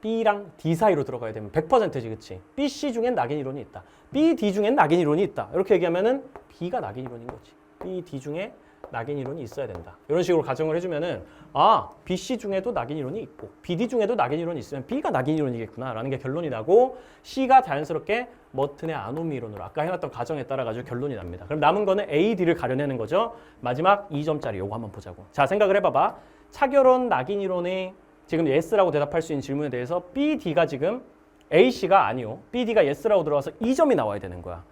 [SPEAKER 1] B랑 D 사이로 들어가야 되면 100%지, 그치? B, C 중엔 낙인 이론이 있다. B, D 중엔 낙인 이론이 있다. 이렇게 얘기하면은 B가 낙인 이론인 거지. B, D 중에 낙인 이론이 있어야 된다. 이런 식으로 가정을 해주면은 B, C 중에도 낙인 이론이 있고 B, D 중에도 낙인 이론이 있으면 B가 낙인 이론이겠구나 라는 게 결론이 나고 C가 자연스럽게 머튼의 아노미 이론으로 아까 해놨던 가정에 따라 가지고 결론이 납니다. 그럼 남은 거는 A, D를 가려내는 거죠. 마지막 2점짜리 요거 한번 보자고. 자, 생각을 해봐봐. 차결혼 낙인 이론이 지금 yes라고 대답할 수 있는 질문에 대해서 B, D가 지금 A, C가 아니요. B, D가 yes라고 들어와서 2점이 나와야 되는 거야.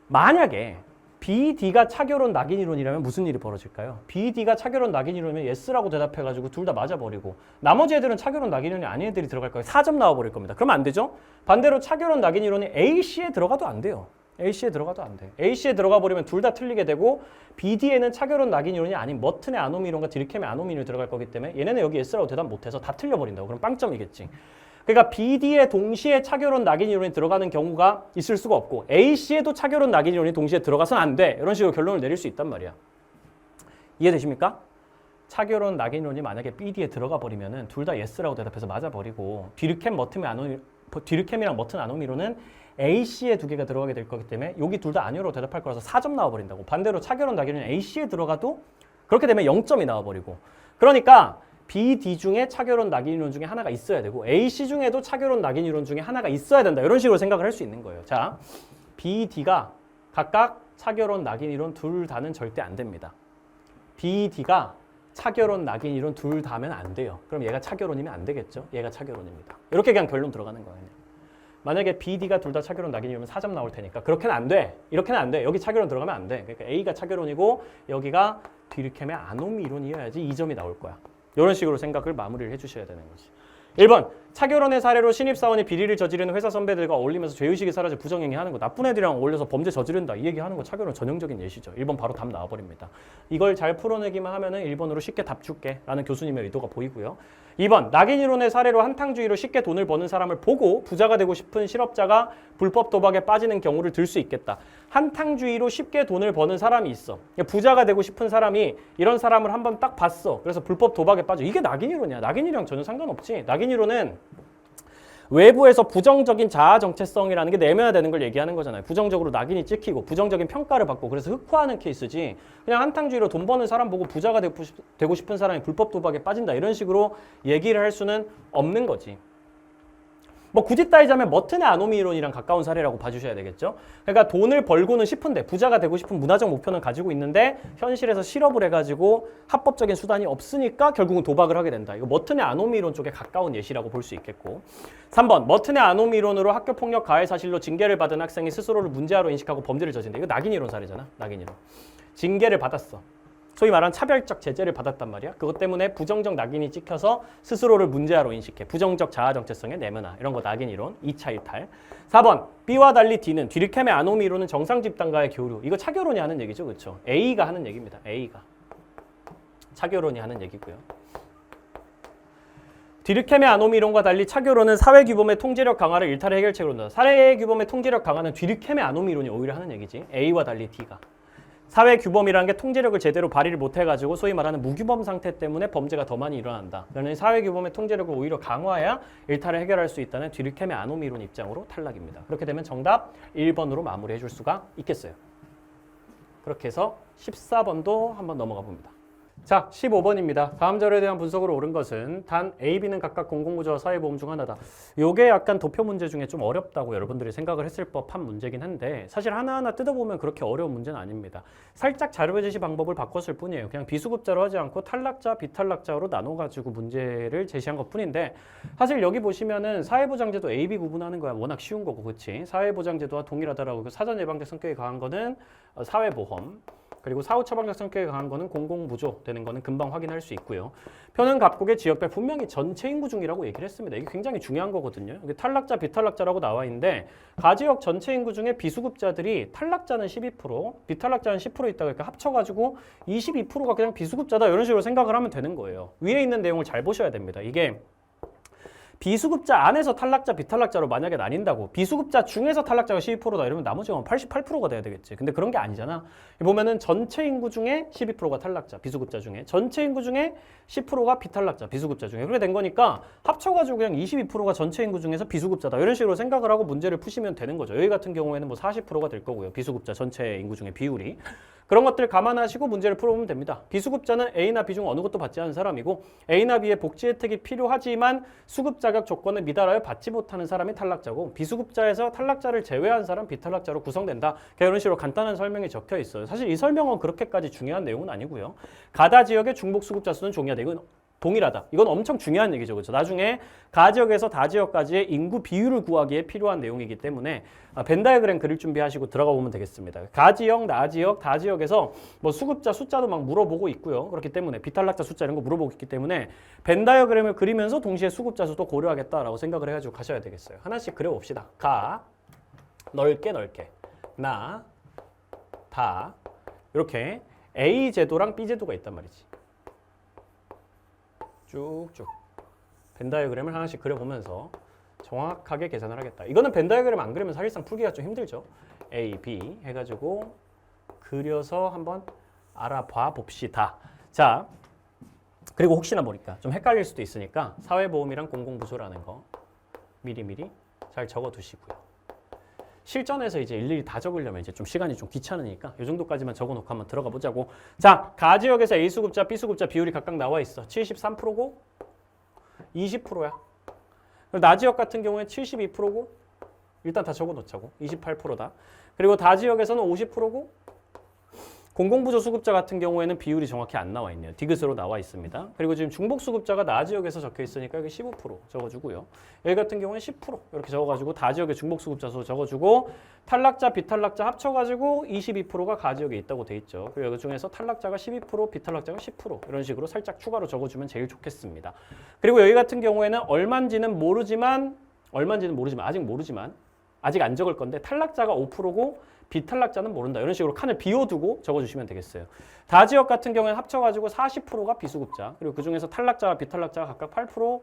[SPEAKER 1] 만약에 B, D가 차결혼 낙인 이론이라면 무슨 일이 벌어질까요? B, D가 차결혼 낙인 이론이면 yes라고 대답해가지고 둘 다 맞아버리고 나머지 애들은 차결혼 낙인 이론이 아닌 애들이 들어갈 거예요. 4점 나와버릴 겁니다. 그러면 안 되죠? 반대로 차결혼 낙인 이론이 A, C에 들어가도 안 돼요. A, C에 들어가도 안 돼. A, C에 들어가 버리면 둘 다 틀리게 되고 B, D에는 차결혼 낙인 이론이 아닌 머튼의 아노미 이론과 뒤르켐의 아노미 이론이 들어갈 거기 때문에 얘네는 여기 yes라고 대답 못해서 다 틀려버린다고. 그럼 빵점이겠지. 그러니까 B, D에 동시에 차결혼 낙인 이론이 들어가는 경우가 있을 수가 없고 A, C에도 차결혼 낙인 이론이 동시에 들어가서는 안 돼. 이런 식으로 결론을 내릴 수 있단 말이야. 이해되십니까? 차결혼 낙인 이론이 만약에 B, D에 들어가 버리면은 둘 다 yes라고 대답해서 맞아버리고 뒤르켐이랑 머튼 아노미 이론은 A, C에 두 개가 들어가게 될 거기 때문에 여기 둘 다 아니오라고 대답할 거라서 4점 나와버린다고. 반대로 차결혼 낙인 이론이 A, C에 들어가도 그렇게 되면 0점이 나와버리고. 그러니까 B, D 중에 차결혼 낙인 이론 중에 하나가 있어야 되고 A, C 중에도 차결혼 낙인 이론 중에 하나가 있어야 된다. 이런 식으로 생각을 할 수 있는 거예요. 자, B, D가 각각 차결혼 낙인 이론 둘 다는 절대 안 됩니다. B, D가 차결혼 낙인 이론 둘 다면 안 돼요. 그럼 얘가 차결혼이면 안 되겠죠? 얘가 차결혼입니다. 이렇게 그냥 결론 들어가는 거예요. 만약에 B, D가 둘 다 차결혼 낙인 이론이면 4점 나올 테니까 그렇게는 안 돼. 이렇게는 안 돼. 여기 차결혼 들어가면 안 돼. 그러니까 A가 차결혼이고 여기가 뒤르켐의 아노미 이론이어야지 2점이 나올 거야. 이런 식으로 생각을 마무리를 해주셔야 되는 거지. 1번, 차결혼의 사례로 신입사원이 비리를 저지르는 회사 선배들과 어울리면서 죄의식이 사라져 부정행위 하는 거. 나쁜 애들이랑 어울려서 범죄 저지른다. 이 얘기하는 거 차결혼 전형적인 예시죠. 1번 바로 답 나와버립니다. 이걸 잘 풀어내기만 하면은 1번으로 쉽게 답 줄게 라는 교수님의 의도가 보이고요. 2번, 낙인 이론의 사례로 한탕주의로 쉽게 돈을 버는 사람을 보고 부자가 되고 싶은 실업자가 불법 도박에 빠지는 경우를 들 수 있겠다. 한탕주의로 쉽게 돈을 버는 사람이 있어. 부자가 되고 싶은 사람이 이런 사람을 한번 딱 봤어. 그래서 불법 도박에 빠져. 이게 낙인 이론이야. 낙인 이론이랑 전혀 상관없지. 낙인 이론은 외부에서 부정적인 자아 정체성이라는 게 내면화 되는 걸 얘기하는 거잖아요. 부정적으로 낙인이 찍히고 부정적인 평가를 받고 그래서 흑화하는 케이스지. 그냥 한탕주의로 돈 버는 사람 보고 부자가 되고 싶은 사람이 불법 도박에 빠진다. 이런 식으로 얘기를 할 수는 없는 거지. 뭐 굳이 따지자면 머튼의 아노미 이론이랑 가까운 사례라고 봐주셔야 되겠죠. 그러니까 돈을 벌고는 싶은데 부자가 되고 싶은 문화적 목표는 가지고 있는데 현실에서 실업을 해가지고 합법적인 수단이 없으니까 결국은 도박을 하게 된다. 이거 머튼의 아노미 이론 쪽에 가까운 예시라고 볼 수 있겠고. 3번 머튼의 아노미 이론으로 학교폭력 가해 사실로 징계를 받은 학생이 스스로를 문제아로 인식하고 범죄를 저진다. 이거 낙인 이론 사례잖아. 낙인 이론. 징계를 받았어. 소위 말하는 차별적 제재를 받았단 말이야. 그것 때문에 부정적 낙인이 찍혀서 스스로를 문제아로 인식해. 부정적 자아 정체성의 내면화. 이런 거 낙인 이론. 2차 이탈. 4번. B와 달리 D는 뒤르켐의 아노미 이론은 정상 집단과의 교류. 이거 차교론이 하는 얘기죠. 그렇죠? A가 하는 얘기입니다. A가. 차교론이 하는 얘기고요. 뒤르켐의 아노미 이론과 달리 차교론은 사회규범의 통제력 강화를 일탈의 해결책으로 논다. 사회규범의 통제력 강화는 뒤르켐의 아노미 이론이 오히려 하는 얘기지. A와 달리 D가. 사회규범이라는 게 통제력을 제대로 발휘를 못해가지고 소위 말하는 무규범 상태 때문에 범죄가 더 많이 일어난다. 그러니 사회규범의 통제력을 오히려 강화해야 일탈을 해결할 수 있다는 뒤르켐의 아노미 이론 입장으로 탈락입니다. 그렇게 되면 정답 1번으로 마무리해 줄 수가 있겠어요. 그렇게 해서 14번도 한번 넘어가 봅니다. 자, 15번입니다. 다음 자료에 대한 분석으로 옳은 것은 단 A, B는 각각 공공구조와 사회보험 중 하나다. 요게 약간 도표 문제 중에 좀 어렵다고 여러분들이 생각을 했을 법한 문제긴 한데 사실 하나하나 뜯어보면 그렇게 어려운 문제는 아닙니다. 살짝 자료 제시 방법을 바꿨을 뿐이에요. 그냥 비수급자로 하지 않고 탈락자, 비탈락자로 나눠가지고 문제를 제시한 것 뿐인데 사실 여기 보시면은 사회보장제도 A, B 구분하는 거야 워낙 쉬운 거고 그렇지? 사회보장제도와 동일하다라고 사전 예방적 성격이 강한 거는 사회보험 그리고 사후 처방적 성격이 강한 거는 공공부조 되는 거는 금방 확인할 수 있고요. 표는 각국의 지역별 분명히 전체 인구 중이라고 얘기를 했습니다. 이게 굉장히 중요한 거거든요. 여기 탈락자, 비탈락자라고 나와 있는데 가지역 전체 인구 중에 비수급자들이 탈락자는 12%, 비탈락자는 10% 있다 그러니까 합쳐가지고 22%가 그냥 비수급자다 이런 식으로 생각을 하면 되는 거예요. 위에 있는 내용을 잘 보셔야 됩니다. 이게 비수급자 안에서 탈락자, 비탈락자로 만약에 나뉜다고 비수급자 중에서 탈락자가 12%다 이러면 나머지가 88%가 돼야 되겠지. 근데 그런 게 아니잖아. 보면은 전체 인구 중에 12%가 탈락자, 비수급자 중에 전체 인구 중에 10%가 비탈락자, 비수급자 중에 그렇게 된 거니까 합쳐가지고 그냥 22%가 전체 인구 중에서 비수급자다 이런 식으로 생각을 하고 문제를 푸시면 되는 거죠. 여기 같은 경우에는 뭐 40%가 될 거고요. 비수급자 전체 인구 중에 비율이. 그런 것들 감안하시고 문제를 풀어보면 됩니다. 비수급자는 A나 B 중 어느 것도 받지 않은 사람이고 A나 B의 복지 혜택이 필요하지만 수급 자격 조건을 미달하여 받지 못하는 사람이 탈락자고 비수급자에서 탈락자를 제외한 사람 비탈락자로 구성된다. 이런 식으로 간단한 설명이 적혀 있어요. 사실 이 설명은 그렇게까지 중요한 내용은 아니고요. 가다 지역의 중복 수급자 수는 종이하다. 이건 동일하다. 이건 엄청 중요한 얘기죠. 그렇죠? 나중에 가 지역에서 다 지역까지의 인구 비율을 구하기에 필요한 내용이기 때문에 벤 다이어그램 그릴 준비하시고 들어가 보면 되겠습니다. 가 지역, 나 지역, 다 지역에서 뭐 수급자 숫자도 막 물어보고 있고요. 그렇기 때문에 비탈락자 숫자 이런 거 물어보고 있기 때문에 벤 다이어그램을 그리면서 동시에 수급자 수도 고려하겠다라고 생각을 해가지고 가셔야 되겠어요. 하나씩 그려봅시다. 가, 넓게, 나, 다 이렇게 A 제도랑 B 제도가 있단 말이지. 쭉쭉 벤 다이어그램을 하나씩 그려보면서 정확하게 계산을 하겠다. 이거는 벤 다이어그램 안 그리면 사실상 풀기가 좀 힘들죠. A, B 해가지고 그려서 한번 알아봐 봅시다. 자, 그리고 혹시나 모르니까 좀 헷갈릴 수도 있으니까 사회보험이랑 공공부조라는 거 미리미리 잘 적어두시고요. 실전에서 이제 일일이 다 적으려면 이제 좀 시간이 좀 귀찮으니까 이 정도까지만 적어놓고 한번 들어가 보자고. 자, 가 지역에서 A 수급자, B 수급자 비율이 각각 나와 있어. 73%고 20%야. 나 지역 같은 경우에 72%고 일단 다 적어놓자고. 28%다. 그리고 다 지역에서는 50%고 공공부조 수급자 같은 경우에는 비율이 정확히 안 나와 있네요. 디귿으로 나와 있습니다. 그리고 지금 중복 수급자가 나 지역에서 적혀 있으니까 여기 15% 적어주고요. 여기 같은 경우는 10% 이렇게 적어가지고 다 지역의 중복 수급자 수 적어주고 탈락자, 비탈락자 합쳐가지고 22%가 가 지역에 있다고 돼 있죠. 그리고 여기 중에서 탈락자가 12%, 비탈락자가 10% 이런 식으로 살짝 추가로 적어주면 제일 좋겠습니다. 그리고 여기 같은 경우에는 얼마인지는 모르지만 아직 안 적을 건데 탈락자가 5%고 비탈락자는 모른다. 이런 식으로 칸을 비워두고 적어주시면 되겠어요. 다 지역 같은 경우에는 합쳐가지고 40%가 비수급자 그리고 그중에서 탈락자와 비탈락자가 각각 8%,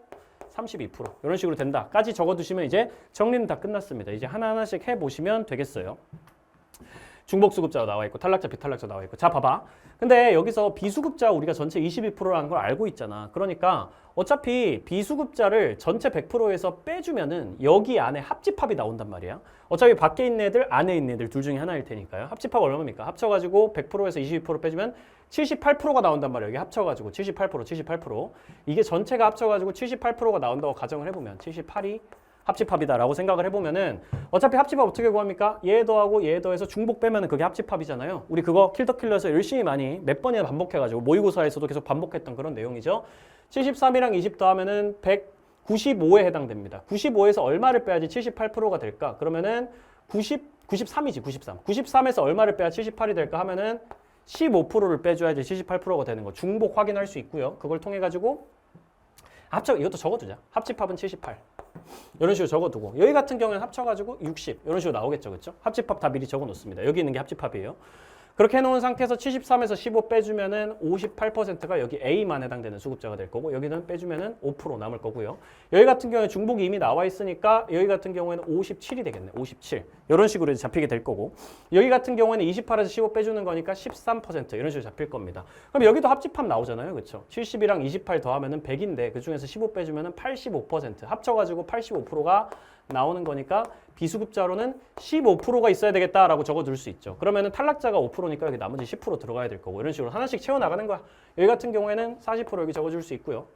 [SPEAKER 1] 32% 이런 식으로 된다까지 적어두시면 이제 정리는 다 끝났습니다. 이제 하나하나씩 해보시면 되겠어요. 중복 수급자가 나와 있고 탈락자, 비탈락자 나와 있고. 자, 봐봐. 근데 여기서 비수급자 우리가 전체 22%라는 걸 알고 있잖아. 그러니까 어차피 비수급자를 전체 100%에서 빼주면은 여기 안에 합집합이 나온단 말이야. 어차피 밖에 있는 애들, 안에 있는 애들 둘 중에 하나일 테니까요. 합집합 얼마입니까? 합쳐가지고 100%에서 22% 빼주면 78%가 나온단 말이에요. 여기 합쳐가지고 78%. 이게 전체가 합쳐가지고 78%가 나온다고 가정을 해보면 78이 합집합이다라고 생각을 해보면은 어차피 합집합 어떻게 구합니까? 얘 더하고 얘 더해서 중복 빼면은 그게 합집합이잖아요. 우리 그거 킬더킬러에서 열심히 많이 몇 번이나 반복해가지고 모의고사에서도 계속 반복했던 그런 내용이죠. 73이랑 20 더하면은 195에 해당됩니다. 95에서 얼마를 빼야지 78%가 될까? 그러면은 93이지, 93. 93에서 얼마를 빼야 78이 될까 하면은 15%를 빼줘야지 78%가 되는 거. 중복 확인할 수 있고요. 그걸 통해 가지고 이것도 적어두자. 합집합은 78. 이런 식으로 적어두고 여기 같은 경우에는 합쳐가지고 60 이런 식으로 나오겠죠. 그렇죠? 합집합 다 미리 적어놓습니다. 여기 있는 게 합집합이에요. 그렇게 해놓은 상태에서 73에서 15 빼주면은 58%가 여기 A만 해당되는 수급자가 될 거고 여기는 빼주면은 5% 남을 거고요. 여기 같은 경우에 중복이 이미 나와 있으니까 여기 같은 경우에는 57이 되겠네. 57 이런 식으로 이제 잡히게 될 거고 여기 같은 경우에는 28에서 15 빼주는 거니까 13% 이런 식으로 잡힐 겁니다. 그럼 여기도 합집합 나오잖아요. 그렇죠? 70이랑 28 더하면은 100인데 그 중에서 15 빼주면은 85% 합쳐가지고 85%가 나오는 거니까 비수급자로는 15%가 있어야 되겠다라고 적어둘 수 있죠. 그러면은 탈락자가 5%니까 여기 나머지 10% 들어가야 될 거고 이런 식으로 하나씩 채워나가는 거야. 여기 같은 경우에는 40% 여기 적어줄 수 있고요.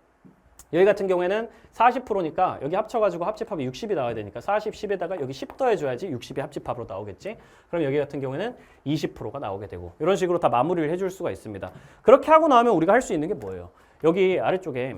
[SPEAKER 1] 여기 같은 경우에는 40%니까 여기 합쳐가지고 합집합이 60이 나와야 되니까 40, 10에다가 여기 10 더해줘야지 60이 합집합으로 나오겠지. 그럼 여기 같은 경우에는 20%가 나오게 되고 이런 식으로 다 마무리를 해줄 수가 있습니다. 그렇게 하고 나면 우리가 할 수 있는 게 뭐예요? 여기 아래쪽에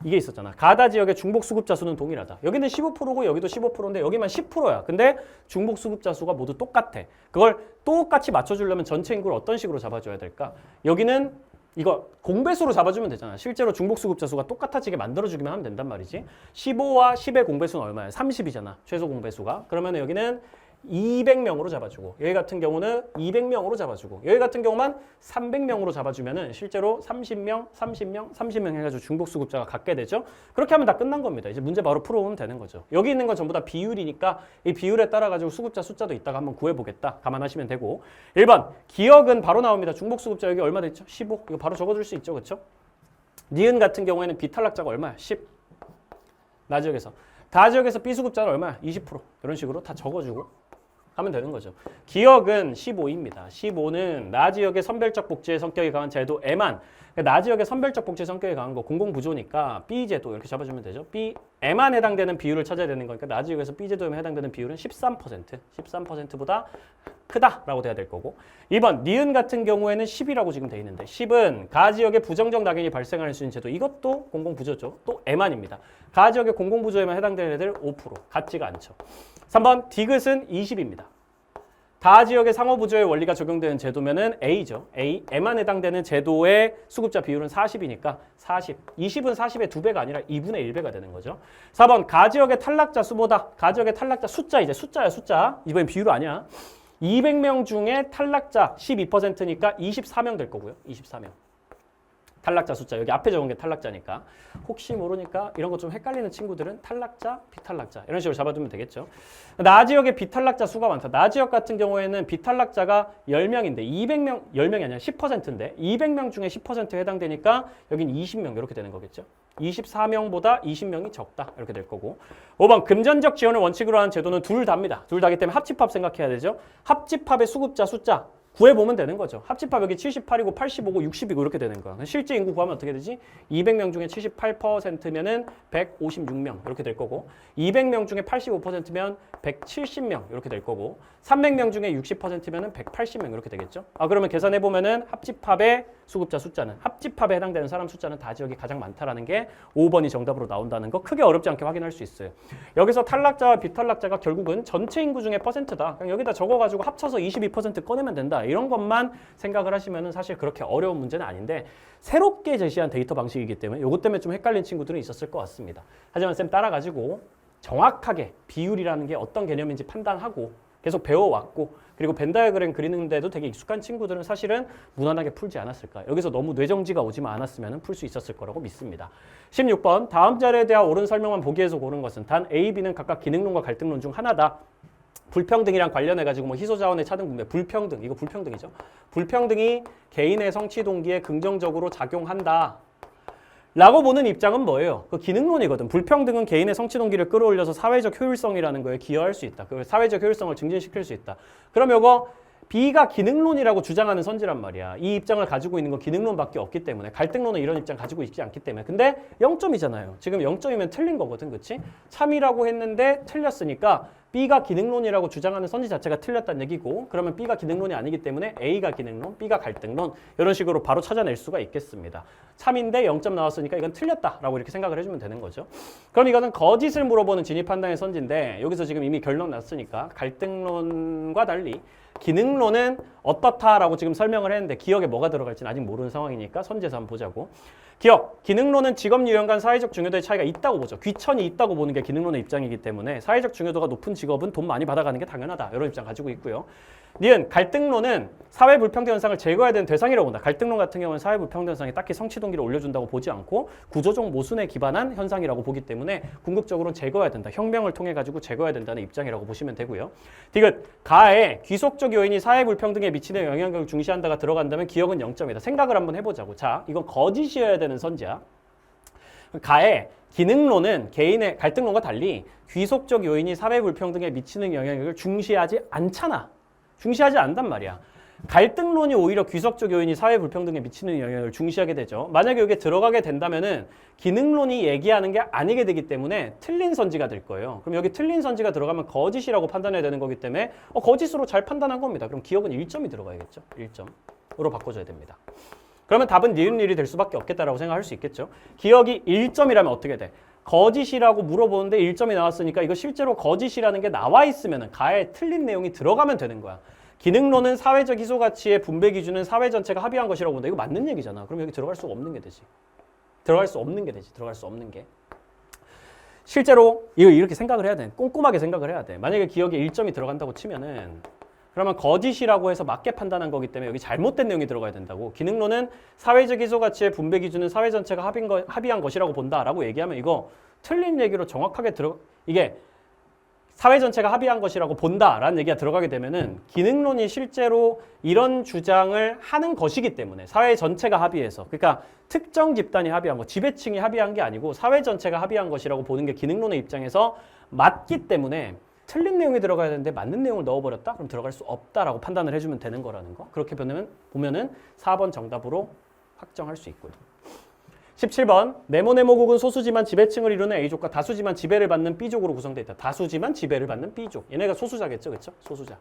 [SPEAKER 1] 이게 있었잖아. 가다 지역의 중복 수급자 수는 동일하다. 여기는 15%고 여기도 15%인데 여기만 10%야. 근데 중복 수급자 수가 모두 똑같아. 그걸 똑같이 맞춰주려면 전체 인구를 어떤 식으로 잡아줘야 될까? 여기는 이거 공배수로 잡아주면 되잖아. 실제로 중복 수급자 수가 똑같아지게 만들어주기만 하면 된단 말이지. 15와 10의 공배수는 얼마야? 30이잖아. 최소 공배수가. 그러면 여기는 200명으로 잡아주고 여기 같은 경우는 200명으로 잡아주고 여기 같은 경우만 300명으로 잡아주면은 실제로 30명, 30명, 30명 해가지고 중복수급자가 갖게 되죠. 그렇게 하면 다 끝난 겁니다. 이제 문제 바로 풀어오면 되는 거죠. 여기 있는 건 전부 다 비율이니까 이 비율에 따라 가지고 수급자 숫자도 이따가 한번 구해보겠다. 감안하시면 되고 1번 기억은 바로 나옵니다. 중복수급자 여기 얼마 됐죠? 15. 이거 바로 적어줄 수 있죠. 그렇죠? 니은 같은 경우에는 비탈락자가 얼마야? 10. 나 지역에서. 다 지역에서 B수급자는 얼마야? 20%. 이런 식으로 다 적어주고 하면 되는 거죠. 기억은 15입니다. 15는 나 지역의 선별적 복지의 성격이 강한 제도 M안. 나 지역의 선별적 복지의 성격이 강한 거 공공부조니까 B제도 이렇게 잡아주면 되죠. B, M안 해당되는 비율을 찾아야 되는 거니까 나 지역에서 B제도에 해당되는 비율은 13%. 13%보다 크다라고 돼야 될 거고 2번 니은 같은 경우에는 10이라고 지금 돼 있는데 10은 가 지역에 부정적 낙인이 발생할 수 있는 제도 이것도 공공부조죠. 또 M안입니다. 가 지역의 공공부조에만 해당되는 애들 5% 같지가 않죠. 3번 디귿은 20입니다. 다 지역의 상호부조의 원리가 적용되는 제도면은 A죠. A, M만 해당되는 제도의 수급자 비율은 40이니까 40. 20은 40의 2배가 아니라 2분의 1배가 되는 거죠. 4번 가 지역의 탈락자 수보다 가 지역의 탈락자 숫자 이제 숫자야 숫자. 이번엔 비율 아니야. 200명 중에 탈락자 12%니까 24명 될 거고요. 24명. 탈락자 숫자 여기 앞에 적은 게 탈락자니까 혹시 모르니까 이런 거 좀 헷갈리는 친구들은 탈락자, 비탈락자 이런 식으로 잡아두면 되겠죠. 나 지역에 비탈락자 수가 많다. 나 지역 같은 경우에는 비탈락자가 10명인데 200명, 10명이 아니라 10%인데 200명 중에 10%에 해당되니까 여긴 20명 이렇게 되는 거겠죠. 24명보다 20명이 적다 이렇게 될 거고 5번 금전적 지원을 원칙으로 하는 제도는 둘 다입니다. 둘 다기 때문에 합집합 생각해야 되죠. 합집합의 수급자 숫자 구해보면 되는 거죠. 합집합 여기 78이고 85고 60이고 이렇게 되는 거야. 실제 인구 구하면 어떻게 되지? 200명 중에 78%면은 156명 이렇게 될 거고 200명 중에 85%면 170명 이렇게 될 거고 300명 중에 60%면은 180명 이렇게 되겠죠. 그러면 계산해 보면은 합집합의 수급자 숫자는 합집합에 해당되는 사람 숫자는 다 지역이 가장 많다라는 게 5번이 정답으로 나온다는 거 크게 어렵지 않게 확인할 수 있어요. 여기서 탈락자와 비탈락자가 결국은 전체 인구 중에 퍼센트다. 그냥 여기다 적어가지고 합쳐서 22% 꺼내면 된다. 이런 것만 생각을 하시면은 사실 그렇게 어려운 문제는 아닌데 새롭게 제시한 데이터 방식이기 때문에 이것 때문에 좀 헷갈린 친구들은 있었을 것 같습니다. 하지만 쌤 따라가지고 정확하게 비율이라는 게 어떤 개념인지 판단하고 계속 배워왔고 그리고 벤 다이어그램 그리는데도 되게 익숙한 친구들은 사실은 무난하게 풀지 않았을까. 여기서 너무 뇌정지가 오지만 않았으면 풀 수 있었을 거라고 믿습니다. 16번 다음 자료에 대한 옳은 설명만 보기 위해서 고른 것은 단 A, B는 각각 기능론과 갈등론 중 하나다. 불평등이랑 관련해가지고 뭐 희소자원의 차등 분배, 불평등, 이거 불평등이죠. 불평등이 개인의 성취 동기에 긍정적으로 작용한다. 라고 보는 입장은 뭐예요? 그 기능론이거든. 불평등은 개인의 성취 동기를 끌어올려서 사회적 효율성이라는 거에 기여할 수 있다. 그 사회적 효율성을 증진시킬 수 있다. 그럼 이거 B가 기능론이라고 주장하는 선지란 말이야. 이 입장을 가지고 있는 건 기능론밖에 없기 때문에 갈등론은 이런 입장 가지고 있지 않기 때문에 근데 0점이잖아요. 지금 0점이면 틀린 거거든. 그치? 참이라고 했는데 틀렸으니까 B가 기능론이라고 주장하는 선지 자체가 틀렸다는 얘기고 그러면 B가 기능론이 아니기 때문에 A가 기능론, B가 갈등론 이런 식으로 바로 찾아낼 수가 있겠습니다. 참인데 0점 나왔으니까 이건 틀렸다라고 이렇게 생각을 해주면 되는 거죠. 그럼 이거는 거짓을 물어보는 진입판단의 선지인데 여기서 지금 이미 결론 났으니까 갈등론과 달리 기능론은 어떻다라고 지금 설명을 했는데 기억에 뭐가 들어갈지는 아직 모르는 상황이니까 선지에서 한번 보자고. 기억, 기능론은 직업 유형 간 사회적 중요도의 차이가 있다고 보죠. 귀천이 있다고 보는 게 기능론의 입장이기 때문에 사회적 중요도가 높은 직업은 돈 많이 받아가는 게 당연하다. 이런 입장 가지고 있고요. 니은 갈등론은 사회 불평등 현상을 제거해야 되는 대상이라고 본다. 갈등론 같은 경우는 사회 불평등 현상이 딱히 성취 동기를 올려준다고 보지 않고 구조적 모순에 기반한 현상이라고 보기 때문에 궁극적으로는 제거해야 된다. 혁명을 통해 가지고 제거해야 된다는 입장이라고 보시면 되고요. 디귿, 가에 귀속적 요인이 사회 불평등에 미치는 영향력을 중시한다가 들어간다면 기억은 0점이다. 생각을 한번 해보자고. 자, 이건 거짓이어야 되는 선지야. 가에 기능론은 개인의 갈등론과 달리 귀속적 요인이 사회 불평등에 미치는 영향력을 중시하지 않잖아. 중시하지 않단 말이야. 갈등론이 오히려 귀속적 요인이 사회 불평등에 미치는 영향을 중시하게 되죠. 만약에 여기에 들어가게 된다면은 기능론이 얘기하는 게 아니게 되기 때문에 틀린 선지가 될 거예요. 그럼 여기 틀린 선지가 들어가면 거짓이라고 판단해야 되는 거기 때문에 거짓으로 잘 판단한 겁니다. 그럼 기억은 1점이 들어가야겠죠. 1점으로 바꿔줘야 됩니다. 그러면 답은 니은일이 될 수밖에 없겠다라고 생각할 수 있겠죠. 기억이 1점이라면 어떻게 돼? 거짓이라고 물어보는데 1점이 나왔으니까 이거 실제로 거짓이라는 게 나와 있으면 가에 틀린 내용이 들어가면 되는 거야. 기능론은 사회적 희소 가치의 분배 기준은 사회 전체가 합의한 것이라고 본다. 이거 맞는 얘기잖아. 그럼 여기 들어갈 수가 없는 게 되지. 들어갈 수 없는 게. 실제로 이거 이렇게 생각을 해야 돼. 꼼꼼하게 생각을 해야 돼. 만약에 기억에 1점이 들어간다고 치면은 그러면 거짓이라고 해서 맞게 판단한 거기 때문에 여기 잘못된 내용이 들어가야 된다고. 기능론은 사회적 희소 가치의 분배 기준은 사회 전체가 합의한 것이라고 본다라고 얘기하면 이거 틀린 얘기로 정확하게 이게 사회 전체가 합의한 것이라고 본다라는 얘기가 들어가게 되면은 기능론이 실제로 이런 주장을 하는 것이기 때문에 사회 전체가 합의해서 그러니까 특정 집단이 합의한 거, 지배층이 합의한 게 아니고 사회 전체가 합의한 것이라고 보는 게 기능론의 입장에서 맞기 때문에 틀린 내용이 들어가야 되는데 맞는 내용을 넣어버렸다? 그럼 들어갈 수 없다라고 판단을 해주면 되는 거라는 거. 그렇게 보면은 4번 정답으로 확정할 수 있고요. 17번 네모네모국은 소수지만 지배층을 이루는 A족과 다수지만 지배를 받는 B족으로 구성되어 있다. 다수지만 지배를 받는 B족. 얘네가 소수자겠죠, 그렇죠? 소수자.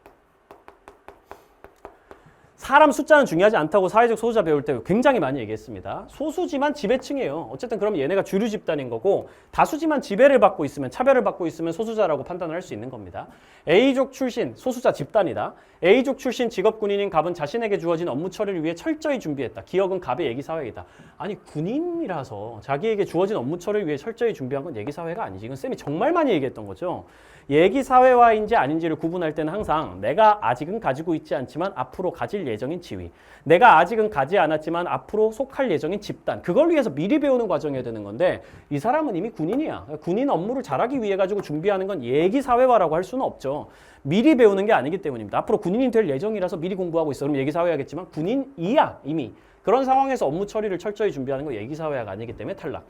[SPEAKER 1] 사람 숫자는 중요하지 않다고 사회적 소수자 배울 때 굉장히 많이 얘기했습니다. 소수지만 지배층이에요. 어쨌든 그럼 얘네가 주류 집단인 거고 다수지만 지배를 받고 있으면 차별을 받고 있으면 소수자라고 판단을 할 수 있는 겁니다. A족 출신 소수자 집단이다. A족 출신 직업 군인인 갑은 자신에게 주어진 업무 처리를 위해 철저히 준비했다. 기억은 갑의 얘기사회이다. 아니 군인이라서 자기에게 주어진 업무 처리를 위해 철저히 준비한 건 얘기사회가 아니지. 이건 쌤이 정말 많이 얘기했던 거죠. 얘기사회화인지 아닌지를 구분할 때는 항상 내가 아직은 가지고 있지 않지만 앞으로 가질 예정인 지위, 내가 아직은 가지 않았지만 앞으로 속할 예정인 집단, 그걸 위해서 미리 배우는 과정이어야 되는 건데 이 사람은 이미 군인이야. 군인 업무를 잘하기 위해 가지고 준비하는 건 얘기사회화라고 할 수는 없죠. 미리 배우는 게 아니기 때문입니다. 앞으로 군인이 될 예정이라서 미리 공부하고 있어. 그럼 얘기사회화겠지만 군인이야 이미. 그런 상황에서 업무 처리를 철저히 준비하는 건 얘기사회화가 아니기 때문에 탈락.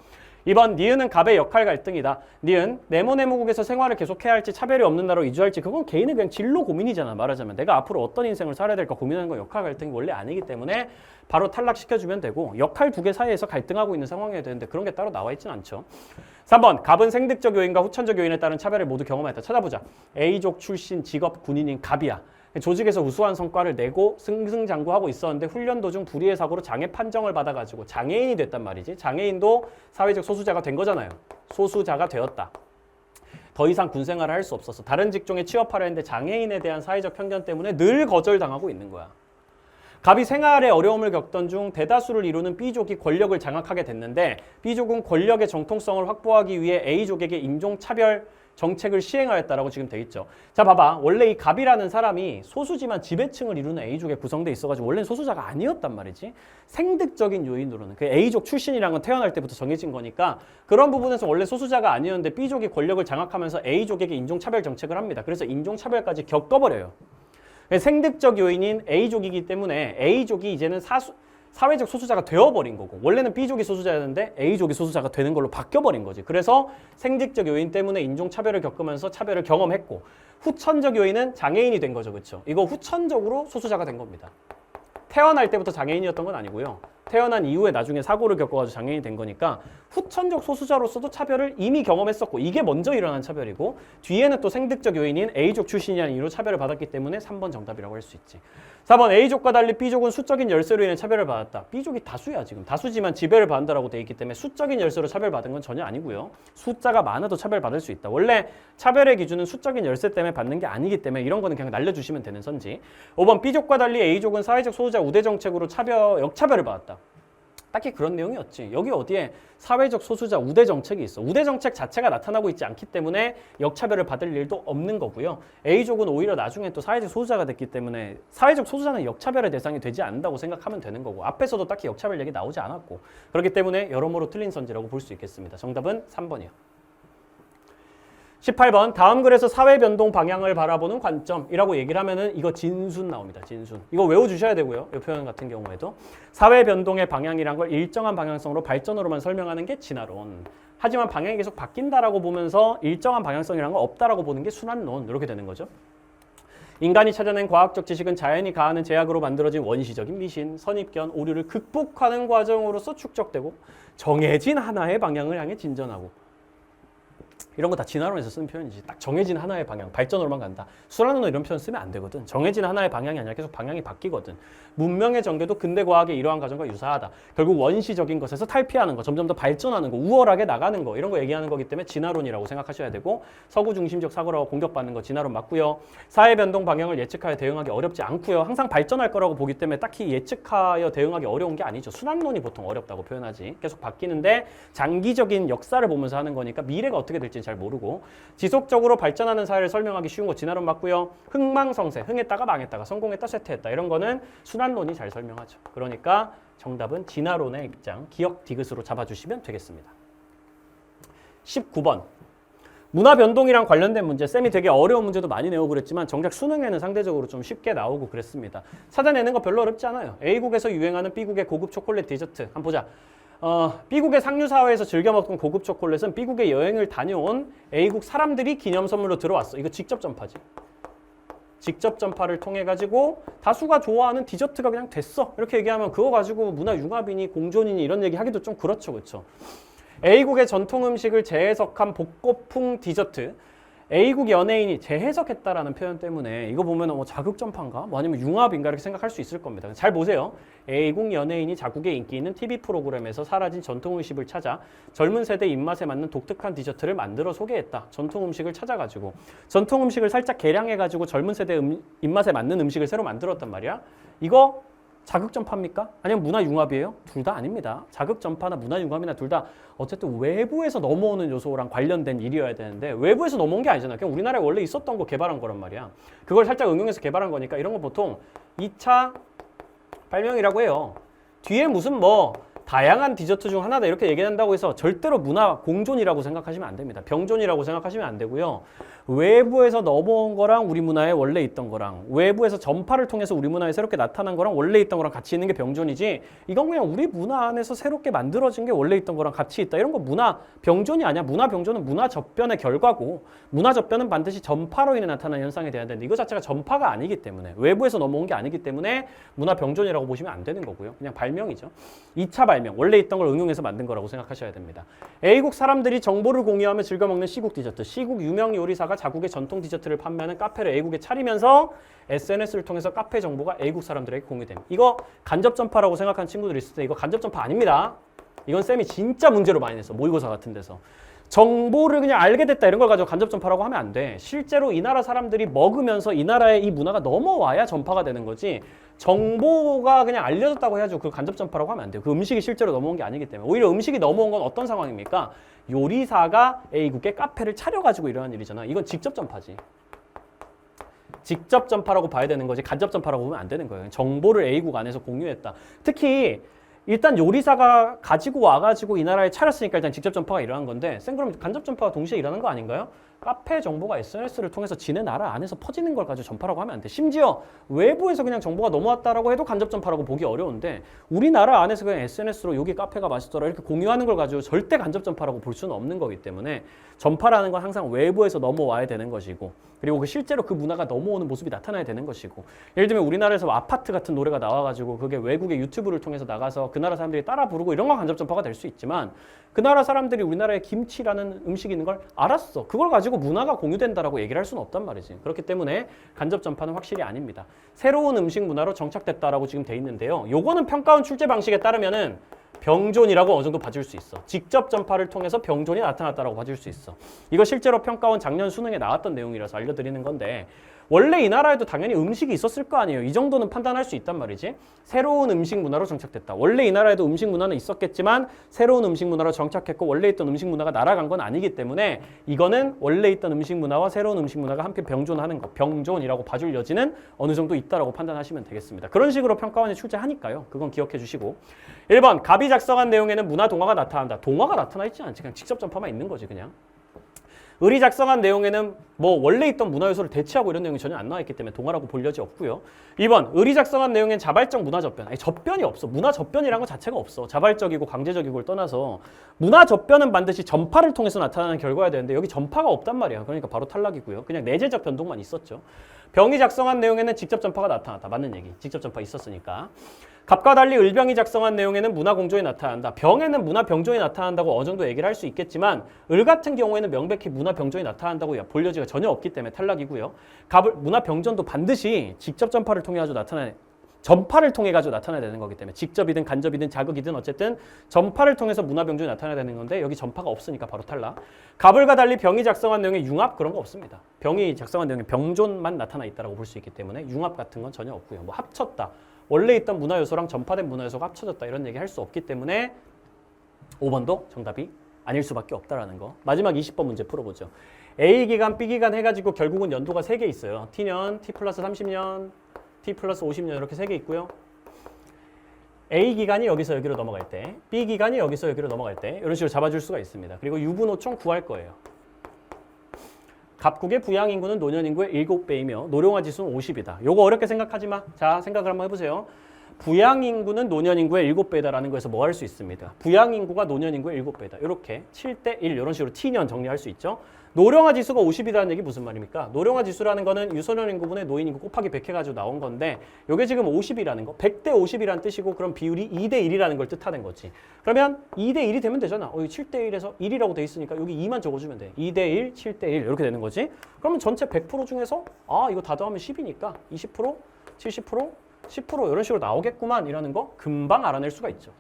[SPEAKER 1] 2번 니은은 갑의 역할 갈등이다. 니은 네모네모국에서 생활을 계속해야 할지 차별이 없는 나라로 이주할지 그건 개인의 그냥 진로 고민이잖아. 말하자면 내가 앞으로 어떤 인생을 살아야 될까 고민하는 건 역할 갈등이 원래 아니기 때문에 바로 탈락시켜주면 되고 역할 두 개 사이에서 갈등하고 있는 상황이어야 되는데 그런 게 따로 나와 있진 않죠. 3번 갑은 생득적 요인과 후천적 요인에 따른 차별을 모두 경험했다. 찾아보자. A족 출신 직업 군인인 갑이야. 조직에서 우수한 성과를 내고 승승장구하고 있었는데 훈련 도중 불의의 사고로 장애 판정을 받아가지고 장애인이 됐단 말이지. 장애인도 사회적 소수자가 된 거잖아요. 소수자가 되었다. 더 이상 군 생활을 할 수 없었어. 다른 직종에 취업하려 했는데 장애인에 대한 사회적 편견 때문에 늘 거절당하고 있는 거야. 갑이 생활에 어려움을 겪던 중 대다수를 이루는 B족이 권력을 장악하게 됐는데 B족은 권력의 정통성을 확보하기 위해 A족에게 인종차별 정책을 시행하였다라고 지금 돼 있죠. 자, 봐봐. 원래 이 갑이라는 사람이 소수지만 지배층을 이루는 A족에 구성돼 있어가지고 원래는 소수자가 아니었단 말이지. 생득적인 요인으로는 그 A족 출신이란 건 태어날 때부터 정해진 거니까 그런 부분에서 원래 소수자가 아니었는데 B족이 권력을 장악하면서 A족에게 인종차별 정책을 합니다. 그래서 인종차별까지 겪어버려요. 생득적 요인인 A족이기 때문에 A족이 이제는 사회적 소수자가 되어버린 거고 원래는 B족이 소수자였는데 A족이 소수자가 되는 걸로 바뀌어버린 거지. 그래서 생득적 요인 때문에 인종차별을 겪으면서 차별을 경험했고 후천적 요인은 장애인이 된 거죠. 그렇죠? 이거 후천적으로 소수자가 된 겁니다. 태어날 때부터 장애인이었던 건 아니고요. 태어난 이후에 나중에 사고를 겪어가지고 장애인이 된 거니까 후천적 소수자로서도 차별을 이미 경험했었고 이게 먼저 일어난 차별이고 뒤에는 또 생득적 요인인 A족 출신이라는 이유로 차별을 받았기 때문에 3번 정답이라고 할 수 있지. 4번 A족과 달리 B족은 수적인 열세로 인해 차별을 받았다. B족이 다수야 지금. 다수지만 지배를 받는다라고 돼 있기 때문에 수적인 열세로 차별받은 건 전혀 아니고요. 숫자가 많아도 차별받을 수 있다. 원래 차별의 기준은 수적인 열세 때문에 받는 게 아니기 때문에 이런 거는 그냥 날려주시면 되는 선지. 5번 B족과 달리 A족은 사회적 소수자 우대 정책으로 역차별을 받았다. 딱히 그런 내용이었지. 여기 어디에 사회적 소수자 우대 정책이 있어. 우대 정책 자체가 나타나고 있지 않기 때문에 역차별을 받을 일도 없는 거고요. A족은 오히려 나중에 또 사회적 소수자가 됐기 때문에 사회적 소수자는 역차별의 대상이 되지 않는다고 생각하면 되는 거고 앞에서도 딱히 역차별 얘기 나오지 않았고 그렇기 때문에 여러모로 틀린 선지라고 볼 수 있겠습니다. 정답은 3번이요. 18번 다음 글에서 사회 변동 방향을 바라보는 관점이라고 얘기를 하면은 이거 진순 나옵니다. 진순. 이거 외워주셔야 되고요. 이 표현 같은 경우에도 사회 변동의 방향이란 걸 일정한 방향성으로 발전으로만 설명하는 게 진화론. 하지만 방향이 계속 바뀐다라고 보면서 일정한 방향성이란 건 없다라고 보는 게 순환론. 이렇게 되는 거죠. 인간이 찾아낸 과학적 지식은 자연이 가하는 제약으로 만들어진 원시적인 미신, 선입견, 오류를 극복하는 과정으로서 축적되고 정해진 하나의 방향을 향해 진전하고 이런 거 다 진화론에서 쓰는 표현이지. 딱 정해진 하나의 방향, 발전으로만 간다. 순환론은 이런 표현 쓰면 안 되거든. 정해진 하나의 방향이 아니라 계속 방향이 바뀌거든. 문명의 전개도 근대 과학의 이러한 과정과 유사하다. 결국 원시적인 것에서 탈피하는 거, 점점 더 발전하는 거, 우월하게 나가는 거 이런 거 얘기하는 거기 때문에 진화론이라고 생각하셔야 되고 서구 중심적 사고라고 공격받는 거 진화론 맞고요. 사회 변동 방향을 예측하여 대응하기 어렵지 않고요. 항상 발전할 거라고 보기 때문에 딱히 예측하여 대응하기 어려운 게 아니죠. 순환론이 보통 어렵다고 표현하지. 계속 바뀌는데 장기적인 역사를 보면서 하는 거니까 미래가 어떻게 될지는 잘 모르고 지속적으로 발전하는 사회를 설명하기 쉬운 거 진화론 맞고요. 흥망성쇠, 흥했다가 망했다가 성공했다 쇠퇴했다 이런 거는 순환론이 잘 설명하죠. 그러니까 정답은 진화론의 입장, 기억 디귿으로 잡아주시면 되겠습니다. 19번 문화 변동이랑 관련된 문제, 쌤이 되게 어려운 문제도 많이 내고 그랬지만 정작 수능에는 상대적으로 좀 쉽게 나오고 그랬습니다. 찾아내는 거 별로 어렵지 않아요. A국에서 유행하는 B국의 고급 초콜릿 디저트 한번 보자. B국의 상류사회에서 즐겨 먹던 고급 초콜릿은 B국에 여행을 다녀온 A국 사람들이 기념 선물로 들어왔어. 이거 직접 전파지. 직접 전파를 통해 가지고 다수가 좋아하는 디저트가 그냥 됐어. 이렇게 얘기하면 그거 가지고 문화 융합이니 공존이니 이런 얘기 하기도 좀 그렇죠. 그렇죠. A국의 전통 음식을 재해석한 복고풍 디저트. A국 연예인이 재해석했다라는 표현 때문에 이거 보면 자극전파인가? 뭐 아니면 융합인가? 이렇게 생각할 수 있을 겁니다. 잘 보세요. A국 연예인이 자국에 인기 있는 TV 프로그램에서 사라진 전통 음식을 찾아 젊은 세대 입맛에 맞는 독특한 디저트를 만들어 소개했다. 전통 음식을 찾아가지고 전통 음식을 살짝 개량해가지고 젊은 세대 입맛에 맞는 음식을 새로 만들었단 말이야. 이거 자극전파입니까? 아니면 문화융합이에요? 둘 다 아닙니다. 자극전파나 문화융합이나 둘 다 어쨌든 외부에서 넘어오는 요소랑 관련된 일이어야 되는데 외부에서 넘어온 게 아니잖아. 그냥 우리나라에 원래 있었던 거 개발한 거란 말이야. 그걸 살짝 응용해서 개발한 거니까 이런 거 보통 2차 발명이라고 해요. 뒤에 무슨 다양한 디저트 중 하나다 이렇게 얘기한다고 해서 절대로 문화 공존이라고 생각하시면 안 됩니다. 병존이라고 생각하시면 안 되고요. 외부에서 넘어온 거랑 우리 문화에 원래 있던 거랑 외부에서 전파를 통해서 우리 문화에 새롭게 나타난 거랑 원래 있던 거랑 같이 있는 게 병존이지 이건 그냥 우리 문화 안에서 새롭게 만들어진 게 원래 있던 거랑 같이 있다. 이런 거 문화 병존이 아니야. 문화 병존은 문화 접변의 결과고 문화 접변은 반드시 전파로 인해 나타나는 현상이 돼야 되는데 이거 자체가 전파가 아니기 때문에 외부에서 넘어온 게 아니기 때문에 문화 병존이라고 보시면 안 되는 거고요. 그냥 발명이죠. 2차 발명, 원래 있던 걸 응용해서 만든 거라고 생각하셔야 됩니다. A국 사람들이 정보를 공유하며 즐겨 먹는 C국 디저트. C국 유명 요리사가 자국의 전통 디저트를 판매하는 카페를 A국에 차리면서 SNS를 통해서 카페 정보가 A국 사람들에게 공유됨. 이거 간접 전파라고 생각하는 친구들이 있을 때 이거 간접 전파 아닙니다. 이건 쌤이 진짜 문제로 많이 냈어. 모의고사 같은 데서. 정보를 그냥 알게 됐다 이런 걸 가지고 간접 전파라고 하면 안 돼. 실제로 이 나라 사람들이 먹으면서 이 나라의 이 문화가 넘어와야 전파가 되는 거지. 정보가 그냥 알려졌다고 해가지고 그 간접 전파라고 하면 안 돼요. 그 음식이 실제로 넘어온 게 아니기 때문에. 오히려 음식이 넘어온 건 어떤 상황입니까? 요리사가 A국의 카페를 차려가지고 일어난 일이잖아. 이건 직접 전파지. 직접 전파라고 봐야 되는 거지 간접 전파라고 보면 안 되는 거예요. 정보를 A국 안에서 공유했다. 특히 일단 요리사가 가지고 와가지고 이 나라에 차렸으니까 일단 직접 전파가 일어난 건데 쌤 그럼 간접 전파가 동시에 일어나는 거 아닌가요? 카페 정보가 SNS를 통해서 지네 나라 안에서 퍼지는 걸 가지고 전파라고 하면 안 돼. 심지어 외부에서 그냥 정보가 넘어왔다라고 해도 간접 전파라고 보기 어려운데 우리나라 안에서 그냥 SNS로 여기 카페가 맛있더라 이렇게 공유하는 걸 가지고 절대 간접 전파라고 볼 수는 없는 거기 때문에 전파라는 건 항상 외부에서 넘어와야 되는 것이고 그리고 실제로 그 문화가 넘어오는 모습이 나타나야 되는 것이고 예를 들면 우리나라에서 아파트 같은 노래가 나와가지고 그게 외국의 유튜브를 통해서 나가서 그 나라 사람들이 따라 부르고 이런 건 간접 전파가 될 수 있지만 그 나라 사람들이 우리나라에 김치라는 음식이 있는 걸 알았어. 그걸 가지고 문화가 공유된다라고 얘기를 할 수는 없단 말이지. 그렇기 때문에 간접 전파는 확실히 아닙니다. 새로운 음식 문화로 정착됐다라고 지금 돼 있는데요. 요거는 평가원 출제 방식에 따르면은 병존이라고 어느 정도 봐줄 수 있어. 직접 전파를 통해서 병존이 나타났다라고 봐줄 수 있어. 이거 실제로 평가원 작년 수능에 나왔던 내용이라서 알려드리는 건데 원래 이 나라에도 당연히 음식이 있었을 거 아니에요. 이 정도는 판단할 수 있단 말이지. 새로운 음식 문화로 정착됐다. 원래 이 나라에도 음식 문화는 있었겠지만 새로운 음식 문화로 정착했고 원래 있던 음식 문화가 날아간 건 아니기 때문에 이거는 원래 있던 음식 문화와 새로운 음식 문화가 함께 병존하는 것, 병존이라고 봐줄 여지는 어느 정도 있다라고 판단하시면 되겠습니다. 그런 식으로 평가원이 출제하니까요. 그건 기억해 주시고 1번 갑이 작성한 내용에는 문화 동화가 나타난다. 동화가 나타나 있지 않지. 그냥 직접 전파만 있는 거지 그냥. 을이 작성한 내용에는 뭐 원래 있던 문화 요소를 대체하고 이런 내용이 전혀 안 나와 있기 때문에 동화라고 볼 여지 없고요. 2번 을이 작성한 내용엔 자발적 문화 접변. 아니 접변이 없어. 문화 접변이라는 것 자체가 없어. 자발적이고 강제적이고를 떠나서 문화 접변은 반드시 전파를 통해서 나타나는 결과여야 되는데 여기 전파가 없단 말이야. 그러니까 바로 탈락이고요. 그냥 내재적 변동만 있었죠. 병이 작성한 내용에는 직접 전파가 나타났다. 맞는 얘기. 직접 전파 있었으니까. 갑과 달리 을병이 작성한 내용에는 문화 공존이 나타난다. 병에는 문화 병존이 나타난다고 어느 정도 얘기를 할 수 있겠지만 을 같은 경우에는 명백히 문화 병존이 나타난다고 볼 여지가 전혀 없기 때문에 탈락이고요. 갑을 문화 병존도 반드시 직접 전파를 통해 가지고 전파를 통해 가지고 나타나야 되는 거기 때문에 직접이든 간접이든 자극이든 어쨌든 전파를 통해서 문화 병존이 나타나야 되는 건데 여기 전파가 없으니까 바로 탈락. 갑을과 달리 병이 작성한 내용에 융합 그런 거 없습니다. 병이 작성한 내용에 병존만 나타나 있다라고 볼 수 있기 때문에 융합 같은 건 전혀 없고요. 뭐 합쳤다. 원래 있던 문화 요소랑 전파된 문화 요소가 합쳐졌다 이런 얘기 할 수 없기 때문에 5번도 정답이 아닐 수밖에 없다라는 거. 마지막 20번 문제 풀어보죠. A기간, B기간 해가지고 결국은 연도가 3개 있어요. T년, T 플러스 30년, T 플러스 50년 이렇게 3개 있고요. A기간이 여기서 여기로 넘어갈 때, B기간이 여기서 여기로 넘어갈 때 이런 식으로 잡아줄 수가 있습니다. 그리고 유분호총 구할 거예요. 갑국의 부양인구는 노년인구의 7배이며 노령화 지수는 50이다. 요거 어렵게 생각하지 마. 자, 생각을 한번 해보세요. 부양인구는 노년인구의 7배다라는 거에서 뭐 할 수 있습니다. 부양인구가 노년인구의 7배다. 이렇게 7대 1 이런 식으로 T년 정리할 수 있죠. 노령화 지수가 50이라는 얘기 무슨 말입니까? 노령화 지수라는 거는 유소년 인구분의 노인 인구 곱하기 100 해가지고 나온 건데 이게 지금 50이라는 거, 100대 50이라는 뜻이고 그럼 비율이 2대 1이라는 걸 뜻하는 거지. 그러면 2대 1이 되면 되잖아. 7대 1에서 1이라고 돼 있으니까 여기 2만 적어주면 돼. 2대 1, 7대 1 이렇게 되는 거지. 그러면 전체 100% 중에서 이거 다 더하면 10이니까 20%, 70%, 10% 이런 식으로 나오겠구만 이라는 거 금방 알아낼 수가 있죠.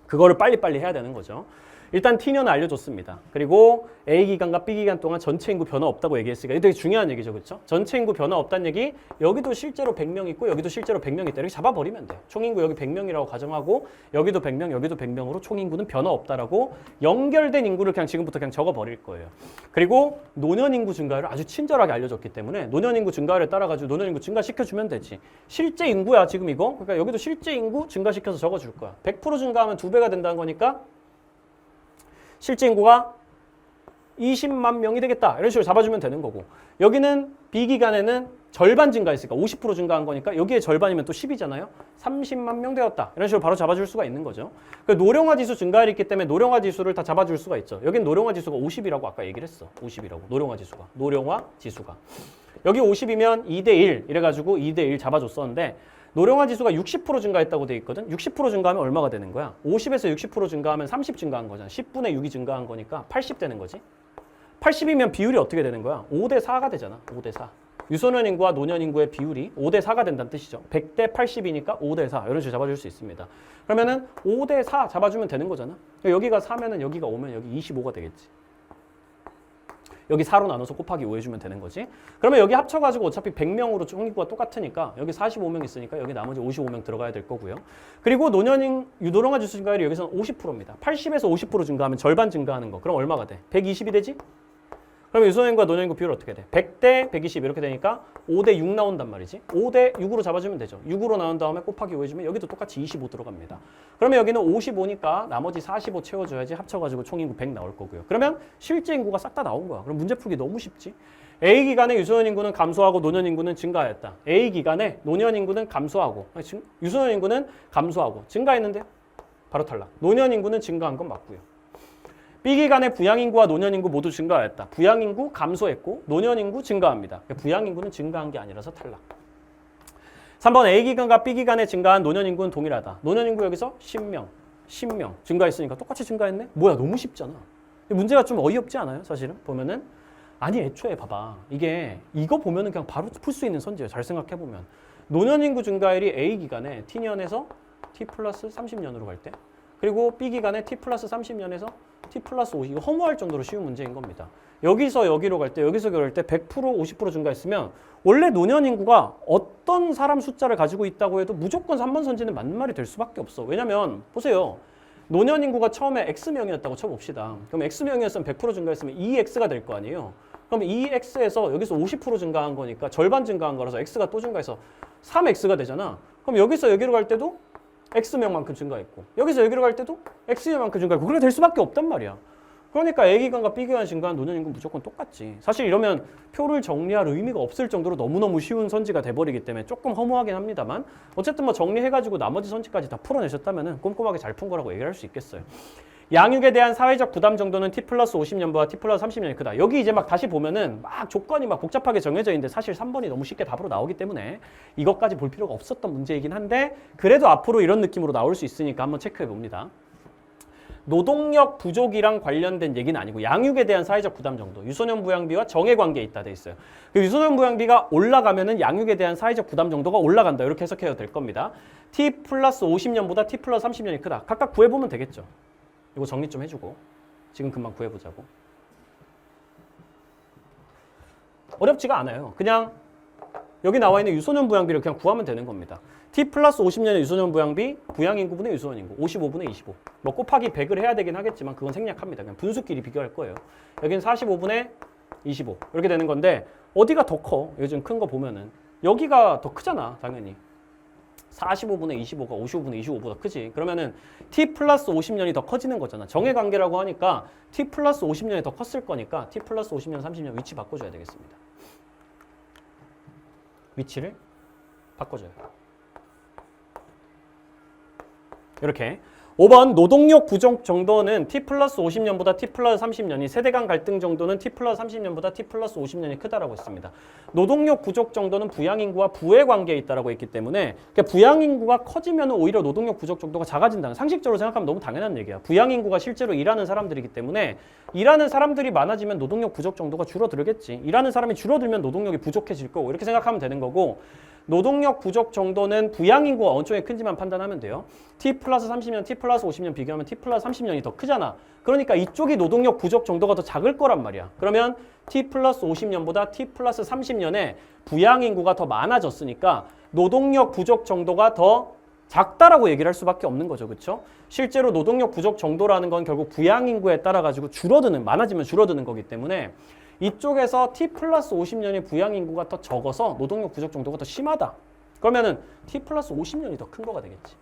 [SPEAKER 1] 그거를 빨리빨리 해야 되는 거죠. 일단 T년은 알려줬습니다. 그리고 A기간과 B기간 동안 전체 인구 변화 없다고 얘기했으니까 이게 되게 중요한 얘기죠. 그렇죠? 전체 인구 변화 없다는 얘기 여기도 실제로 100명 있고 여기도 실제로 100명 있다. 이렇게 잡아버리면 돼. 총인구 여기 100명이라고 가정하고 여기도 100명 여기도 100명으로 총인구는 변화 없다라고 연결된 인구를 그냥 지금부터 그냥 적어버릴 거예요. 그리고 노년인구 증가율을 아주 친절하게 알려줬기 때문에 노년인구 증가율에 따라가지고 노년인구 증가시켜주면 되지. 실제 인구야 지금 이거. 그러니까 여기도 실제 인구 증가시켜서 적어줄 거야. 100% 증가하면 2배가 된다는 거니까 실제 인구가 20만 명이 되겠다. 이런 식으로 잡아주면 되는 거고 여기는 B기간에는 절반 증가했으니까 50% 증가한 거니까 여기에 절반이면 또 10이잖아요. 30만 명 되었다. 이런 식으로 바로 잡아줄 수가 있는 거죠. 노령화 지수 증가율이 있기 때문에 노령화 지수를 다 잡아줄 수가 있죠. 여긴 노령화 지수가 50이라고 아까 얘기를 했어. 50이라고. 노령화 지수가. 여기 50이면 2대 1 이래가지고 2대 1 잡아줬었는데 노령화 지수가 60% 증가했다고 돼 있거든. 60% 증가하면 얼마가 되는 거야? 50에서 60% 증가하면 30 증가한 거잖아. 10분의 6이 증가한 거니까 80 되는 거지. 80이면 비율이 어떻게 되는 거야? 5대 4가 되잖아. 5대 4. 유소년 인구와 노년 인구의 비율이 5대 4가 된다는 뜻이죠. 100대 80이니까 5대 4 이런 식으로 잡아줄 수 있습니다. 그러면은 5대 4 잡아주면 되는 거잖아. 여기가 4면은 여기가 5면 여기 25가 되겠지. 여기 4로 나눠서 곱하기 5 해주면 되는 거지. 그러면 여기 합쳐가지고 어차피 100명으로 총인구가 똑같으니까 여기 45명 있으니까 여기 나머지 55명 들어가야 될 거고요. 그리고 노령화 지수 증가율이 여기서는 50%입니다. 80에서 50% 증가하면 절반 증가하는 거. 그럼 얼마가 돼? 120이 되지? 그럼 유소년과 노년인구 비율 어떻게 돼? 100대 120 이렇게 되니까 5대 6 나온단 말이지. 5대 6으로 잡아주면 되죠. 6으로 나온 다음에 곱하기 5 해주면 여기도 똑같이 25 들어갑니다. 그러면 여기는 55니까 나머지 45 채워줘야지 합쳐가지고 총인구 100 나올 거고요. 그러면 실제 인구가 싹 다 나온 거야. 그럼 문제 풀기 너무 쉽지. A기간에 유소년 인구는 감소하고 노년 인구는 증가했다. A기간에 노년 인구는 감소하고 유소년 인구는 감소하고 증가했는데 바로 탈락. 노년 인구는 증가한 건 맞고요. B기간에 부양인구와 노년인구 모두 증가하였다. 부양인구 감소했고 노년인구 증가합니다. 부양인구는 증가한 게 아니라서 탈락. 3번 A기간과 B기간의 증가한 노년 인구는 동일하다. 노년 인구 여기서 10명 증가했으니까 똑같이 증가했네? 뭐야, 너무 쉽잖아. 문제가 좀 어이없지 않아요? 사실은 보면은. 아니, 애초에 봐봐. 이거 보면은 그냥 바로 풀 수 있는 선지예요. 잘 생각해보면. 노년 인구 증가율이 A기간에 T년에서 T 플러스 30년으로 갈 때, 그리고 B기간에 T 플러스 30년에서 T 플러스 50, 이거 허무할 정도로 쉬운 문제인 겁니다. 여기서 여기로 갈 때, 여기서 여기로 갈 때 100%, 50% 증가했으면 원래 노년 인구가 어떤 사람 숫자를 가지고 있다고 해도 무조건 3번 선지는 맞는 말이 될 수밖에 없어. 왜냐면 보세요. 노년 인구가 처음에 X명이었다고 쳐봅시다. 그럼 X명이었으면 100% 증가했으면 2X가 될 거 아니에요. 그럼 2X에서 여기서 50% 증가한 거니까 절반 증가한 거라서 X가 또 증가해서 3X가 되잖아. 그럼 여기서 여기로 갈 때도 X명만큼 증가했고, 여기서 여기로 갈 때도 X명만큼 증가했고, 그렇게 될 수밖에 없단 말이야. 그러니까 A기간과 B기간 증가한 노년 인구는 무조건 똑같지. 사실 이러면 표를 정리할 의미가 없을 정도로 너무너무 쉬운 선지가 돼버리기 때문에 조금 허무하긴 합니다만, 어쨌든 뭐 정리해가지고 나머지 선지까지 다 풀어내셨다면 꼼꼼하게 잘 푼 거라고 얘기를 할 수 있겠어요. 양육에 대한 사회적 부담 정도는 T 플러스 50년보다 T 플러스 30년이 크다. 여기 이제 막 다시 보면은 막 조건이 막 복잡하게 정해져 있는데 사실 3번이 너무 쉽게 답으로 나오기 때문에 이것까지 볼 필요가 없었던 문제이긴 한데, 그래도 앞으로 이런 느낌으로 나올 수 있으니까 한번 체크해 봅니다. 노동력 부족이랑 관련된 얘기는 아니고 양육에 대한 사회적 부담 정도, 유소년 부양비와 정해 관계에 있다 돼 있어요. 유소년 부양비가 올라가면은 양육에 대한 사회적 부담 정도가 올라간다, 이렇게 해석해도 될 겁니다. T 플러스 50년보다 T 플러스 30년이 크다. 각각 구해보면 되겠죠. 이거 정리 좀 해주고 지금 금방 구해보자고. 어렵지가 않아요. 그냥 여기 나와 있는 유소년 부양비를 그냥 구하면 되는 겁니다. T 플러스 50년의 유소년 부양비, 부양인구분의 유소년 인구, 55분의 25. 뭐 곱하기 100을 해야 되긴 하겠지만 그건 생략합니다. 그냥 분수끼리 비교할 거예요. 여기는 45분의 25 이렇게 되는 건데, 어디가 더 커? 요즘 큰 거 보면은 여기가 더 크잖아, 당연히. 45분의 25가 55분의 25보다 크지. 그러면은 T 플러스 50년이 더 커지는 거잖아. 정해관계라고 하니까 T 플러스 50년이 더 컸을 거니까 T 플러스 50년, 30년 위치 바꿔줘야 되겠습니다. 위치를 바꿔줘요. 이렇게. 5번 노동력 부족 정도는 T 플러스 50년보다 T 플러스 30년이, 세대 간 갈등 정도는 T 플러스 30년보다 T 플러스 50년이 크다라고 했습니다. 노동력 부족 정도는 부양인구와 부의 관계에 있다라고 했기 때문에, 그러니까 부양인구가 커지면 오히려 노동력 부족 정도가 작아진다. 상식적으로 생각하면 너무 당연한 얘기야. 부양인구가 실제로 일하는 사람들이기 때문에 일하는 사람들이 많아지면 노동력 부족 정도가 줄어들겠지. 일하는 사람이 줄어들면 노동력이 부족해질 거고, 이렇게 생각하면 되는 거고, 노동력 부족 정도는 부양인구가 어느 쪽이 큰지만 판단하면 돼요. T 플러스 30년, T 플러스 50년 비교하면 T 플러스 30년이 더 크잖아. 그러니까 이쪽이 노동력 부족 정도가 더 작을 거란 말이야. 그러면 T 플러스 50년보다 T 플러스 30년에 부양인구가 더 많아졌으니까 노동력 부족 정도가 더 작다라고 얘기를 할 수밖에 없는 거죠. 그렇죠? 실제로 노동력 부족 정도라는 건 결국 부양인구에 따라 가지고 줄어드는, 많아지면 줄어드는 거기 때문에 이쪽에서 T 플러스 50년의 부양인구가 더 적어서 노동력 부족 정도가 더 심하다. 그러면은 T 플러스 50년이 더 큰 거가 되겠지.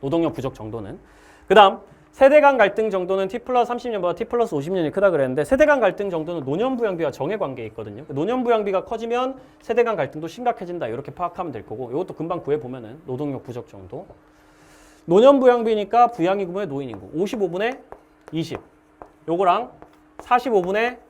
[SPEAKER 1] 노동력 부족 정도는. 그 다음 세대 간 갈등 정도는 T 플러스 30년보다 T 플러스 50년이 크다 그랬는데, 세대 간 갈등 정도는 노년 부양비와 정해 관계에 있거든요. 노년 부양비가 커지면 세대 간 갈등도 심각해진다, 이렇게 파악하면 될 거고, 이것도 금방 구해보면은 노동력 부족 정도. 노년 부양비니까 부양인구분의 노인인구 55분의 20, 요거랑 45분의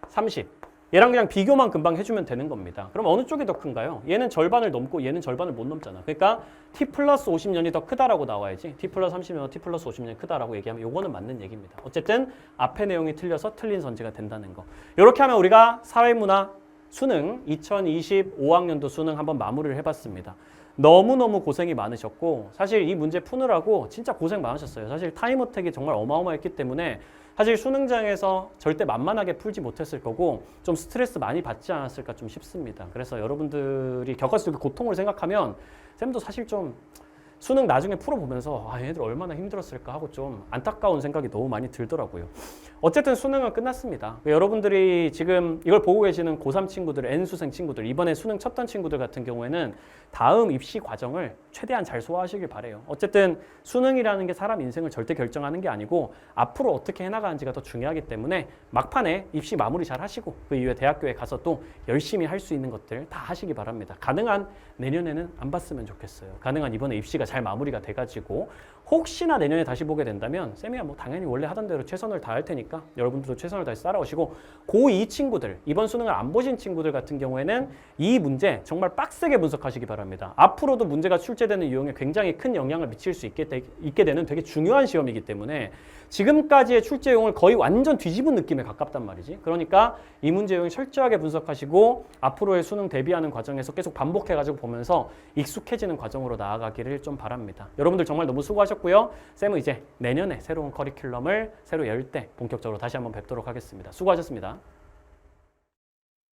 [SPEAKER 1] 30. 얘랑 그냥 비교만 금방 해주면 되는 겁니다. 그럼 어느 쪽이 더 큰가요? 얘는 절반을 넘고 얘는 절반을 못 넘잖아. 그러니까 T 플러스 50년이 더 크다라고 나와야지. T 플러스 30년보다 T 플러스 50년이 크다라고 얘기하면 요거는 맞는 얘기입니다. 어쨌든 앞에 내용이 틀려서 틀린 선지가 된다는 거. 이렇게 하면 우리가 사회문화 수능 2025학년도 수능 한번 마무리를 해봤습니다. 너무너무 고생이 많으셨고, 사실 이 문제 푸느라고 진짜 고생 많으셨어요. 사실 타임어택이 정말 어마어마했기 때문에 사실 수능장에서 절대 만만하게 풀지 못했을 거고 좀 스트레스 많이 받지 않았을까 좀 싶습니다. 그래서 여러분들이 겪었을 그 고통을 생각하면 쌤도 사실 좀 수능 나중에 풀어보면서 얘네들 얼마나 힘들었을까 하고 좀 안타까운 생각이 너무 많이 들더라고요. 어쨌든 수능은 끝났습니다. 여러분들이 지금 이걸 보고 계시는 고3 친구들, N수생 친구들, 이번에 수능 쳤던 친구들 같은 경우에는 다음 입시 과정을 최대한 잘 소화하시길 바래요. 어쨌든 수능이라는 게 사람 인생을 절대 결정하는 게 아니고 앞으로 어떻게 해나가는지가 더 중요하기 때문에 막판에 입시 마무리 잘 하시고 그 이후에 대학교에 가서 또 열심히 할 수 있는 것들 다 하시기 바랍니다. 가능한 내년에는 안 봤으면 좋겠어요. 가능한 이번에 입시가 준비가 잘 마무리가 돼가지고 혹시나 내년에 다시 보게 된다면 쌤이야 뭐 당연히 원래 하던 대로 최선을 다할 테니까 여러분들도 최선을 다해서 따라오시고 고2 친구들, 이번 수능을 안 보신 친구들 같은 경우에는 이 문제 정말 빡세게 분석하시기 바랍니다. 앞으로도 문제가 출제되는 유형에 굉장히 큰 영향을 미칠 수 있게 되는 되게 중요한 시험이기 때문에 지금까지의 출제용을 거의 완전 뒤집은 느낌에 가깝단 말이지. 그러니까 이 문제 유형 철저하게 분석하시고 앞으로의 수능 대비하는 과정에서 계속 반복해가지고 보면서 익숙해지는 과정으로 나아가기를 좀 바랍니다. 여러분들 정말 너무 수고하셨고요. 쌤은 이제 내년에 새로운 커리큘럼을 새로 열 때 본격적으로 다시 한번 뵙도록 하겠습니다. 수고하셨습니다.